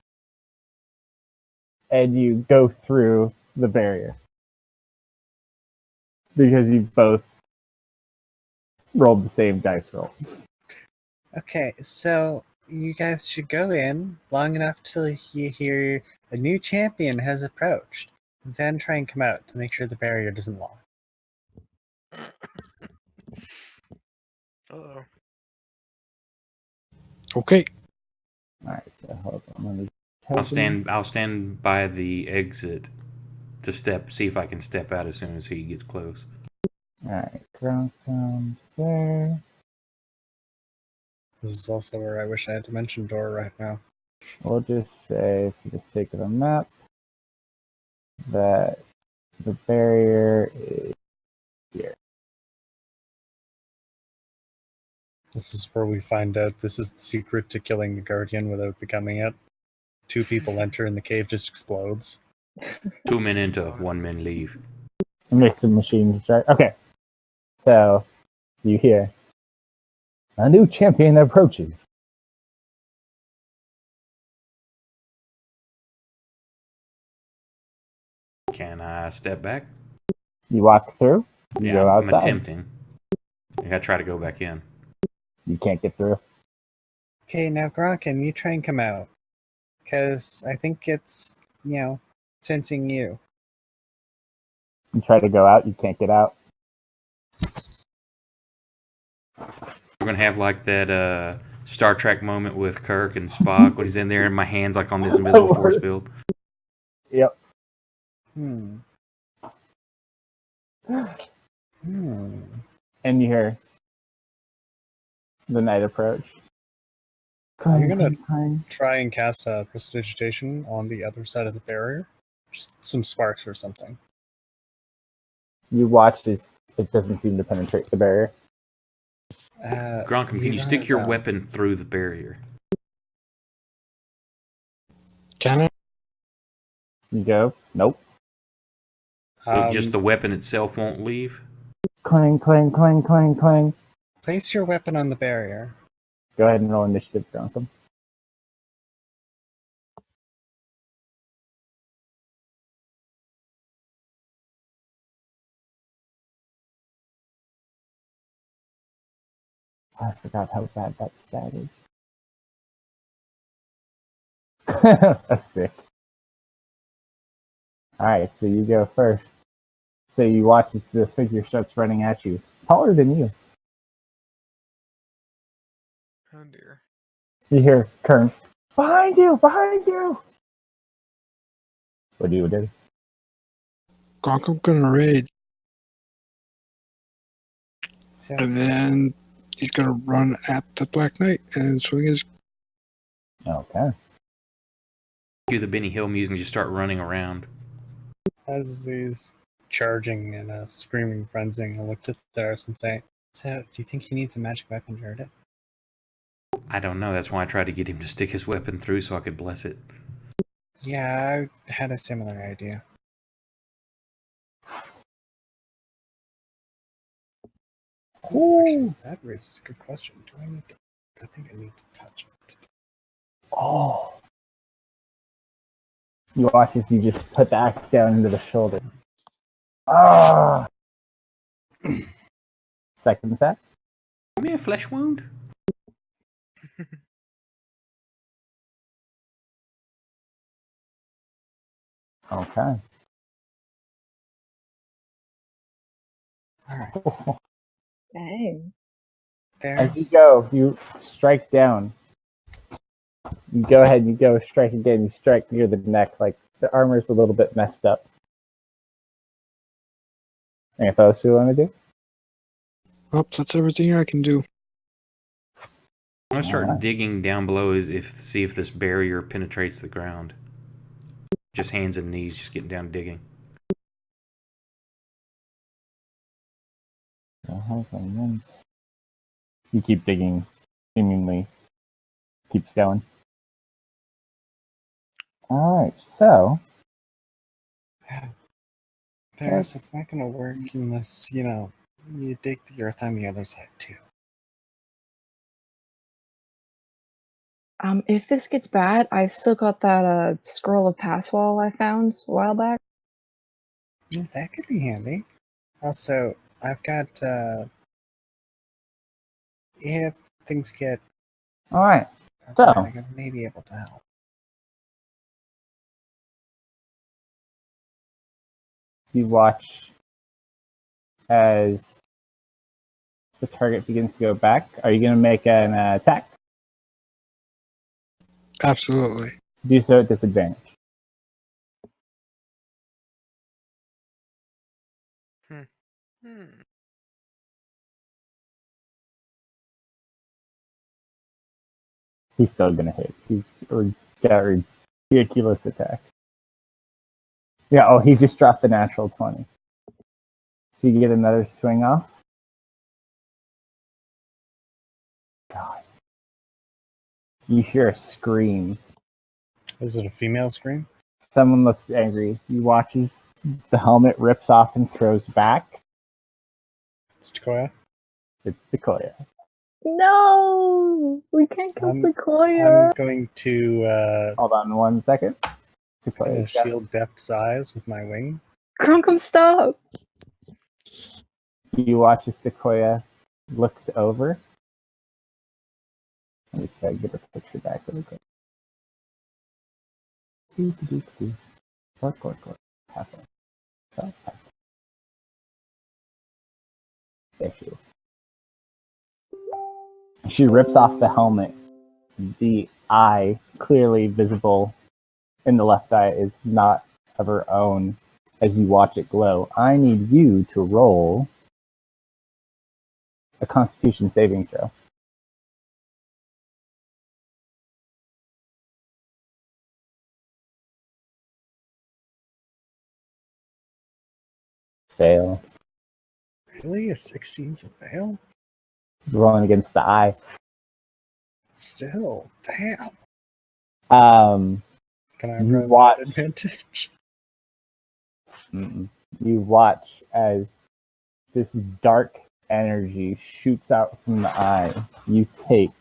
[SPEAKER 2] And you go through the barrier. Because you both rolled the same dice roll.
[SPEAKER 3] Okay, so you guys should go in long enough till you hear a new champion has approached. Then try and come out to make sure the barrier doesn't lock.
[SPEAKER 5] Uh-oh.
[SPEAKER 8] Okay.
[SPEAKER 2] Alright, so hold on. Let me
[SPEAKER 1] I'll stand by the exit to see if I can step out as soon as he gets close.
[SPEAKER 2] Alright, Gronk comes there.
[SPEAKER 3] This is also where I wish I had Dimension Door right now.
[SPEAKER 2] We'll just say, for the sake of the map, that the barrier is here.
[SPEAKER 3] This is where we find out this is the secret to killing the Guardian without becoming it. 2 people enter and the cave just explodes.
[SPEAKER 1] 2 men enter, 1 man leave.
[SPEAKER 2] Mix of machines. Okay. So, you hear a new champion approaches.
[SPEAKER 1] Can I step back?
[SPEAKER 2] You walk through. You
[SPEAKER 1] Yeah,
[SPEAKER 2] go
[SPEAKER 1] I'm
[SPEAKER 2] outside.
[SPEAKER 1] attempting. I gotta try to go back in.
[SPEAKER 2] You can't get through.
[SPEAKER 3] Okay, now Gronkin, you try and come out. Because I think it's, sensing you.
[SPEAKER 2] You try to go out. You can't get out.
[SPEAKER 1] We're gonna have like that Star Trek moment with Kirk and Spock when he's in there and my hand's like on this invisible force field.
[SPEAKER 2] Yep.
[SPEAKER 3] Hmm. Hmm.
[SPEAKER 2] And you hear the night approach.
[SPEAKER 3] I'm gonna
[SPEAKER 2] Clang.
[SPEAKER 3] try and cast a prestidigitation on the other side of the barrier. Just some sparks or something.
[SPEAKER 2] You watch as it doesn't seem to penetrate the barrier.
[SPEAKER 1] Gronkum, can you
[SPEAKER 3] Levi
[SPEAKER 1] stick
[SPEAKER 3] is,
[SPEAKER 1] your weapon through the barrier?
[SPEAKER 8] Can I?
[SPEAKER 2] You go, nope.
[SPEAKER 1] Just the weapon itself won't leave?
[SPEAKER 2] Clang, clang, clang, clang, clang.
[SPEAKER 3] Place your weapon on the barrier.
[SPEAKER 2] Go ahead and roll initiative, Gronkum. I forgot how bad that stat is. A 6. Alright, so you go first. So you watch as the figure starts running at you. Taller than you.
[SPEAKER 5] Oh dear.
[SPEAKER 2] You hear Kern, behind you, behind you! What do you do?
[SPEAKER 8] Gronkum gonna raid,
[SPEAKER 3] So,
[SPEAKER 8] and then he's gonna run at the Black Knight and swing his.
[SPEAKER 2] Okay.
[SPEAKER 1] Do the Benny Hill music and just start running around.
[SPEAKER 3] as he's charging in a screaming frenzy, I'll look to Theros and say, "So, do you think he needs a magic weapon to hurt it?"
[SPEAKER 1] I don't know. That's why I tried to get him to stick his weapon through so I could bless it.
[SPEAKER 3] Yeah, I had a similar idea. Actually, that raises a good question. Do I need to? I think I need to touch it.
[SPEAKER 2] Oh. You watch as you just put the axe down into the shoulder. Ah! Second attack.
[SPEAKER 1] Give me a flesh wound.
[SPEAKER 2] Okay.
[SPEAKER 3] All right.
[SPEAKER 6] Dang.
[SPEAKER 2] As you
[SPEAKER 3] There's
[SPEAKER 2] go, you strike down. You go ahead and you go strike again. You strike near the neck, like the armor's a little bit messed up. Anything else you want to do?
[SPEAKER 8] Oh, that's everything I can do.
[SPEAKER 1] I'm gonna start
[SPEAKER 2] Alright.
[SPEAKER 1] digging down below see if this barrier penetrates the ground. Just hands and knees, just getting down digging.
[SPEAKER 2] You keep digging, seemingly keeps going. Alright, so
[SPEAKER 3] There's it's not gonna work unless, you dig the earth on the other side too.
[SPEAKER 6] If this gets bad, I still got that scroll of pass wall I found a while back.
[SPEAKER 3] Yeah, that could be handy. Also, I've got if things get
[SPEAKER 2] alright.
[SPEAKER 3] problematic, I may be able to help.
[SPEAKER 2] You watch as the target begins to go back. Are you gonna make an attack?
[SPEAKER 8] Absolutely.
[SPEAKER 2] Do so at disadvantage.
[SPEAKER 5] Hmm.
[SPEAKER 2] He's still gonna hit. He's got a ridiculous attack. Yeah, oh, he just dropped the natural 20. So you get another swing off. God. You hear a scream.
[SPEAKER 3] Is it a female scream?
[SPEAKER 2] Someone looks angry. He watches the helmet rips off and throws back.
[SPEAKER 3] It's Takoya.
[SPEAKER 2] It's Decoya.
[SPEAKER 6] No, we can't kill
[SPEAKER 3] I'm
[SPEAKER 6] Sequoia.
[SPEAKER 3] going to
[SPEAKER 2] Hold on 1 second. Decoya's got it.
[SPEAKER 3] shield Deft's eyes with my wing.
[SPEAKER 6] Crunkum, stop.
[SPEAKER 2] You watch as Decoya looks over. Let me see if I can get a picture back really quick. Cork. Halfway. There she is. She rips off the helmet. The eye, clearly visible in the left eye, is not of her own as you watch it glow. I need you to roll a Constitution saving throw. Fail.
[SPEAKER 3] Really? A 16's a fail?
[SPEAKER 2] Rolling against the eye.
[SPEAKER 3] Still, damn. Can I
[SPEAKER 2] You
[SPEAKER 3] roll
[SPEAKER 2] watch.
[SPEAKER 3] that advantage?
[SPEAKER 2] You watch as this dark energy shoots out from the eye. You take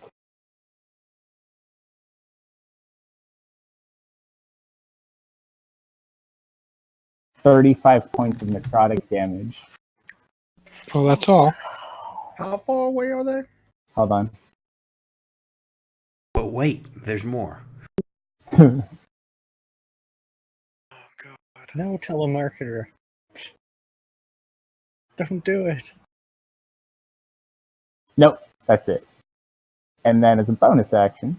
[SPEAKER 2] 35 points of necrotic damage.
[SPEAKER 8] Well, that's all.
[SPEAKER 4] How far away are they?
[SPEAKER 2] Hold on.
[SPEAKER 1] But wait, there's more.
[SPEAKER 5] Oh god.
[SPEAKER 3] No, telemarketer. Don't do it.
[SPEAKER 2] Nope, that's it. And then as a bonus action,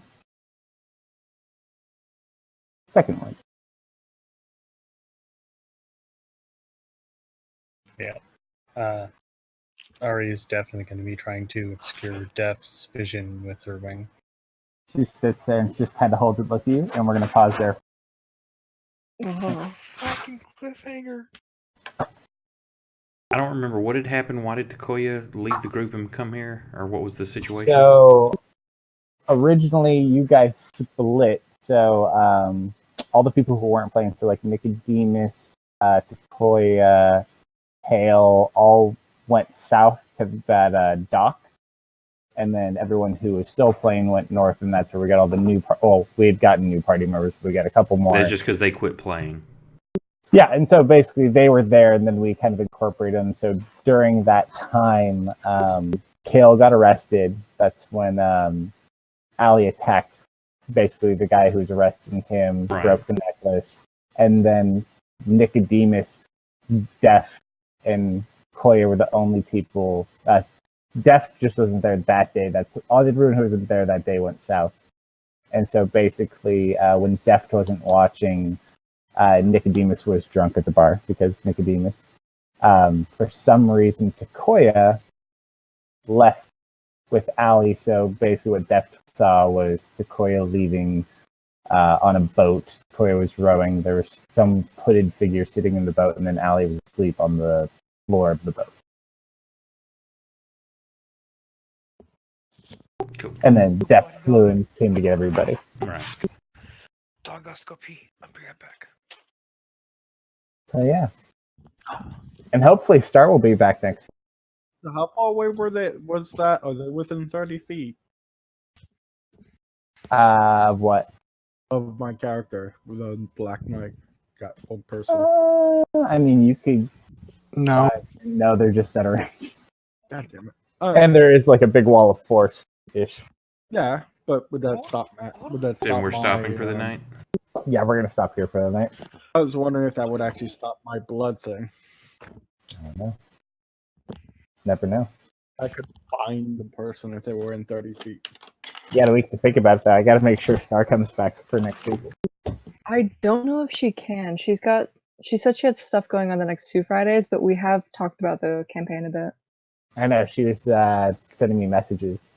[SPEAKER 2] second one.
[SPEAKER 3] Ari is definitely going to be trying to obscure Def's vision with her wing.
[SPEAKER 2] She sits there and just kind of holds it with you, and we're going to pause there.
[SPEAKER 6] Oh.
[SPEAKER 5] Fucking cliffhanger.
[SPEAKER 1] I don't remember what had happened. Why did Takoya leave the group and come here? Or what was the situation?
[SPEAKER 2] So, originally, you guys split. So, all the people who weren't playing, so like Nicodemus, Takoya, Hale, all went south to that dock. And then everyone who was still playing went north, and that's where we got all the new. We had gotten new party members. We got a couple more.
[SPEAKER 1] That's just because they quit playing.
[SPEAKER 2] Yeah, and so basically they were there, and then we kind of incorporated them. So during that time, Kale got arrested. That's when Ali attacked basically the guy who was arresting him,
[SPEAKER 1] Right.
[SPEAKER 2] broke the necklace, and then Nicodemus, Def, and Koya were the only people. Def just wasn't there that day. That's all. Everyone who wasn't there that day went south. And so basically, when Deft wasn't watching, Nicodemus was drunk at the bar because Nicodemus, for some reason, Takoya left with Ali. So basically, what Deft saw was Takoya leaving on a boat. Takoya was rowing. There was some hooded figure sitting in the boat, and then Ali was asleep on the floor of the boat.
[SPEAKER 1] Cool.
[SPEAKER 2] And then Deft flew and came to get everybody.
[SPEAKER 1] Right.
[SPEAKER 5] Dog gotta go pee. I'll be right back.
[SPEAKER 2] So yeah. And hopefully Star will be back next week.
[SPEAKER 4] So how far away were they? Was that? Are they within 30 feet
[SPEAKER 2] What?
[SPEAKER 4] of my character with a Black Knight? Got one person.
[SPEAKER 2] I mean, you could.
[SPEAKER 8] No.
[SPEAKER 2] No, they're just at a range.
[SPEAKER 4] God damn it.
[SPEAKER 2] And there is like a big wall of force ish.
[SPEAKER 4] Yeah, but would that stop Matt? Would that stop
[SPEAKER 1] Then we're stopping
[SPEAKER 4] my,
[SPEAKER 1] for the night.
[SPEAKER 2] Yeah, we're gonna stop here for the night.
[SPEAKER 4] I was wondering if that would actually stop my blood thing.
[SPEAKER 2] I don't know. Never know.
[SPEAKER 4] I could find the person if they were in 30 feet.
[SPEAKER 2] You got a week to think about that. I got to make sure Star comes back for next week.
[SPEAKER 6] I don't know if she can. She said she had stuff going on the next 2 Fridays, but we have talked about the campaign a bit.
[SPEAKER 2] I know she was sending me messages